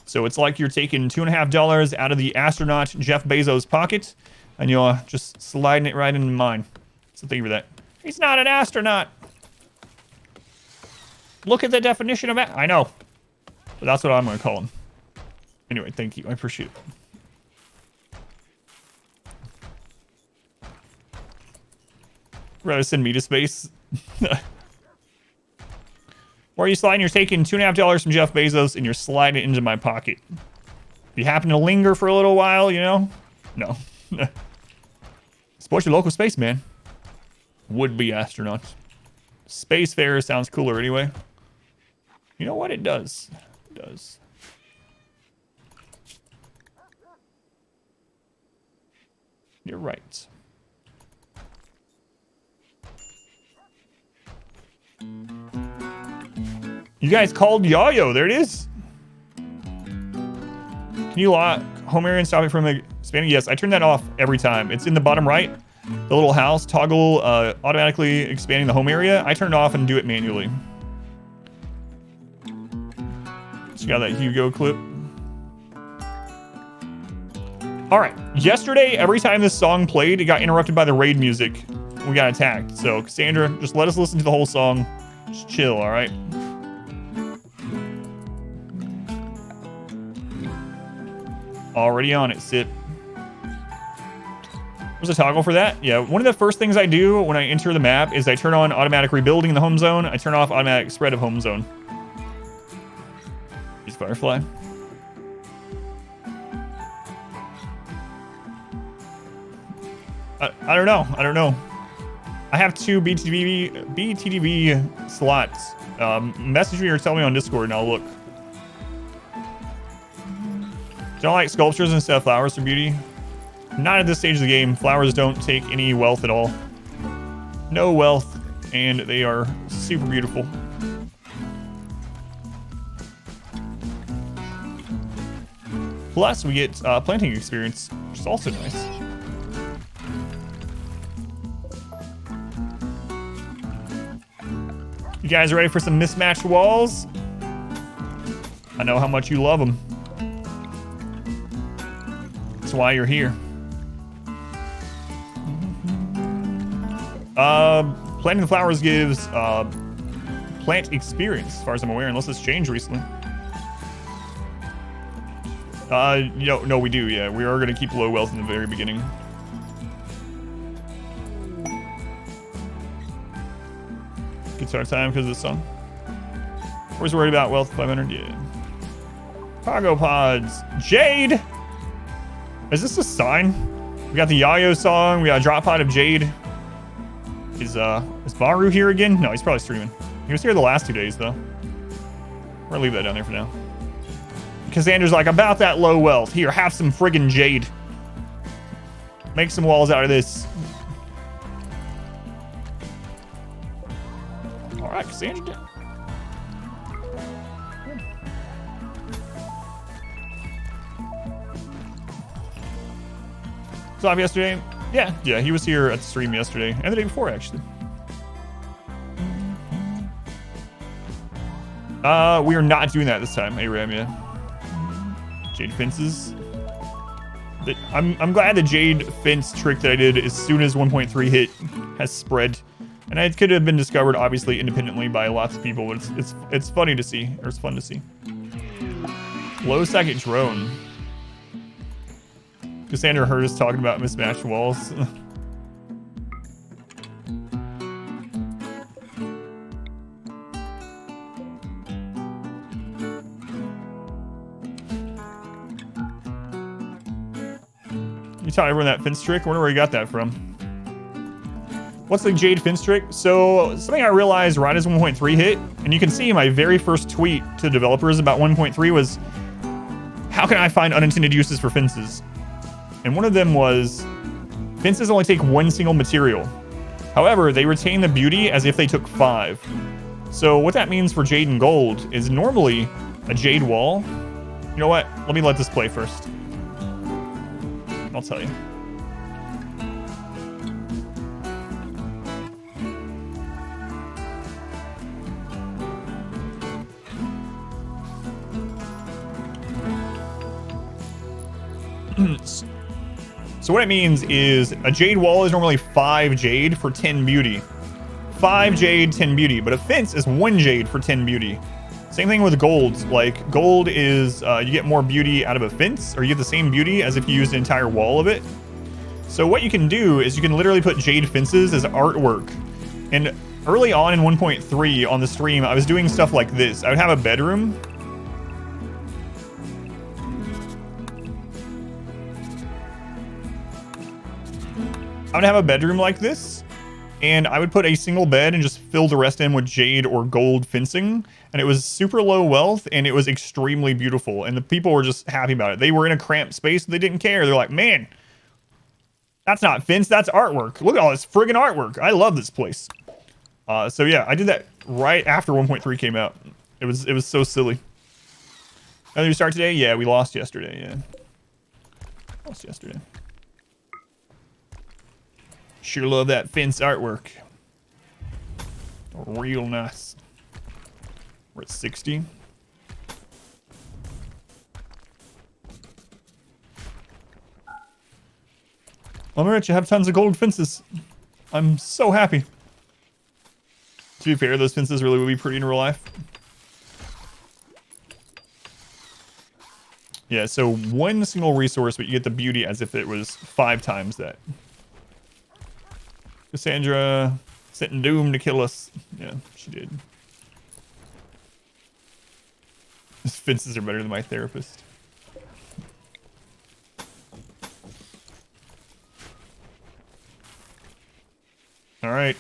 So it's like you're taking $2.50 out of the astronaut Jeff Bezos' pocket and you're just sliding it right into mine. So thank you for that. He's not an astronaut. Look at the definition of it. I know. But that's what I'm going to call him. Anyway, thank you. I appreciate it. Rather send me to space. Or are you sliding? You're taking $2.50 from Jeff Bezos and you're sliding it into my pocket. If you happen to linger for a little while, you know? No. Support your local spaceman. Would-be astronaut. Spacefarer sounds cooler anyway. You know what? It does. It does. You're right. You guys called Yayo. There it is. Can you lock home area and stop it from expanding? Yes, I turn that off every time. It's in the bottom right. The little house toggle automatically expanding the home area. I turn it off and do it manually. So you got that Hugo clip. All right. Yesterday, every time this song played, it got interrupted by the raid music. We got attacked. So Cassandra, just let us listen to the whole song. Just chill, all right? Already on it, sit. There's a toggle for that. Yeah, one of the first things I do when I enter the map is I turn on automatic rebuilding in the home zone. I turn off automatic spread of home zone. Use Firefly. I don't know. I don't know. I have 2 BTDV slots. Message me or tell me on Discord and I'll look. Don't like sculptures instead of flowers for beauty? Not at this stage of the game. Flowers don't take any wealth at all. No wealth, and they are super beautiful. Plus, we get planting experience, which is also nice. You guys ready for some mismatched walls? I know how much you love them. That's why you're here. Planting the flowers gives plant experience, as far as I'm aware, unless it's changed recently. No, we do, yeah. We are going to keep low wealth in the very beginning. Guitar time because of the song. Where's worried about wealth 500? Yeah. Cargo pods. Jade! Is this a sign? We got the Yayo song. We got a drop pod of Jade. Is Baru here again? No, he's probably streaming. He was here the last 2 days, though. We're gonna leave that down there for now. Cassandra's like, about that low wealth. Here, have some friggin' Jade. Make some walls out of this. All right, Cassandra. Saw him yesterday. Yeah, he was here at the stream yesterday and the day before, actually. We are not doing that this time, Aram, yeah. Jade fences. I'm glad the Jade fence trick that I did as soon as 1.3 hit has spread. And it could have been discovered, obviously, independently by lots of people, but it's funny to see, or it's fun to see. Low second drone. Cassandra heard us talking about mismatched walls. You taught everyone that fence trick? I wonder where you got that from. What's the Jade fence trick? So, something I realized right as 1.3 hit, and you can see my very first tweet to developers about 1.3 was, how can I find unintended uses for fences? And one of them was, fences only take one single material. However, they retain the beauty as if they took 5. So what that means for Jade and Gold is normally a Jade wall. You know what? Let me let this play first. I'll tell you. So what it means is a Jade wall is normally 5 Jade for 10 beauty. 5 Jade, 10 beauty, but a fence is 1 Jade for 10 beauty. Same thing with gold. Like, gold is, you get more beauty out of a fence, or you get the same beauty as if you used an entire wall of it. So what you can do is you can literally put Jade fences as artwork. And early on in 1.3 on the stream, I was doing stuff like this. I would have a bedroom. I would have a bedroom like this, and I would put a single bed and just fill the rest in with Jade or gold fencing, and it was super low wealth, and it was extremely beautiful, and the people were just happy about it. They were in a cramped space, and they didn't care. They're like, man, that's not fence, that's artwork. Look at all this friggin' artwork. I love this place. So yeah, I did that right after 1.3 came out. It was so silly. Did we start today? Yeah, we lost yesterday, yeah. Lost yesterday. Sure love that fence artwork. Real nice. We're at 60. I'm rich, I have tons of gold fences. I'm so happy. To be fair, those fences really would be pretty in real life. Yeah, so 1 single resource, but you get the beauty as if it was 5 times that. Cassandra sent Doom to kill us. Yeah, she did. These fences are better than my therapist. All right.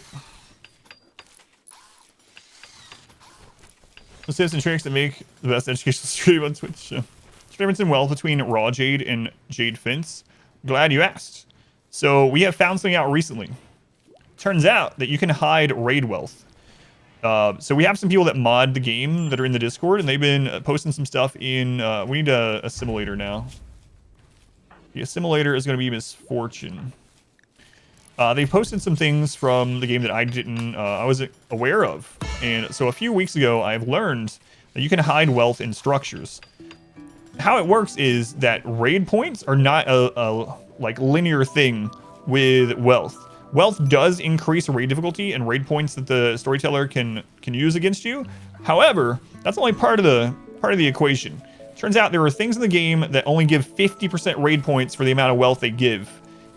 Let's tips and tricks that make the best educational stream on Twitch. Difference in wealth between raw Jade and Jade fence. Glad you asked. So we have found something out recently. Turns out that you can hide raid wealth. So we have some people that mod the game that are in the Discord, and they've been posting some stuff in... we need a assimilator now. The assimilator is going to be Misfortune. They posted some things from the game that I wasn't aware of. And so a few weeks ago, I've learned that you can hide wealth in structures. How it works is that raid points are not a like linear thing with wealth. Wealth does increase raid difficulty and raid points that the storyteller can use against you. However, that's only part of the equation. Turns out there are things in the game that only give 50% raid points for the amount of wealth they give,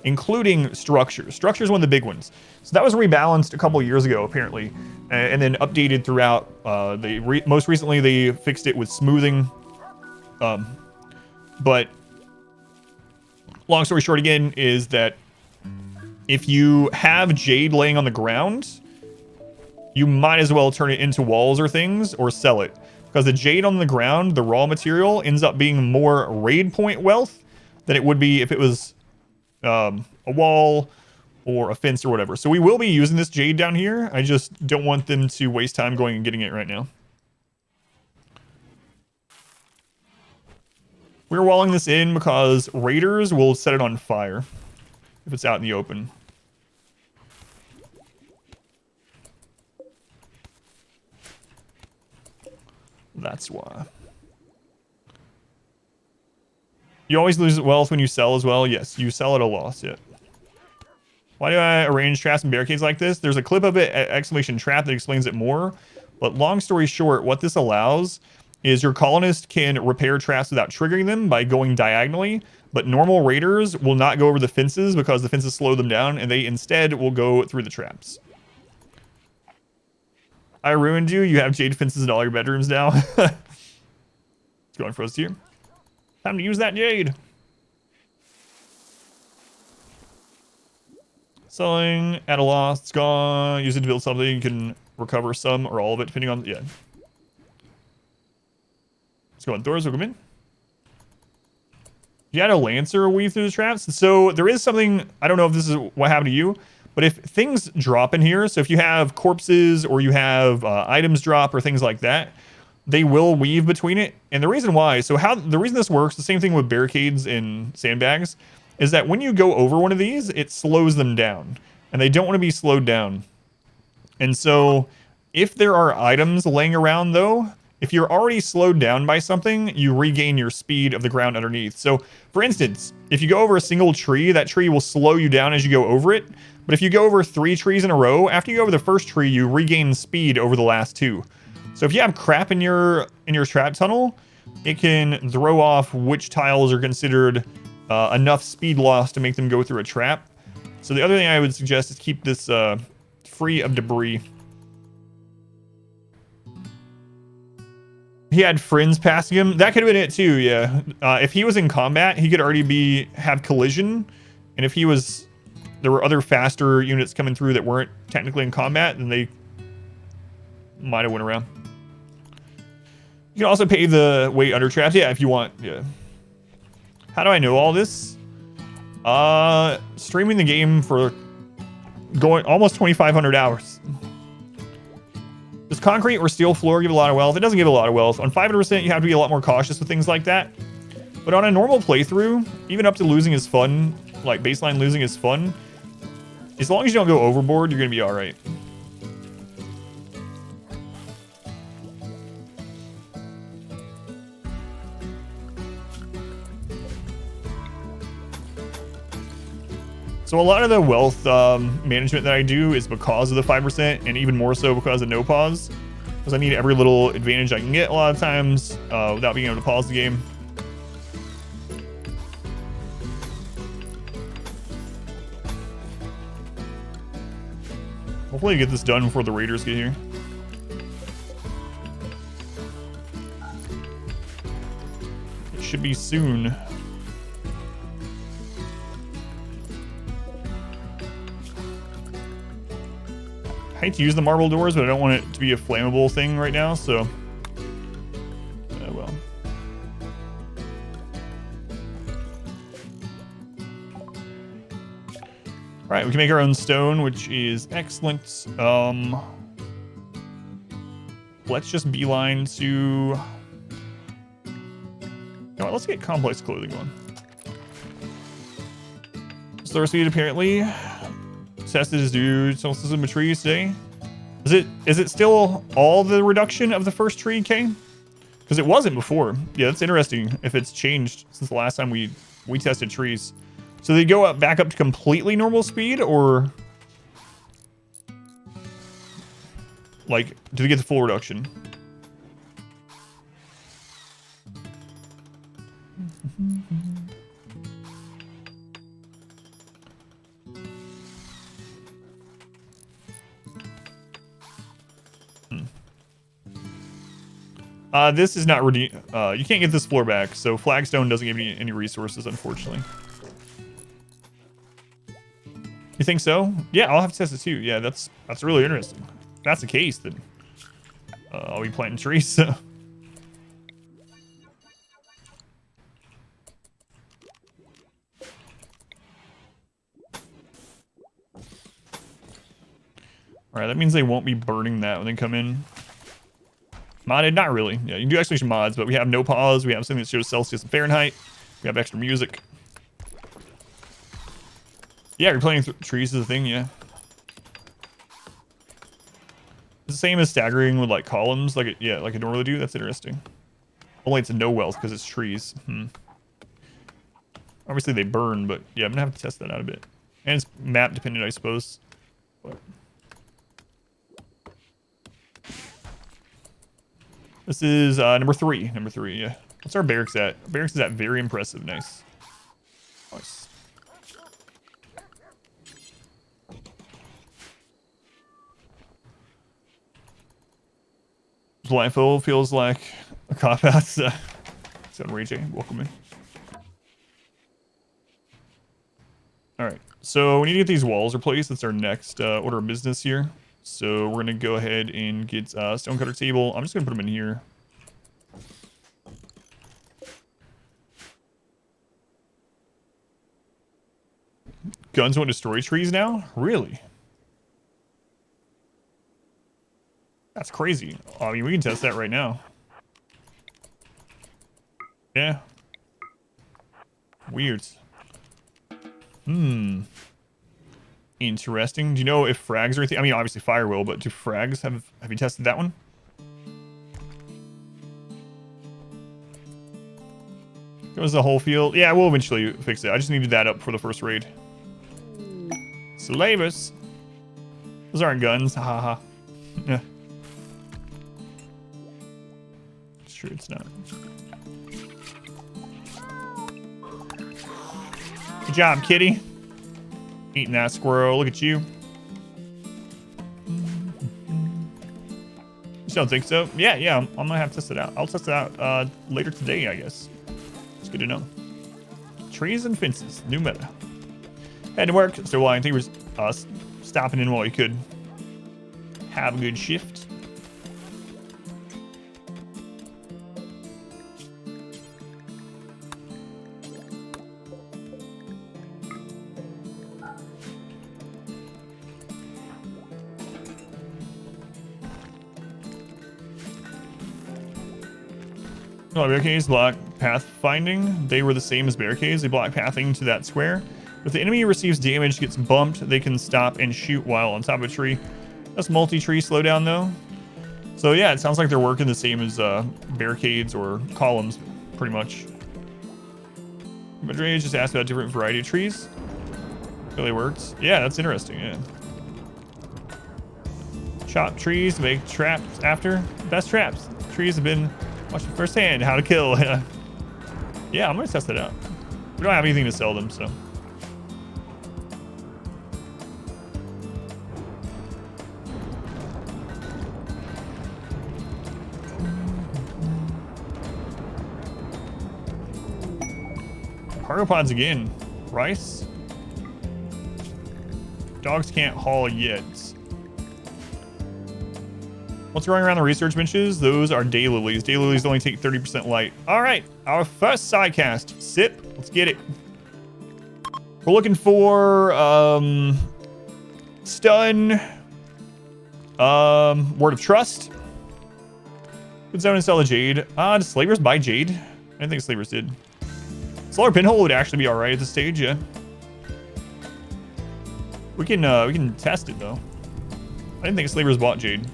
including structure. Structure is one of the big ones. So that was rebalanced a couple years ago, apparently, and then updated throughout. Most recently, they fixed it with smoothing. But long story short, again, is that if you have Jade laying on the ground, you might as well turn it into walls or things or sell it. Because the Jade on the ground, the raw material, ends up being more raid point wealth than it would be if it was a wall or a fence or whatever. So we will be using this Jade down here. I just don't want them to waste time going and getting it right now. We're walling this in because raiders will set it on fire if it's out in the open. That's why. You always lose wealth when you sell as well. Yes, you sell at a loss. Yeah. Why do I arrange traps and barricades like this? There's a clip of it at !trap that explains it more. But long story short, what this allows is your colonist can repair traps without triggering them by going diagonally. But normal raiders will not go over the fences because the fences slow them down, and they instead will go through the traps. I ruined you. You have Jade fences in all your bedrooms now. Let's go on Frost here. Time to use that Jade. Selling at a loss. It's gone. Use it to build something. You can recover some or all of it, depending on... Yeah. Let's go on Thor's. We'll come in. You had a Lancer weave through the traps. So there is something... I don't know if this is what happened to you. But if things drop in here, so if you have corpses or you have items drop or things like that, they will weave between it. And the reason why, so the reason this works, the same thing with barricades and sandbags, is that when you go over one of these, it slows them down. And they don't want to be slowed down. And so if there are items laying around though, if you're already slowed down by something, you regain your speed of the ground underneath. So for instance, if you go over a single tree, that tree will slow you down as you go over it. But if you go over 3 trees in a row, after you go over the first tree, you regain speed over the last 2. So if you have crap in your trap tunnel, it can throw off which tiles are considered enough speed loss to make them go through a trap. So the other thing I would suggest is keep this free of debris. He had friends passing him. That could have been it too, yeah. If he was in combat, he could already have collision. And if there were other faster units coming through that weren't technically in combat, then they might have went around. You can also pay the weight under traps, yeah, if you want, yeah. How do I know all this? Streaming the game for going almost 2,500 hours. Does concrete or steel floor give a lot of wealth? It doesn't give a lot of wealth. On 500%, you have to be a lot more cautious with things like that. But on a normal playthrough, even up to losing is fun, like baseline losing is fun, as long as you don't go overboard, you're going to be all right. So a lot of the wealth management that I do is because of the 5%, and even more so because of no pause. Because I need every little advantage I can get a lot of times without being able to pause the game. Hopefully get this done before the raiders get here. It should be soon. I hate to use the marble doors, but I don't want it to be a flammable thing right now, so... well. Alright, we can make our own stone, which is excellent. Let's just beeline to... You know what, let's get complex clothing going. Solar speed apparently tested is due to solstice of trees today. Is it still all the reduction of the first tree, K? Because it wasn't before. Yeah, that's interesting if it's changed since the last time we tested trees. So they go back up to completely normal speed, or Like, do they get the full reduction? This is not redeem. You can't get this floor back, so Flagstone doesn't give you any resources, unfortunately. You think so? Yeah, I'll have to test it too. Yeah, that's really interesting. If that's the case, then I'll be planting trees. So. All right, that means they won't be burning that when they come in. Modded? Not really. Yeah, you can do exclamation mods, but we have no pause. We have something that shows Celsius and Fahrenheit. We have extra music. Yeah, you're planting trees is a thing, yeah. It's the same as staggering with like columns, like it normally do. That's interesting. Only it's a no wells because it's trees. Obviously they burn, but yeah, I'm gonna have to test that out a bit. And it's map dependent, I suppose. But this is number three. Number three, yeah. What's our barracks at? Barracks is at very impressive. Nice. Nice. Blindfold feels like a cop-out. So Ray J, welcome in. Alright, so we need to get these walls replaced. That's our next order of business here. So we're going to go ahead and get stonecutter table. I'm just going to put them in here. Guns won't destroy trees now? Really? That's crazy. I mean, we can test that right now. Yeah. Weird. Interesting. Do you know if frags or anything? I mean, obviously fire will, but do frags have you tested that one? Goes the whole field. Yeah, we'll eventually fix it. I just needed that up for the first raid. Slavers. Those aren't guns. Haha. Yeah. It's true, it's not. Good job, kitty. Eating that squirrel. Look at you. You don't think so? Yeah. I'm gonna have to test it out. I'll test it out later today, I guess. It's good to know. Trees and fences. New meta. Had to work. So I think we're stopping in while you could. Have a good shift. No, barricades block pathfinding. They were the same as barricades. They block pathing to that square. If the enemy receives damage, gets bumped, they can stop and shoot while on top of a tree. That's multi-tree slowdown though. So yeah, it sounds like they're working the same as barricades or columns, pretty much. Madrid just asked about different variety of trees. Really works. Yeah, that's interesting, yeah. Chop trees to make traps after. Best traps. Trees have been watching firsthand how to kill. Yeah, I'm gonna test it out. We don't have anything to sell them, so. Cargo pods again. Rice. Dogs can't haul yet. What's going around the research benches? Those are daylilies. Daylilies only take 30% light. All right, our first sidecast. Sip. Let's get it. We're looking for stun. Word of trust. Good zone and sell a Jade. Did Slavers buy Jade? I didn't think Slavers did. Solar pinhole would actually be all right at this stage, yeah. We can test it though. I didn't think Slavers bought Jade.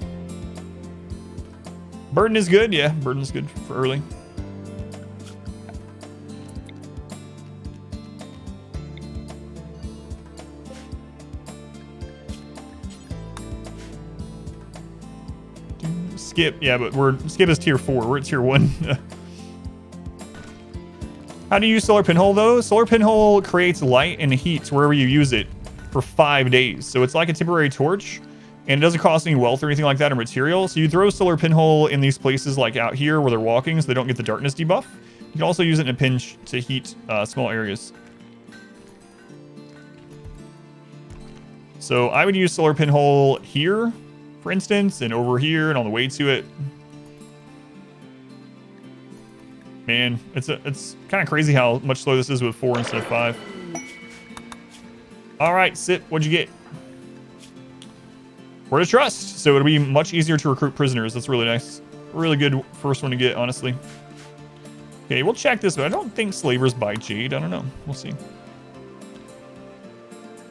Burden is good, yeah. Burden is good for early. Skip, yeah, but Skip is tier 4. We're at tier 1. How do you use solar pinhole though? Solar pinhole creates light and heat wherever you use it for 5 days. So it's like a temporary torch, and it doesn't cost any wealth or anything like that or material. So you throw solar pinhole in these places like out here where they're walking so they don't get the darkness debuff. You can also use it in a pinch to heat small areas. So I would use solar pinhole here, for instance, and over here and on the way to it. Man, it's kind of crazy how much slower this is with 4 instead of 5. All right, Sip, what'd you get? Word of Trust. So it'll be much easier to recruit prisoners. That's really nice. Really good first one to get, honestly. Okay, we'll check this, but I don't think slavers buy Jade. I don't know. We'll see.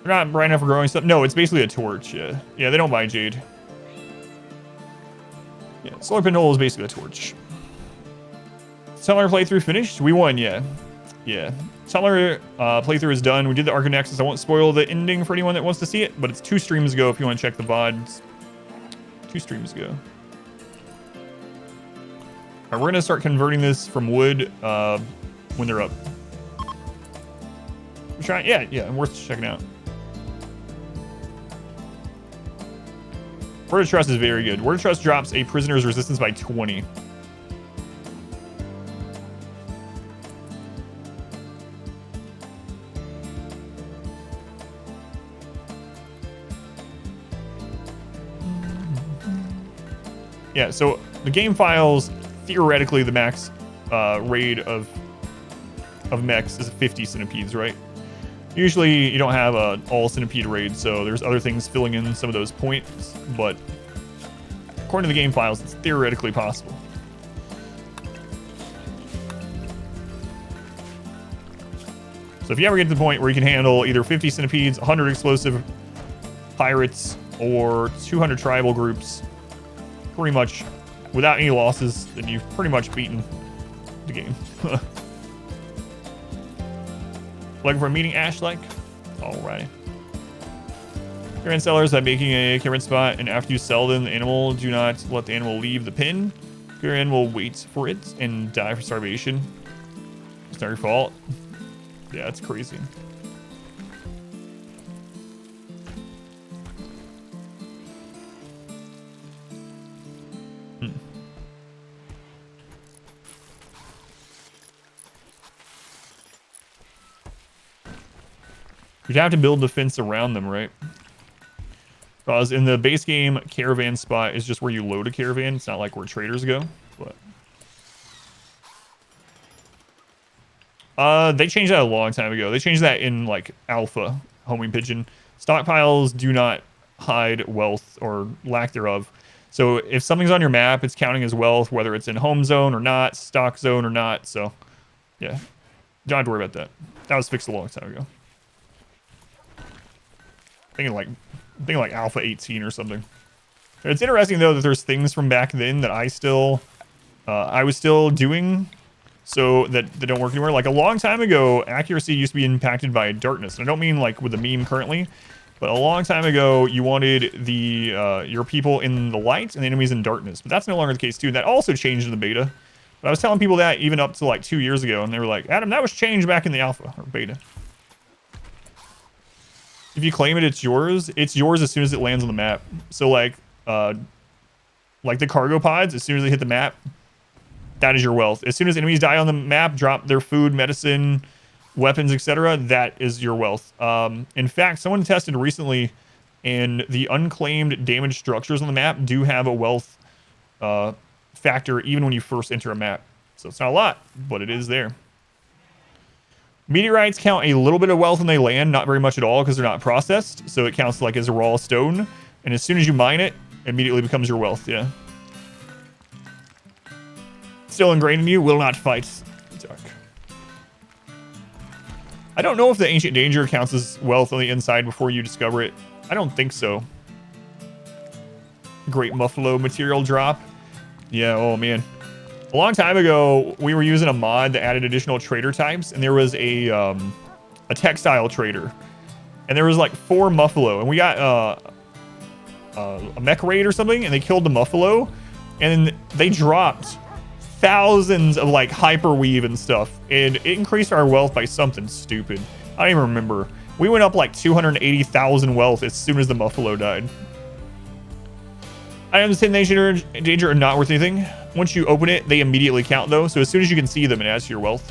They're not bright enough for growing stuff. No, it's basically a torch. Yeah, yeah, they don't buy Jade. Yeah, solar pinhole is basically a torch. Teller playthrough finished? We won, yeah. Yeah. Teller playthrough is done. We did the Archonexus. I won't spoil the ending for anyone that wants to see it, but it's 2 streams ago if you want to check the VODs. 2 streams ago. Alright, we're going to start converting this from wood when they're up. We're trying, yeah, worth checking out. Word of Trust is very good. Word of Trust drops a prisoner's resistance by 20. Yeah, so the game files, theoretically, the max raid of mechs is 50 centipedes, right? Usually, you don't have a all centipede raid, so there's other things filling in some of those points, but according to the game files, it's theoretically possible. So if you ever get to the point where you can handle either 50 centipedes, 100 explosive pirates, or 200 tribal groups, pretty much without any losses, then you've pretty much beaten the game. Looking for a meeting, Ash-like? Alrighty. Caravan sellers are making a caravan spot, and after you sell them the animal, do not let the animal leave the pen. Caravan will wait for it and die for starvation. It's not your fault. Yeah, it's crazy. You'd have to build the fence around them, right? Because in the base game, caravan spot is just where you load a caravan. It's not like where traders go. But they changed that a long time ago. They changed that in like alpha homing pigeon. Stockpiles do not hide wealth or lack thereof. So if something's on your map, it's counting as wealth, whether it's in home zone or not, stock zone or not. So yeah, don't have to worry about that. That was fixed a long time ago. Thinking like Alpha 18 or something. It's interesting though that there's things from back then that I was still doing, so that they don't work anymore. Like a long time ago, accuracy used to be impacted by darkness. And I don't mean like with the meme currently, but a long time ago you wanted the your people in the light and the enemies in darkness. But that's no longer the case too. That also changed in the beta. But I was telling people that even up to like 2 years ago, and they were like, "Adam, that was changed back in the alpha or beta." If you claim it, it's yours as soon as it lands on the map. So like the cargo pods, as soon as they hit the map, that is your wealth. As soon as enemies die on the map, drop their food, medicine, weapons, etc., that is your wealth. In fact, someone tested recently, and the unclaimed damaged structures on the map do have a wealth factor even when you first enter a map. So it's not a lot, but it is there. Meteorites count a little bit of wealth when they land, not very much at all because they're not processed. So it counts like as a raw stone. And as soon as you mine it, it immediately becomes your wealth, yeah. Still ingrained in you, will not fight. Dark. I don't know if the Ancient Danger counts as wealth on the inside before you discover it. I don't think so. Great Muffalo material drop. Yeah, oh man. A long time ago, we were using a mod that added additional trader types, and there was a textile trader, and there was like 4 Muffalo, and we got a mech raid or something, and they killed the Muffalo, And they dropped thousands of like hyperweave and stuff, and it increased our wealth by something stupid. I don't even remember. We went up like 280,000 wealth as soon as the Muffalo died. Items 10 danger are not worth anything. Once you open it, they immediately count though. So as soon as you can see them, it adds to your wealth.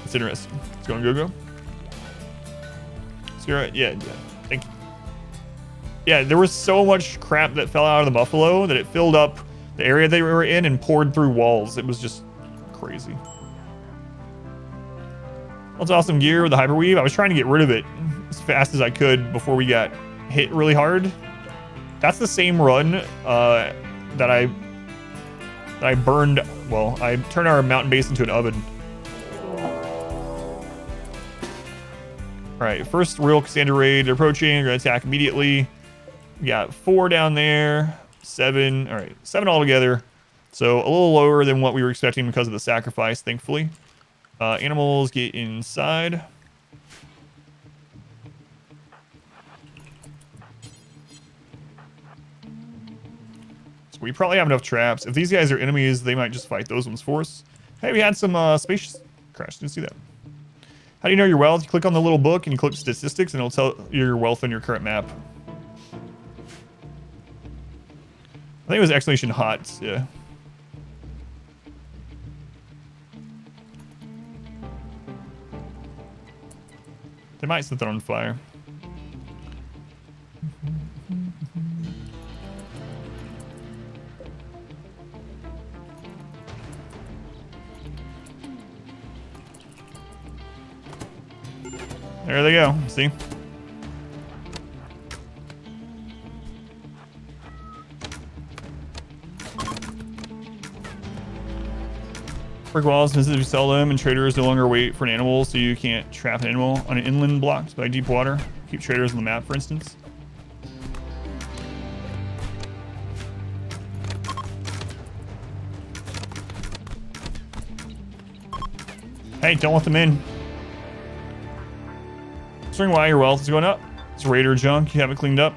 It's interesting. It's going go. Sierra, yeah. Thank you. Yeah, there was so much crap that fell out of the Muffalo that it filled up the area they were in and poured through walls. It was just crazy. That's awesome gear with the hyperweave. I was trying to get rid of it as fast as I could before we got hit really hard. That's the same run that I burned. Well, I turned our mountain base into an oven. All right, first real Cassandra raid. They're approaching. They're gonna attack immediately. We got 4 down there, 7. All right, 7 altogether. So a little lower than what we were expecting because of the sacrifice, thankfully. Animals get inside. So we probably have enough traps. If these guys are enemies, they might just fight those ones for us. Hey, we had some space crash. Didn't see that. How do you know your wealth? You click on the little book and you click statistics and it'll tell you your wealth on your current map. I think it was exclamation hot, yeah. They might set that on fire. There they go, see? Brick walls, since you sell them, and traders no longer wait for an animal, so you can't trap an animal on an inland blocked by deep water. Keep traders on the map, for instance. Hey, don't let them in. Wondering why your wealth is going up. It's raider junk you haven't cleaned up.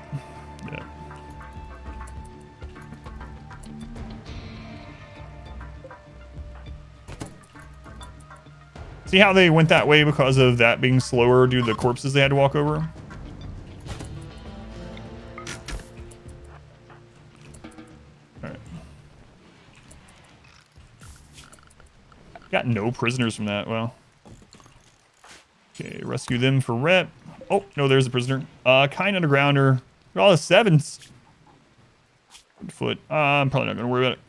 Yeah. See how they went that way because of that being slower due to the corpses they had to walk over? Alright. Got no prisoners from that, well. Okay, rescue them for rep. Oh, no, there's a prisoner. Kind undergrounder. All the 7s. Good foot. I'm probably not going to worry about it.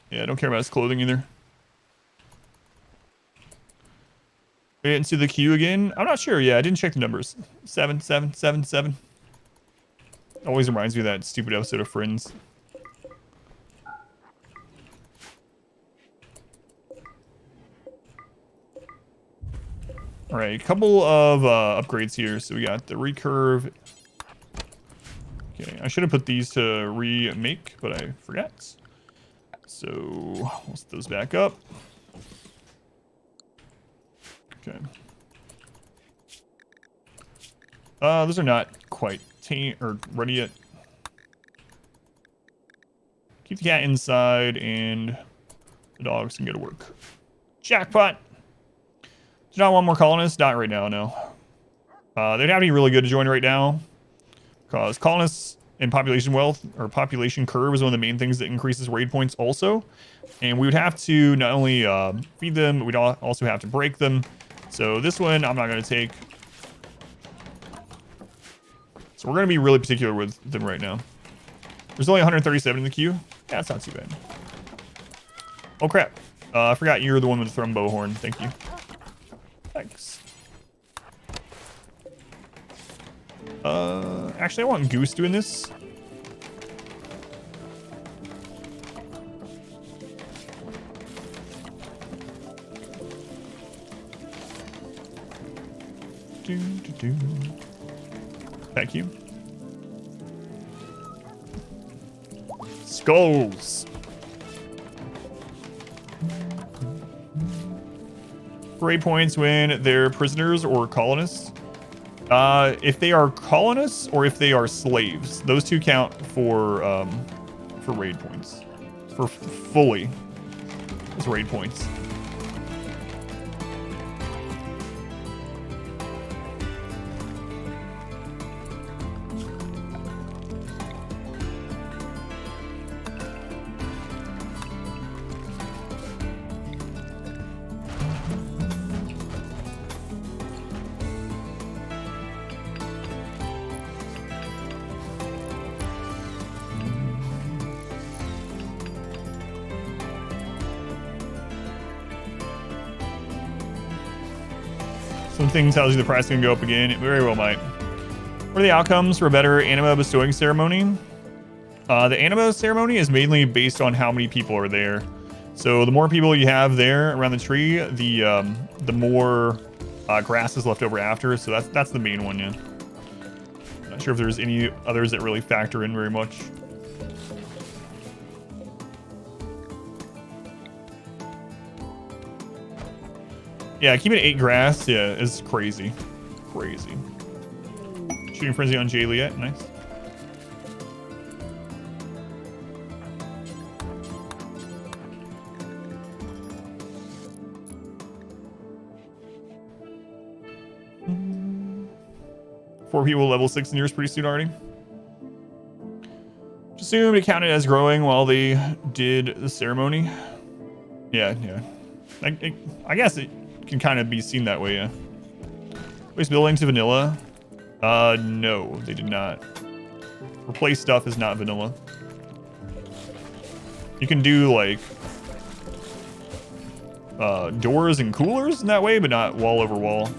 Yeah, I don't care about his clothing either. Wait and see the queue again. I'm not sure. Yeah, I didn't check the numbers. 7, 7, 7, 7. Always reminds me of that stupid episode of Friends. All right, a couple of upgrades here. So we got the recurve. Okay, I should have put these to remake, but I forgot. So we'll set those back up. Okay. Those are not quite ready yet. Keep the cat inside and the dogs can go to work. Jackpot! Do not want more colonists? Not right now, no. They'd have to be really good to join right now. Because colonists and population wealth, or population curve, is one of the main things that increases raid points also. And we would have to not only feed them, but we'd also have to break them. So this one, I'm not going to take. So we're going to be really particular with them right now. There's only 137 in the queue. Yeah, that's not too bad. Oh, crap. I forgot you're the one with the THRUMBO horn. Thank you. Thanks. Actually, I want Goose doing this. Thank you. Skulls. Raid points when they're prisoners or colonists. If they are colonists or if they are slaves, those two count for raid points. For fully as raid points. Some things tells you the price can go up again. It very well might. What are the outcomes for a better Anima bestowing ceremony? The Anima ceremony is mainly based on how many people are there. So the more people you have there around the tree, the more grass is left over after. So that's the main one, yeah. Not sure if there's any others that really factor in very much. Yeah, keeping 8 grass, yeah, is crazy. Crazy. Shooting Frenzy on Jade, nice. Four people level 6 in yours pretty soon already. Just assumed it counted as growing while they did the ceremony. Yeah. I guess it can kind of be seen that way, yeah. Replace building to vanilla? No, they did not. Replace stuff is not vanilla. You can do like doors and coolers in that way, but not wall over wall.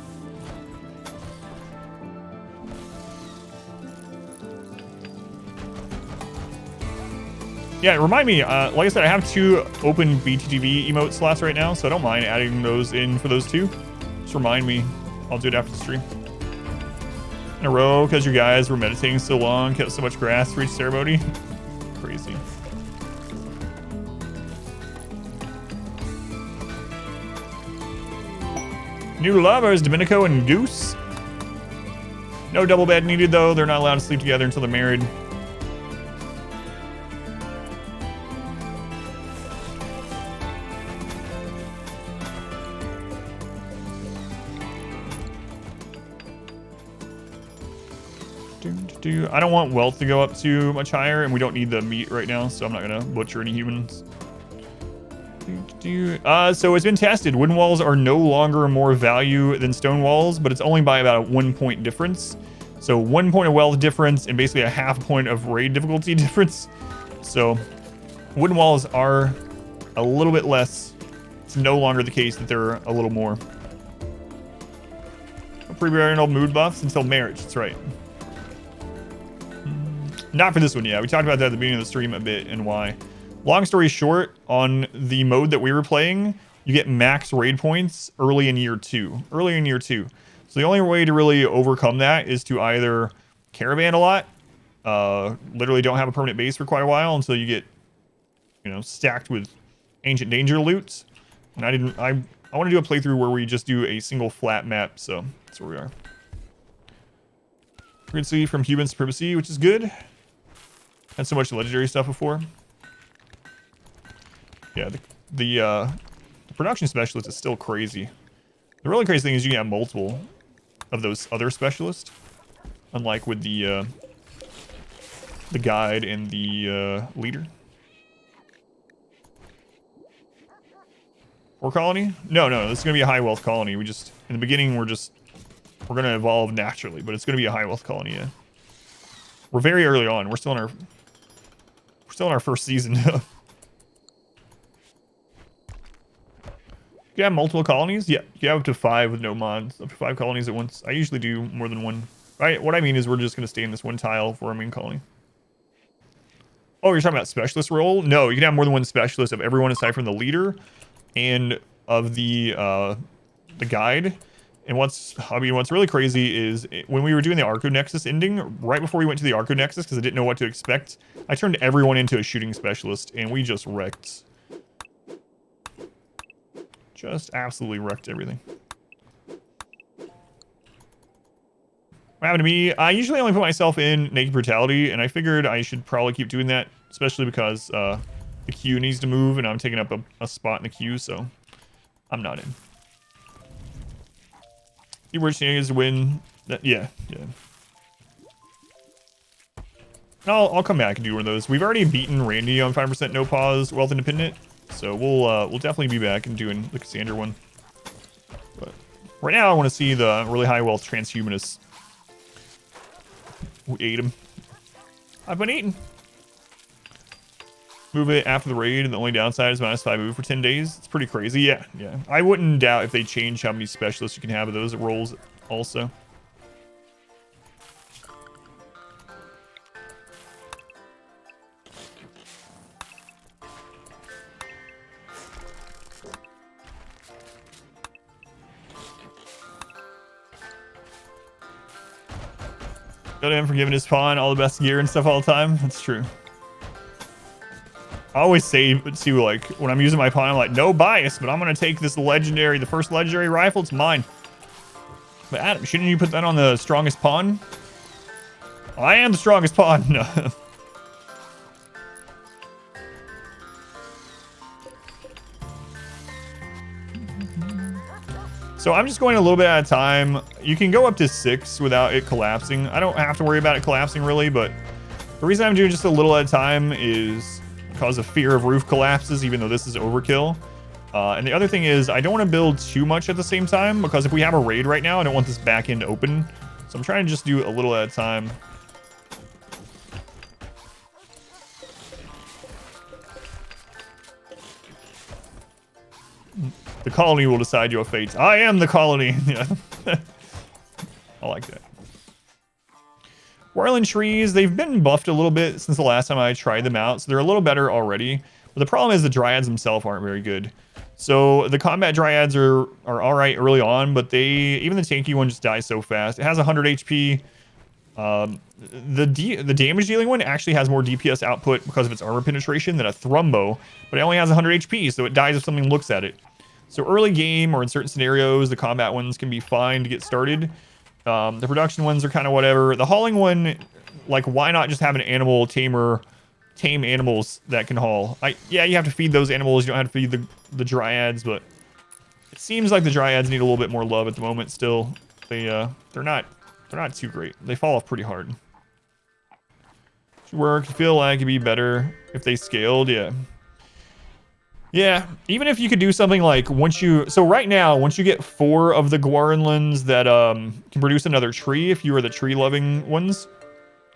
Yeah, remind me, like I said, I have 2 open BTTV emote slots right now, so I don't mind adding those in for those 2. Just remind me. I'll do it after the stream. In a row, because you guys were meditating so long, kept so much grass for each ceremony. Crazy. New lovers, Domenico and Goose. No double bed needed, though. They're not allowed to sleep together until they're married. I don't want wealth to go up too much higher, and we don't need the meat right now, so I'm not gonna butcher any humans. So it's been tested. Wooden walls are no longer more value than stone walls, but it's only by about a 1 point difference. So 1 point of wealth difference and basically a half point of raid difficulty difference. So wooden walls are a little bit less. It's no longer the case that they're a little more. Pre-burial mood buffs until marriage. That's right. Not for this one, yeah. We talked about that at the beginning of the stream a bit and why. Long story short, on the mode that we were playing, you get max raid points early in year 2. Early in year 2. So the only way to really overcome that is to either caravan a lot, literally don't have a permanent base for quite a while until you get, you know, stacked with ancient danger loot. And I want to do a playthrough where we just do a single flat map, so that's where we are. Primacy from humans to Primacy, which is good. Had so much legendary stuff before. Yeah, the production specialist is still crazy. The really crazy thing is you can have multiple of those other specialists, unlike with the guide and the leader. Or colony? No, this is gonna be a high wealth colony. We just in the beginning we're gonna evolve naturally, but it's gonna be a high wealth colony. Yeah. We're very early on. We're still in our first season. You have multiple colonies? Yeah, you have up to 5 with no mods. Up to 5 colonies at once. I usually do more than one. Right? What I mean is we're just going to stay in this one tile for our main colony. Oh, you're talking about specialist role? No, you can have more than one specialist of everyone aside from the leader and of the guide. And what's really crazy is when we were doing the Archonexus ending, right before we went to the Archonexus, because I didn't know what to expect, I turned everyone into a shooting specialist, and we just wrecked. Just absolutely wrecked everything. What happened to me? I usually only put myself in naked brutality, and I figured I should probably keep doing that, especially because the queue needs to move, and I'm taking up a spot in the queue, so I'm not in. Keyword shenanigans to win. Yeah. I'll come back and do one of those. We've already beaten Randy on 5% no pause wealth independent, so we'll definitely be back and doing the Cassandra one. But right now I want to see the really high wealth transhumanists. Who ate him? I've been eaten. Move it after the raid, and the only downside is -5 move for 10 days. It's pretty crazy. Yeah. I wouldn't doubt if they change how many specialists you can have of those roles also. Go to him for giving his pawn all the best gear and stuff all the time. That's true. I always say to, like, when I'm using my pawn, I'm like, no bias, but I'm going to take this legendary, the first legendary rifle. It's mine. But Adam, shouldn't you put that on the strongest pawn? I am the strongest pawn. No. So I'm just going a little bit at a time. You can go up to 6 without it collapsing. I don't have to worry about it collapsing really, but the reason I'm doing just a little at a time is because of fear of roof collapses, even though this is overkill. And the other thing is I don't want to build too much at the same time, because if we have a raid right now, I don't want this back end open. So I'm trying to just do a little at a time. The colony will decide your fate. I am the colony. Yeah. I like that. Gauranlen trees, they've been buffed a little bit since the last time I tried them out, so they're a little better already. But the problem is the dryads themselves aren't very good. So the combat dryads are alright early on, but even the tanky one just dies so fast. It has 100 HP. The damage dealing one actually has more DPS output because of its armor penetration than a THRUMBO, but it only has 100 HP, so it dies if something looks at it. So early game or in certain scenarios, the combat ones can be fine to get started. The production ones are kind of whatever. The hauling one, like, why not just have an animal tamer tame animals that can haul? Yeah, you have to feed those animals. You don't have to feed the dryads, but it seems like the dryads need a little bit more love at the moment still. They're not too great. They fall off pretty hard. Should work. Feel like it'd be better if they scaled, yeah. Yeah, even if you could do something like so right now, once you get 4 of the Gauranlens that can produce another tree, if you are the tree loving ones,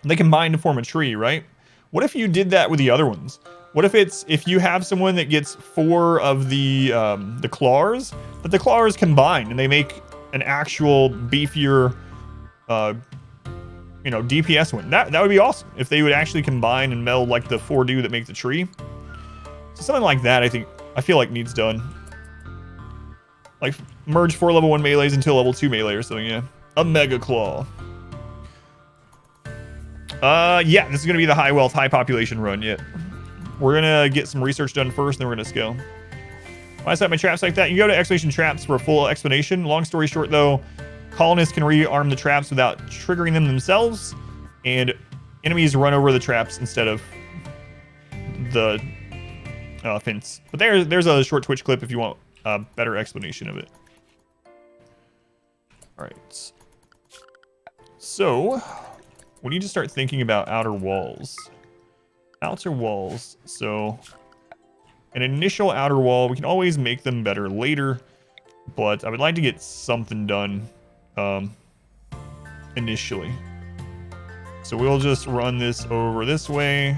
they combine to form a tree, right? What if you did that with the other ones? What if you have someone that gets 4 of the claws, but the claws combine and they make an actual beefier DPS one? That would be awesome if they would actually combine and meld like the 4 do that make the tree. So something like that, I feel like needs done. Like merge 4 level 1 melees into a level 2 melee or something, yeah. A mega claw. Yeah, this is gonna be the high wealth, high population run, yeah. We're gonna get some research done first, then we're gonna scale. Why I set my traps like that? You go to Exclamation Traps for a full explanation. Long story short though, colonists can rearm the traps without triggering them themselves, and enemies run over the traps instead of the fence. But there's a short Twitch clip if you want a better explanation of it. All right. So we need to start thinking about outer walls. Outer walls. So an initial outer wall, we can always make them better later, but I would like to get something done initially. So we'll just run this over this way.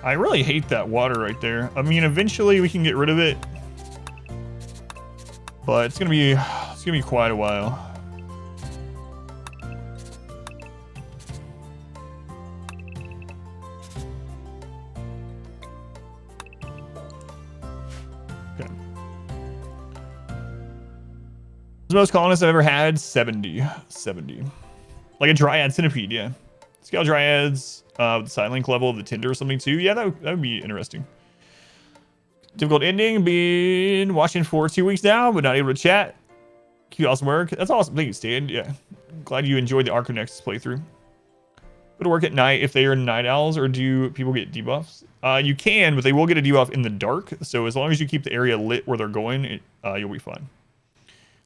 I really hate that water right there. I mean, eventually we can get rid of it, but it's gonna be quite a while. Okay. The most colonists I've ever had, 70. Like a Dryad Centipede, yeah. Scale Dryads with the side link level of the Tinder or something too. Yeah, that would be interesting. Difficult ending. Been watching for 2 weeks now, but not able to chat. Keep awesome work. That's awesome. Thank you, Stan. Yeah. Glad you enjoyed the Archonexus playthrough. Go to work at night if they are night owls, or do people get debuffs? You can, but they will get a debuff in the dark. So as long as you keep the area lit where they're going, you'll be fine.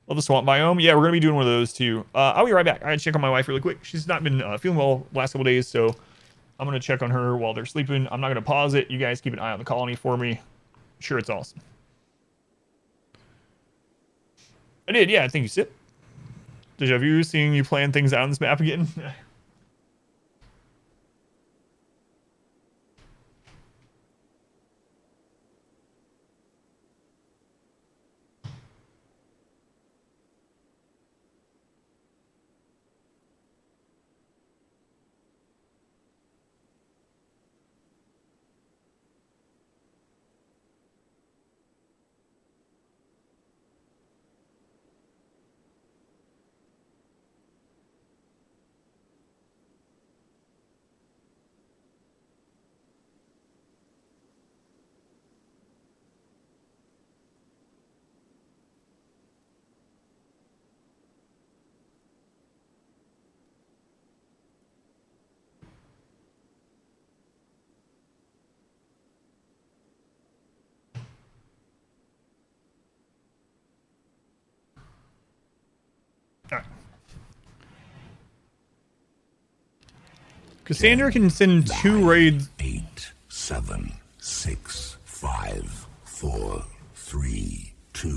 Love the swamp biome. Yeah, we're going to be doing one of those too. I'll be right back. I gotta check on my wife really quick. She's not been feeling well the last couple days, so I'm going to check on her while they're sleeping. I'm not going to pause it. You guys keep an eye on the colony for me. Sure, it's awesome. I did, yeah. Thank you, Sip. Deja vu, seeing you plan things out on this map again. Cassandra can send 2 raids. 8, 7, 6, 5, 4, 3, 2,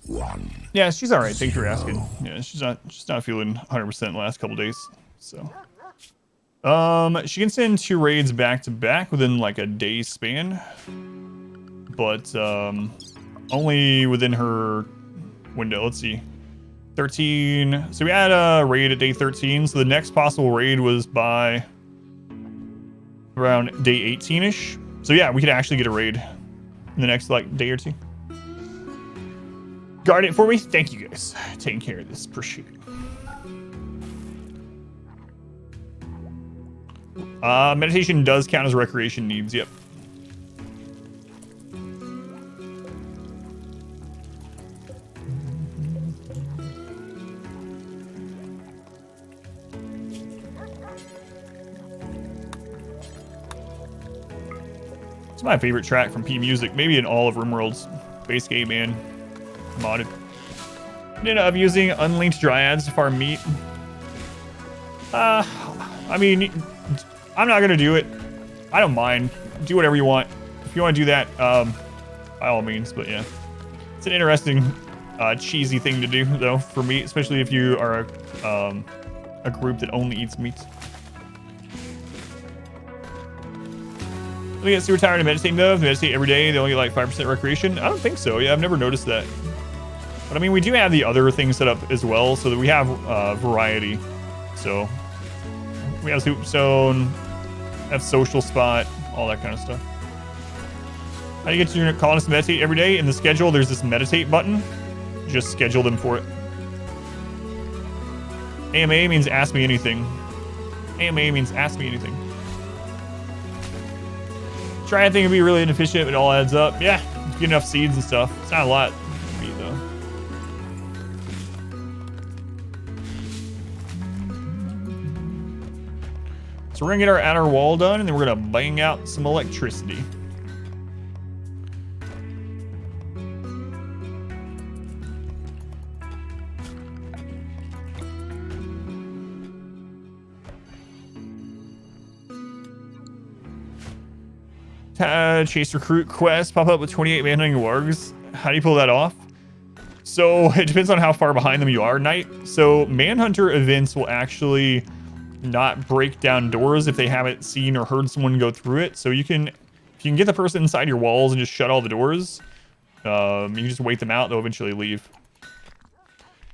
1. Yeah, she's all right. Thanks for asking. Yeah, she's not feeling 100% the last couple days. So, she can send 2 raids back to back within like a day span, but only within her window. Let's see. 13. So we had a raid at day 13. So the next possible raid was by around day 18-ish. So yeah, we could actually get a raid in the next like day or 2. Guard it for me. Thank you guys. Taking care of this. Appreciate it. Meditation does count as recreation needs. Yep. It's my favorite track from P Music, maybe in all of RimWorld's base game and modded. Ended up using unlinked dryads to farm meat. I mean, I'm not gonna do it. I don't mind. Do whatever you want. If you want to do that, by all means. But yeah, it's an interesting, cheesy thing to do though for me, especially if you are a group that only eats meat. They get super tired of meditating though. If they meditate every day, they only get like 5% recreation. I don't think so. Yeah, I've never noticed that. But I mean, we do have the other things set up as well, so that we have variety. So we have Soup Zone, have Social Spot, all that kind of stuff. How do you get your colonists to meditate every day? In the schedule, there's this meditate button. Just schedule them for it. AMA means ask me anything. AMA means ask me anything. Try thing would be really inefficient, but it all adds up. Yeah, if you get enough seeds and stuff. It's not a lot for me though. So we're gonna get our outer wall done, and then we're gonna bang out some electricity. Chase recruit quest pop up with 28 manhunting wargs. How do you pull that off? So it depends on how far behind them you are, Knight. So manhunter events will actually not break down doors if they haven't seen or heard someone go through it. So you can, if you can get the person inside your walls and just shut all the doors, you can just wait them out. They'll eventually leave.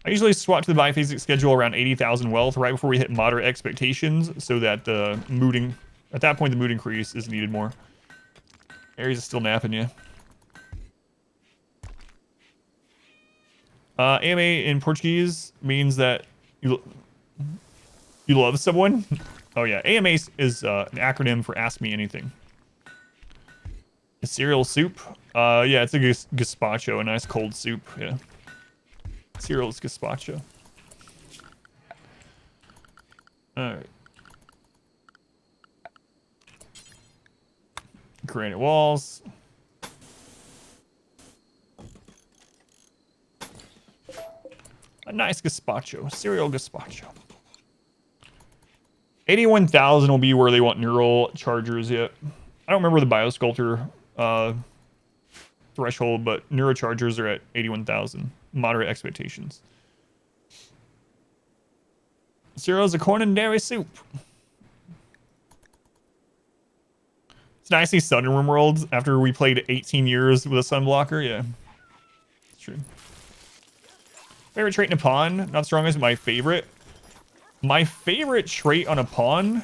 I usually swap to the biphasic schedule around 80,000 wealth right before we hit moderate expectations, so that the mood, at that point the mood increase is needed more. Aries is still napping you. AMA in Portuguese means that you You love someone? Oh yeah, AMA is an acronym for Ask Me Anything. A cereal soup? Yeah, it's a gazpacho, a nice cold soup. Yeah. Cereal is gazpacho. All right. Granite walls. A nice gazpacho, cereal gazpacho. 81,000 will be where they want neural chargers yet. I don't remember the biosculptor threshold, but neurochargers are at 81,000. Moderate expectations. Cereal is a corn and dairy soup. It's nice to see sun in RimWorld after we played 18 years with a sun blocker. Yeah, it's true. Favorite trait in a pawn? Not strong as my favorite. My favorite trait on a pawn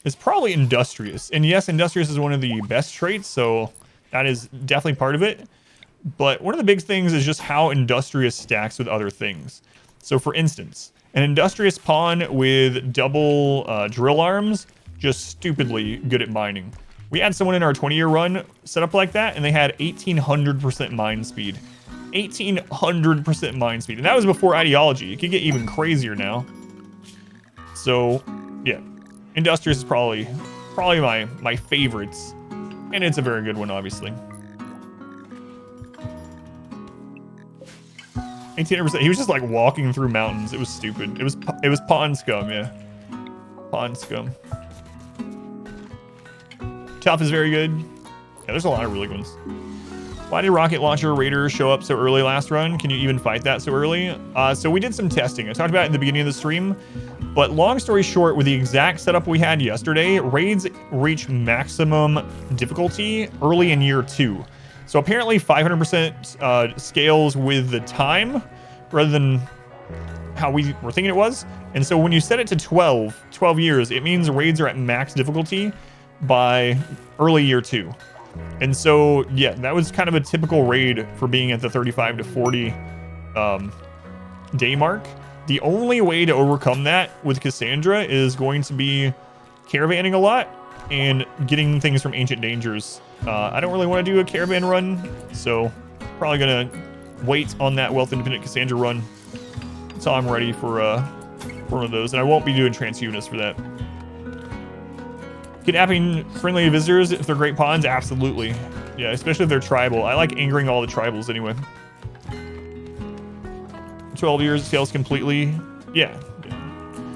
is probably industrious. And yes, industrious is one of the best traits, so that is definitely part of it. But one of the big things is just how industrious stacks with other things. So for instance, an industrious pawn with double drill arms, just stupidly good at mining. We had someone in our 20-year run set up like that, and they had 1,800% mine speed. 1,800% mine speed. And that was before ideology. It could get even crazier now. So, yeah. Industrious is probably my favorites. And it's a very good one, obviously. 1,800%. He was just like walking through mountains. It was stupid. It was pawn scum, yeah. Pawn scum. Tough is very good. Yeah, there's a lot of really good ones. Why did Rocket Launcher Raider show up so early last run? Can you even fight that so early? So we did some testing. I talked about it in the beginning of the stream. But long story short, with the exact setup we had yesterday, raids reach maximum difficulty early in year 2. So apparently 500% scales with the time rather than how we were thinking it was. And so when you set it to 12 years, it means raids are at max difficulty by early year 2. And so, yeah, that was kind of a typical raid for being at the 35 to 40 day mark. The only way to overcome that with Cassandra is going to be caravanning a lot and getting things from Ancient Dangers. I don't really want to do a caravan run, so probably going to wait on that Wealth Independent Cassandra run until I'm ready for one of those. And I won't be doing Transhumanist for that. Kidnapping friendly visitors if they're great pawns? Absolutely. Yeah, especially if they're tribal. I like angering all the tribals anyway. 12 years scales completely. Yeah.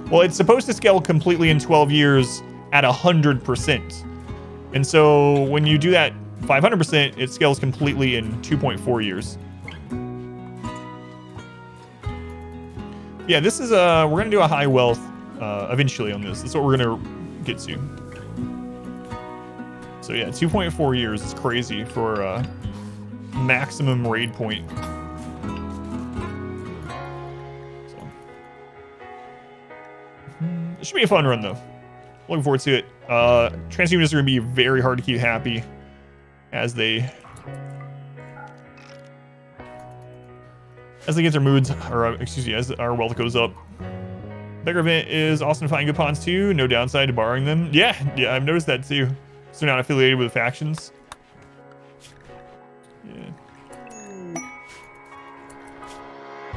Well, it's supposed to scale completely in 12 years at 100%. And so when you do that 500%, it scales completely in 2.4 years. Yeah, this is we're gonna do a high wealth eventually on this. That's what we're gonna get to. So yeah, 2.4 years is crazy for maximum raid point. So it should be a fun run though. Looking forward to it. Transhumanists are gonna be very hard to keep happy as they get their moods, or excuse me, as our wealth goes up. Beggar event is awesome to find good pawns too. No downside to borrowing them. Yeah, I've noticed that too. So not affiliated with factions. Yeah.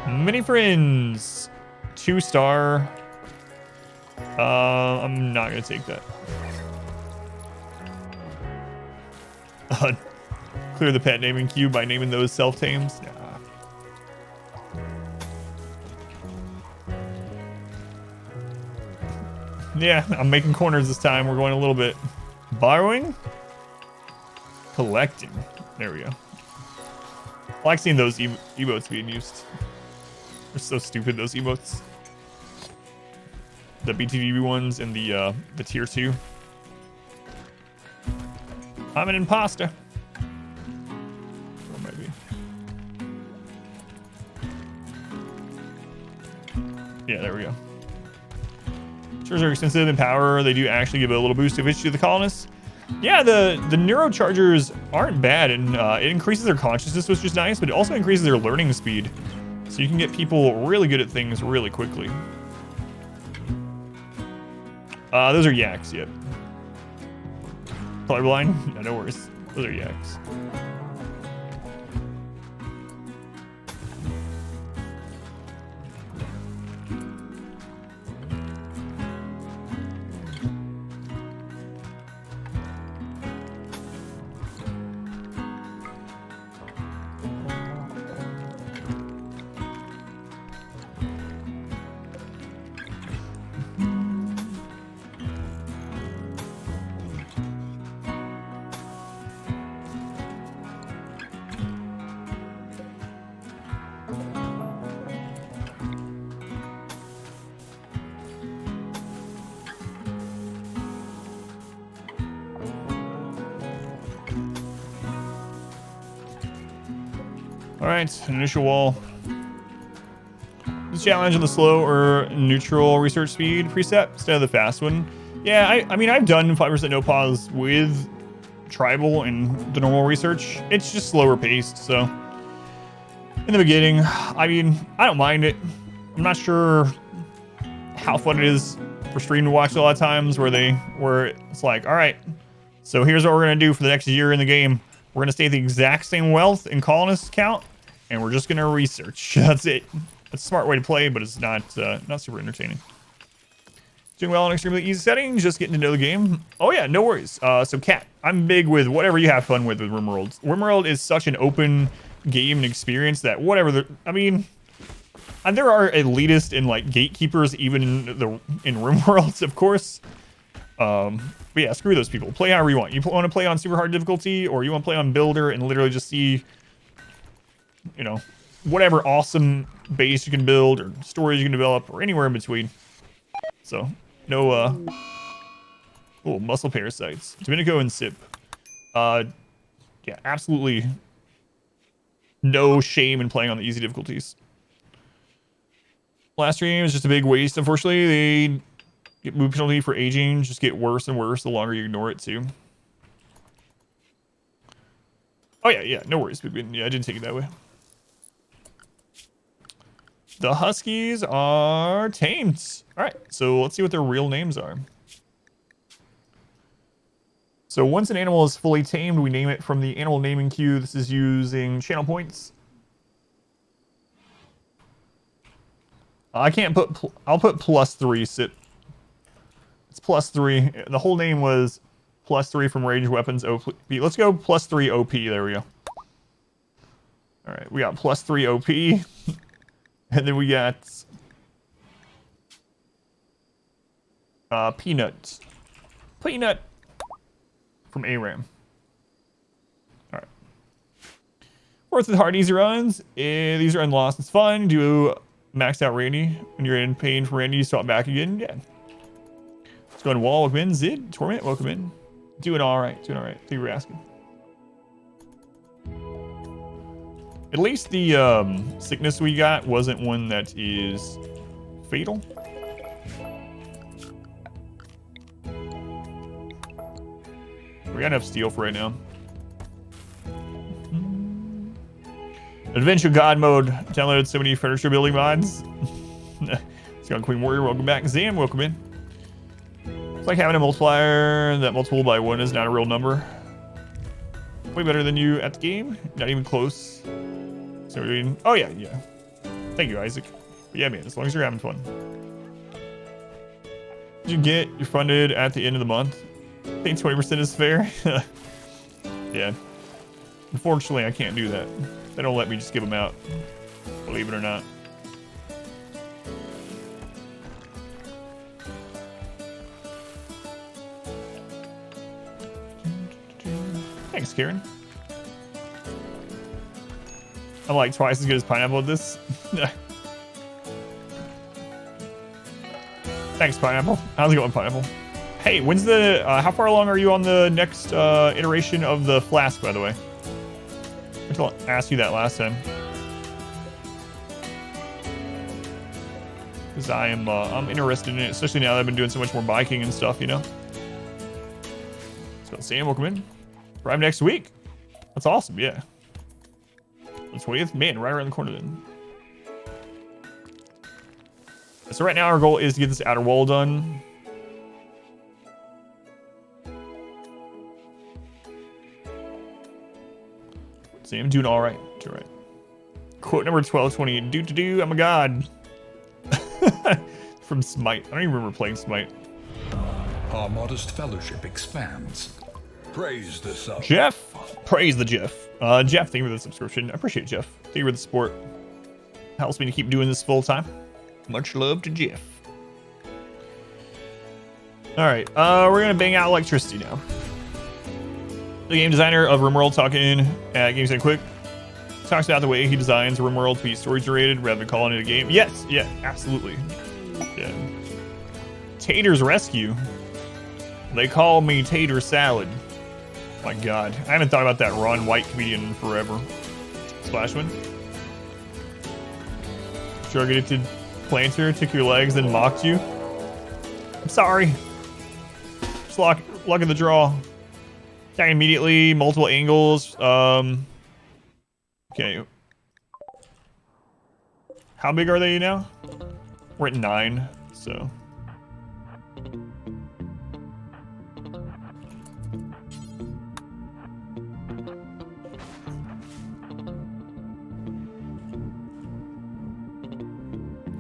Many friends. 2-star. I'm not gonna take that. Clear the pet naming queue by naming those self-tames. Nah. Yeah, I'm making corners this time. We're going a little bit. Borrowing? Collecting. There we go. I like seeing those emotes being used. They're so stupid, those emotes. The BTV ones and the tier 2. I'm an imposter. Or maybe. Yeah, there we go. Are extensive in power. They do actually give a little boost of efficiency to the colonists. Yeah, the neurochargers aren't bad, and it increases their consciousness, which is nice, but it also increases their learning speed. So you can get people really good at things really quickly. Those are yaks, yep. Colorblind? Yeah, no worries. Those are yaks. All right, initial wall. This challenge on the slow or neutral research speed preset instead of the fast one. Yeah, I mean, I've done 5% no pause with tribal and the normal research. It's just slower paced, so. In the beginning, I mean, I don't mind it. I'm not sure how fun it is for stream to watch a lot of times where it's like, all right, so here's what we're gonna do for the next year in the game. We're gonna stay at the exact same wealth and colonist count, and we're just gonna research. That's it. That's a smart way to play, but it's not super entertaining. Doing well on extremely easy settings, just getting to know the game. Oh yeah, no worries. So Kat, I'm big with whatever you have fun with RimWorld. RimWorld is such an open game and experience that whatever I mean, and there are elitists and like gatekeepers even in RimWorlds, of course. But yeah, screw those people. Play however you want. You want to play on super hard difficulty, or you want to play on builder and literally just see, you know, whatever awesome base you can build or stories you can develop or anywhere in between. So no muscle parasites. Domenico and Sip. Yeah, absolutely no shame in playing on the easy difficulties. Last stream is just a big waste. Unfortunately, they get move penalty for aging, just get worse and worse the longer you ignore it too. Oh yeah, no worries. Yeah, I didn't take it that way. The Huskies are tamed. All right, so let's see what their real names are. So once an animal is fully tamed, we name it from the animal naming queue. This is using channel points. I can't put, I'll put +3, Sit. It's +3. The whole name was +3 from ranged weapons OP. Let's go +3 OP, there we go. All right, we got +3 OP. And then we got Peanut from ARAM. All right. Worth with hard easy runs. These are unlost. It's fun. Do maxed out Randy. When you're in pain for Randy, you stop back again. Yeah. Let's go on wall. Welcome in. Zid. Torment. Welcome in. Doing all right. Doing all right. Thank you for asking. At least the sickness we got wasn't one that is fatal. We got enough steel for right now. Adventure God mode. Downloaded so many furniture building mods. It's got Queen Warrior. Welcome back. Zam, welcome in. It's like having a multiplier that multiple by 1 is not a real number. Way better than you at the game. Not even close. So we're doing. Oh yeah. Thank you, Isaac. But yeah, man. As long as you're having fun. Did you get your funded at the end of the month? I think 20% is fair. Yeah. Unfortunately, I can't do that. They don't let me just give them out. Believe it or not. Thanks, Karen. I'm like twice as good as Pineapple at this. Thanks, Pineapple. How's it going, Pineapple? Hey, when's the, how far along are you on the next iteration of the flask, by the way? I asked you that last time. Because I'm interested in it, especially now that I've been doing so much more biking and stuff, you know? So, Sam, welcome in. Arrive next week. That's awesome, yeah. The 20th? Man, right around the corner then. So right now our goal is to get this outer wall done. So I'm doing all right. Doing all right. Quote number 1228. I'm a god. From Smite. I don't even remember playing Smite. Our modest fellowship expands. Praise the sub. Jeff. Praise the Jeff. Jeff, thank you for the subscription. I appreciate it, Jeff. Thank you for the support. Helps me to keep doing this full time. Much love to Jeff. All right, we're gonna bang out electricity now. The game designer of RimWorld talking at Games and Quick talks about the way he designs RimWorld to be storage rated rather than calling it a game. Yes, yeah, absolutely. Yeah. Tater's Rescue. They call me Tater Salad. My God, I haven't thought about that Ron White comedian in forever. Splashman. Targeted planter took your legs and mocked you. I'm sorry. Just luck of the draw. Attack immediately, multiple angles. Okay. How big are they now? We're at 9, so.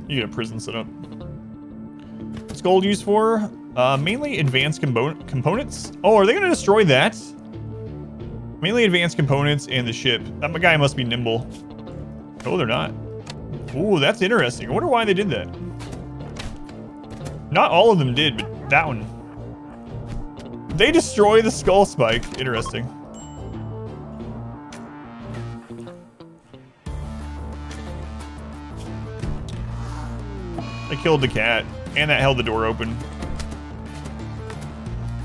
You get a prison set up. What's gold used for? Mainly advanced components. Oh, are they gonna destroy that? Mainly advanced components and the ship. That guy must be nimble. Oh, they're not. Ooh, that's interesting. I wonder why they did that. Not all of them did, but that one. They destroy the skull spike. Interesting. They killed the cat, and that held the door open.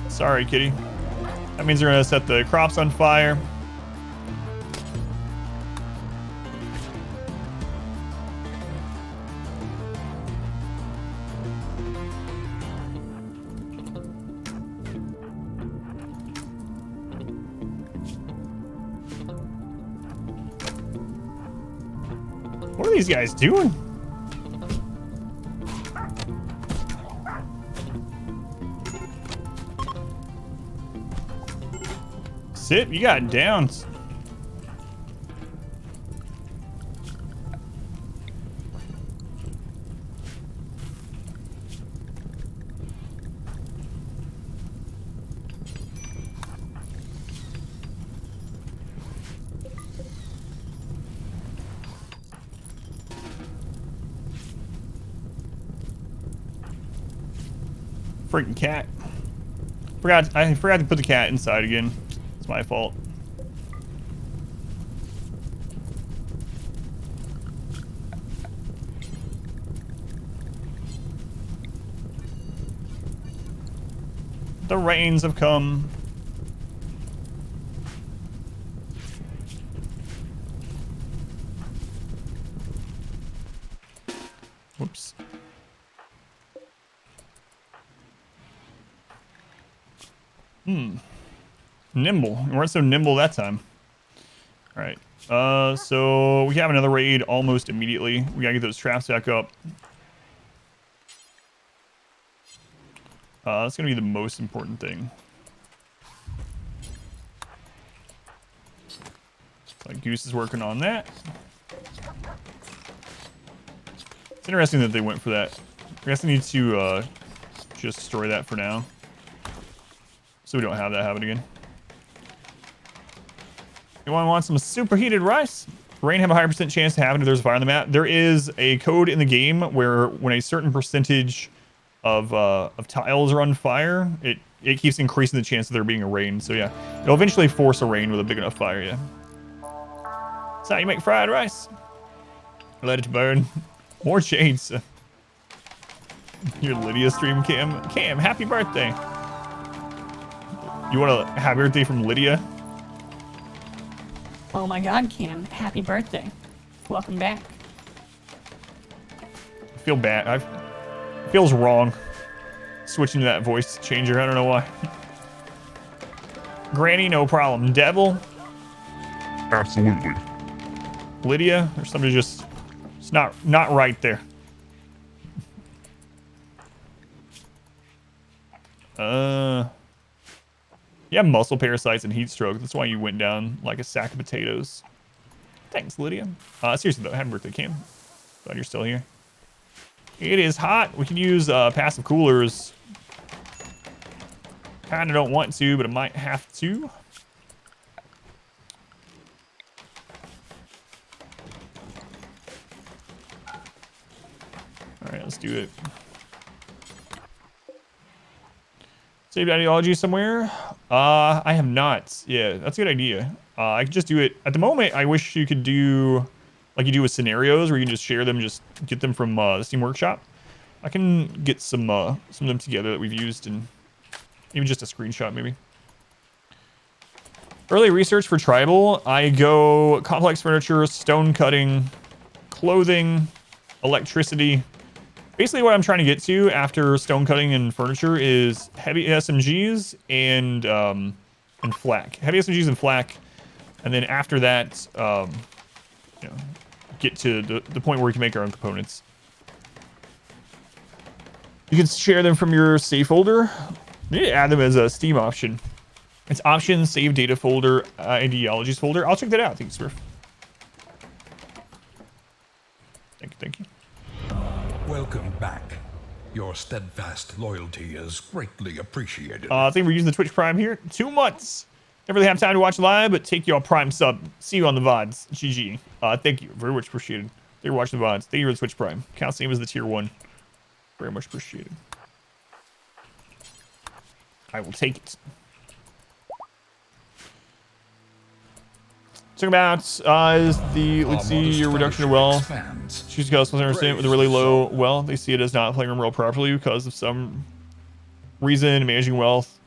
Sorry, kitty. That means they're gonna set the crops on fire. What are these guys doing? Sit, you got downs. Freaking cat. I forgot to put the cat inside again. It's my fault. The rains have come. Whoops. Nimble. We weren't so nimble that time. All right. So we have another raid almost immediately. We gotta get those traps back up. That's gonna be the most important thing. Like Goose is working on that. It's interesting that they went for that. I guess I need to just destroy that for now, so we don't have that happen again. Anyone want some superheated rice? Rain have a higher % chance to happen if there's a fire on the map. There is a code in the game where when a certain percentage of tiles are on fire, it keeps increasing the chance of there being a rain. So yeah, it'll eventually force a rain with a big enough fire. Yeah. That's how you make fried rice. Let it burn. More shades. Your Lydia stream, Cam. Cam, happy birthday. You want a happy birthday from Lydia? Oh my God, Cam, happy birthday. Welcome back. I feel bad. It feels wrong switching to that voice changer. I don't know why. Granny, no problem. Devil? Absolutely. Lydia? There's somebody just... It's not right there. You have muscle parasites and heat stroke. That's why you went down like a sack of potatoes. Thanks, Lydia. Seriously though, happy birthday, Cam. Glad you're still here. It is hot. We can use passive coolers. Kinda don't want to, but I might have to. All right, let's do it. Saved ideology somewhere? I have not. Yeah, that's a good idea. I could just do it. At the moment, I wish you could do like you do with scenarios where you can just share them, just get them from the Steam Workshop. I can get some of them together that we've used, and even just a screenshot maybe. Early research for tribal. I go complex furniture, stone cutting, clothing, electricity. Basically what I'm trying to get to after stone cutting and furniture is heavy SMGs and flak. Heavy SMGs and flak. And then after that, you know, get to the point where we can make our own components. You can share them from your save folder. You need to add them as a Steam option. It's options, save data folder, ideologies folder. I'll check that out. Thanks, Swift. Thank you. Welcome back. Your steadfast loyalty is greatly appreciated. I think we're using the Twitch Prime here. 2 months. Never really have time to watch live, but take your Prime sub. See you on the VODs. GG. Thank you. Very much appreciated. Thank you for watching the VODs. Thank you for the Twitch Prime. Count same as the tier 1. Very much appreciated. I will take it. Talking about is the, let's see, your reduction of wealth. Choose Ghost with a really low wealth. They see it as not playing RimWorld properly because of some reason. Managing wealth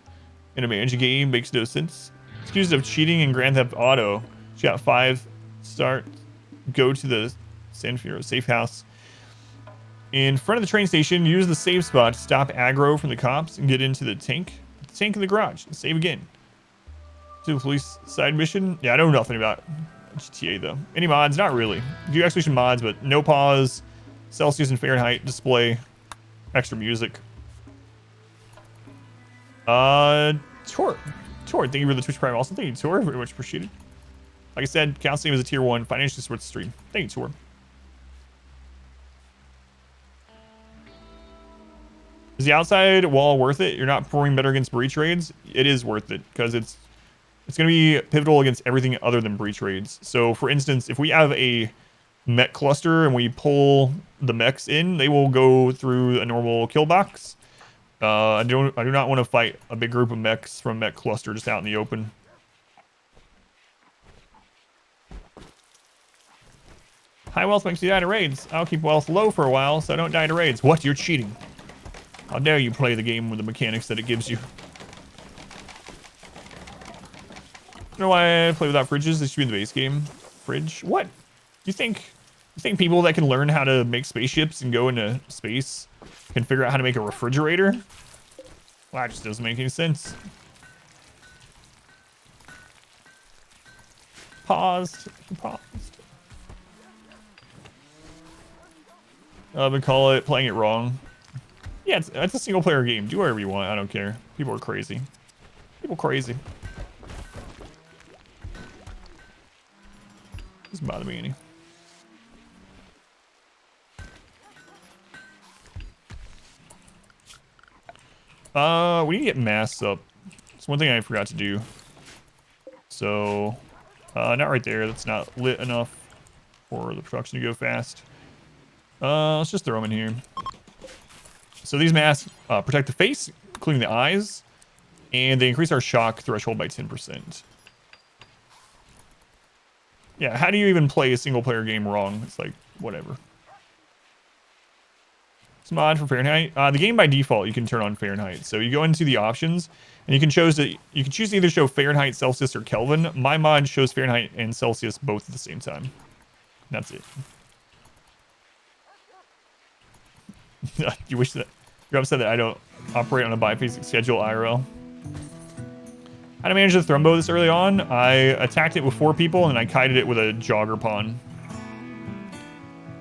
in a managing game makes no sense. Excuse of cheating in Grand Theft Auto. She got 5 start. Go to the San Fierro safe house. In front of the train station, use the save spot to stop aggro from the cops and get into the tank. The tank in the garage. Save again. To the police side mission. Yeah, I know nothing about GTA though. Any mods? Not really. Do execution mods, but no pause, Celsius and Fahrenheit display, extra music. Tor, thank you for the Twitch Prime. Also, thank you, Tor. Very much appreciated. Like I said, count same as a tier 1 financially supports the stream. Thank you, Tor. Is the outside wall worth it? You're not performing better against breach raids. It is worth it because it's going to be pivotal against everything other than breach raids. So, for instance, if we have a mech cluster and we pull the mechs in, they will go through a normal kill box. I do not want to fight a big group of mechs from mech cluster just out in the open. High wealth makes you die to raids. I'll keep wealth low for a while so I don't die to raids. What? You're cheating. How dare you play the game with the mechanics that it gives you. You know why I play without fridges? This should be in the base game. Fridge? What? You think people that can learn how to make spaceships and go into space can figure out how to make a refrigerator? Well, that just doesn't make any sense. Paused. I would call it playing it wrong. Yeah, it's a single player game. Do whatever you want. I don't care. People are crazy. People crazy. Doesn't bother me any. We need to get masks up. It's one thing I forgot to do. So, not right there. That's not lit enough for the production to go fast. Let's just throw them in here. So these masks protect the face, including the eyes, and they increase our shock threshold by 10%. Yeah, how do you even play a single player game wrong? It's like, whatever. It's mod for Fahrenheit. The game by default, you can turn on Fahrenheit. So you go into the options, and you can choose to either show Fahrenheit, Celsius, or Kelvin. My mod shows Fahrenheit and Celsius both at the same time. That's it. You wish that you're upset that I don't operate on a biphasic schedule IRL. How to manage the THRUMBO this early on? I attacked it with 4 people and then I kited it with a jogger pawn.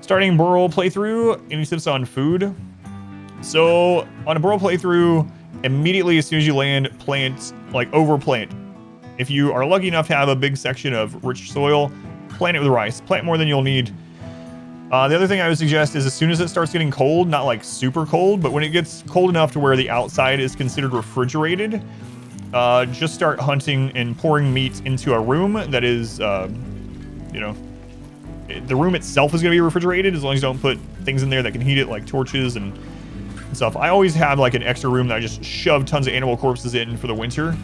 Starting Burrow playthrough, any tips on food? So on a Burrow playthrough, immediately as soon as you land, plant, like overplant. If you are lucky enough to have a big section of rich soil, plant it with rice. Plant more than you'll need. The other thing I would suggest is as soon as it starts getting cold, not like super cold, but when it gets cold enough to where the outside is considered refrigerated, just start hunting and pouring meat into a room that is, you know, the room itself is going to be refrigerated as long as you don't put things in there that can heat it, like torches and stuff. I always have like an extra room that I just shove tons of animal corpses in for the winter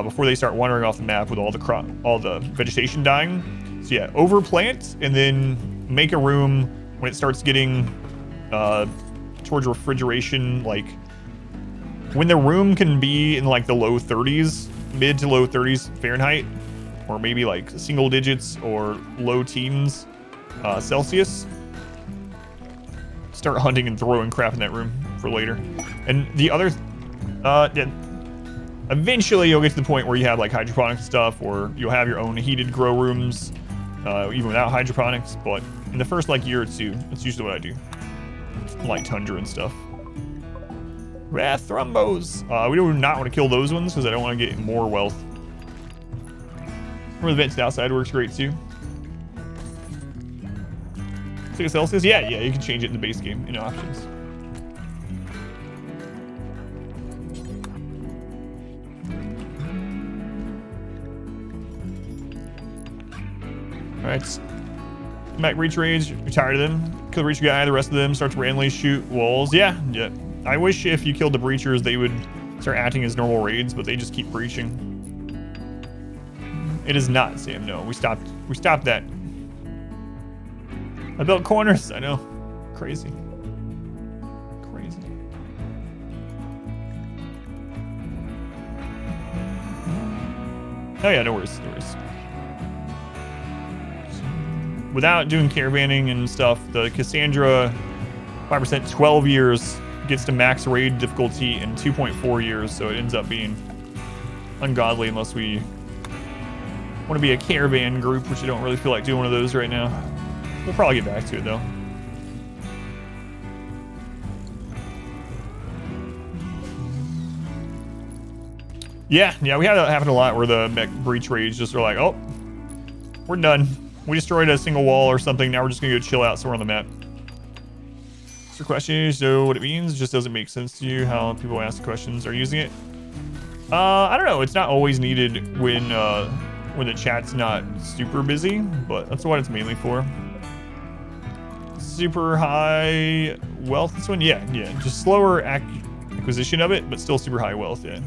before they start wandering off the map with all the vegetation dying. So yeah, overplant and then make a room when it starts getting towards refrigeration, like when the room can be in like the low 30s, mid to low 30s Fahrenheit, or maybe like single digits or low teens Celsius. Start hunting and throwing crap in that room for later. And the other, yeah, eventually you'll get to the point where you have like hydroponic stuff, or you'll have your own heated grow rooms, even without hydroponics. But in the first like year or two, that's usually what I do. Light tundra and stuff. THRUMBOs. We do not want to kill those ones because I don't want to get more wealth. Or the vents outside works great too. 6 Celsius? Yeah, you can change it in the base game in options. Alright. Mac Breach Raids, you're tired of them. Kill the Breacher guy, the rest of them start to randomly shoot walls. Yeah. I wish if you killed the Breachers, they would start acting as normal raids, but they just keep breaching. It is not, Sam. No, we stopped that. I built corners. I know. Crazy. Oh yeah, no worries. Without doing caravanning and stuff, the Cassandra 5% 12 years gets to max raid difficulty in 2.4 years, so it ends up being ungodly unless we want to be a caravan group, which I don't really feel like doing one of those right now. We'll probably get back to it though. Yeah, we had that happen a lot where the mech breach raids just are like, oh, we're done. We destroyed a single wall or something. Now we're just gonna go chill out somewhere on the map. So question is, so what it means, it just doesn't make sense to you how people ask questions are using it. I don't know. It's not always needed when the chat's not super busy, but that's what it's mainly for. Super high wealth. This one, yeah. Just slower acquisition of it, but still super high wealth. Yeah.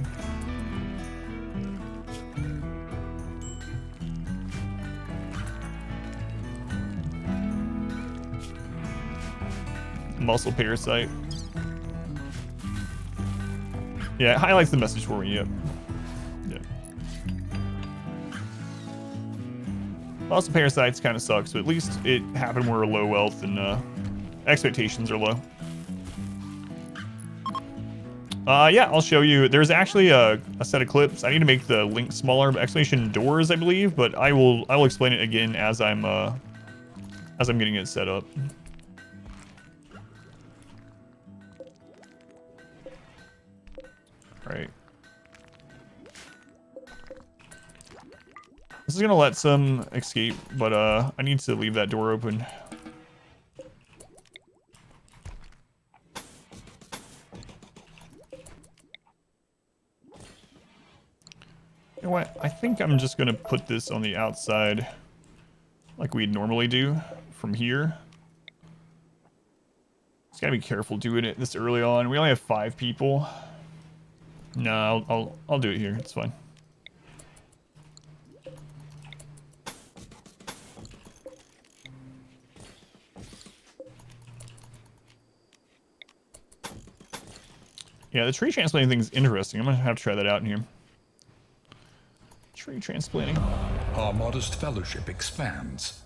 Muscle parasite. Yeah, it highlights the message for me. Yep. Muscle parasites kind of sucks, but at least it happened when we're low wealth and expectations are low. Yeah, I'll show you. There's actually a set of clips. I need to make the link smaller, but exclamation doors, I believe, but I will explain it again as I'm getting it set up. Right. This is gonna let some escape, but I need to leave that door open. You know what? I think I'm just gonna put this on the outside like we'd normally do from here. Just gotta be careful doing it this early on. We only have 5 people. No, I'll do it here. It's fine. Yeah, the tree transplanting thing's interesting. I'm gonna have to try that out in here. Tree transplanting. Our modest fellowship expands.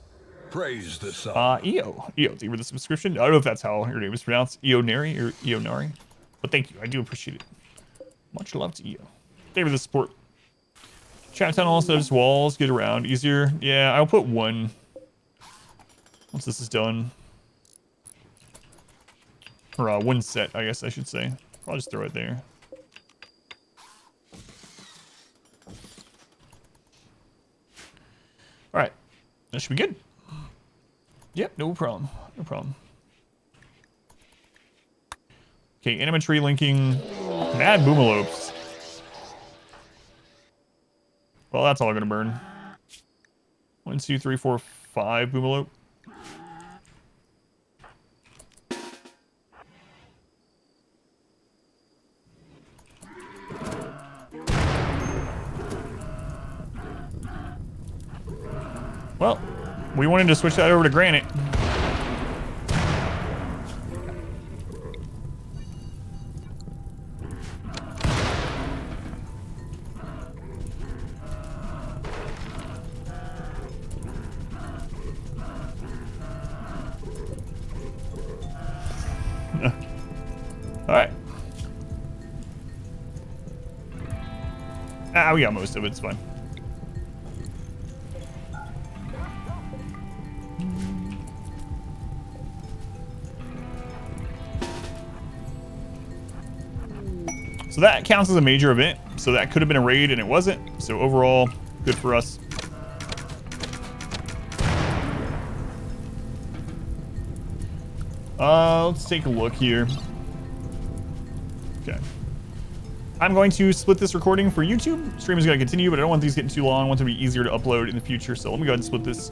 Praise the sun. EO, thank you for the subscription. I don't know if that's how your name is pronounced, Eonari or Eonari, but thank you. I do appreciate it. Much love to EO. Thank you for the support. Chat tunnel also just walls, get around easier. Yeah, I'll put 1 once this is done, or 1 set, I guess I should say. I'll just throw it there. All right, should be good. Yep, no problem. No problem. Okay, Anima tree linking. Mad BOOMALOPES. Well, that's all gonna burn. 1, 2, 3, 4, 5 BOOMALOPE. Well, we wanted to switch that over to granite. All right. Ah, we got most of it. It's fine. So that counts as a major event. So that could have been a raid and it wasn't. So overall, good for us. Let's take a look here. Okay. I'm going to split this recording for YouTube. Stream is going to continue, but I don't want these getting too long. I want them to be easier to upload in the future. So let me go ahead and split this.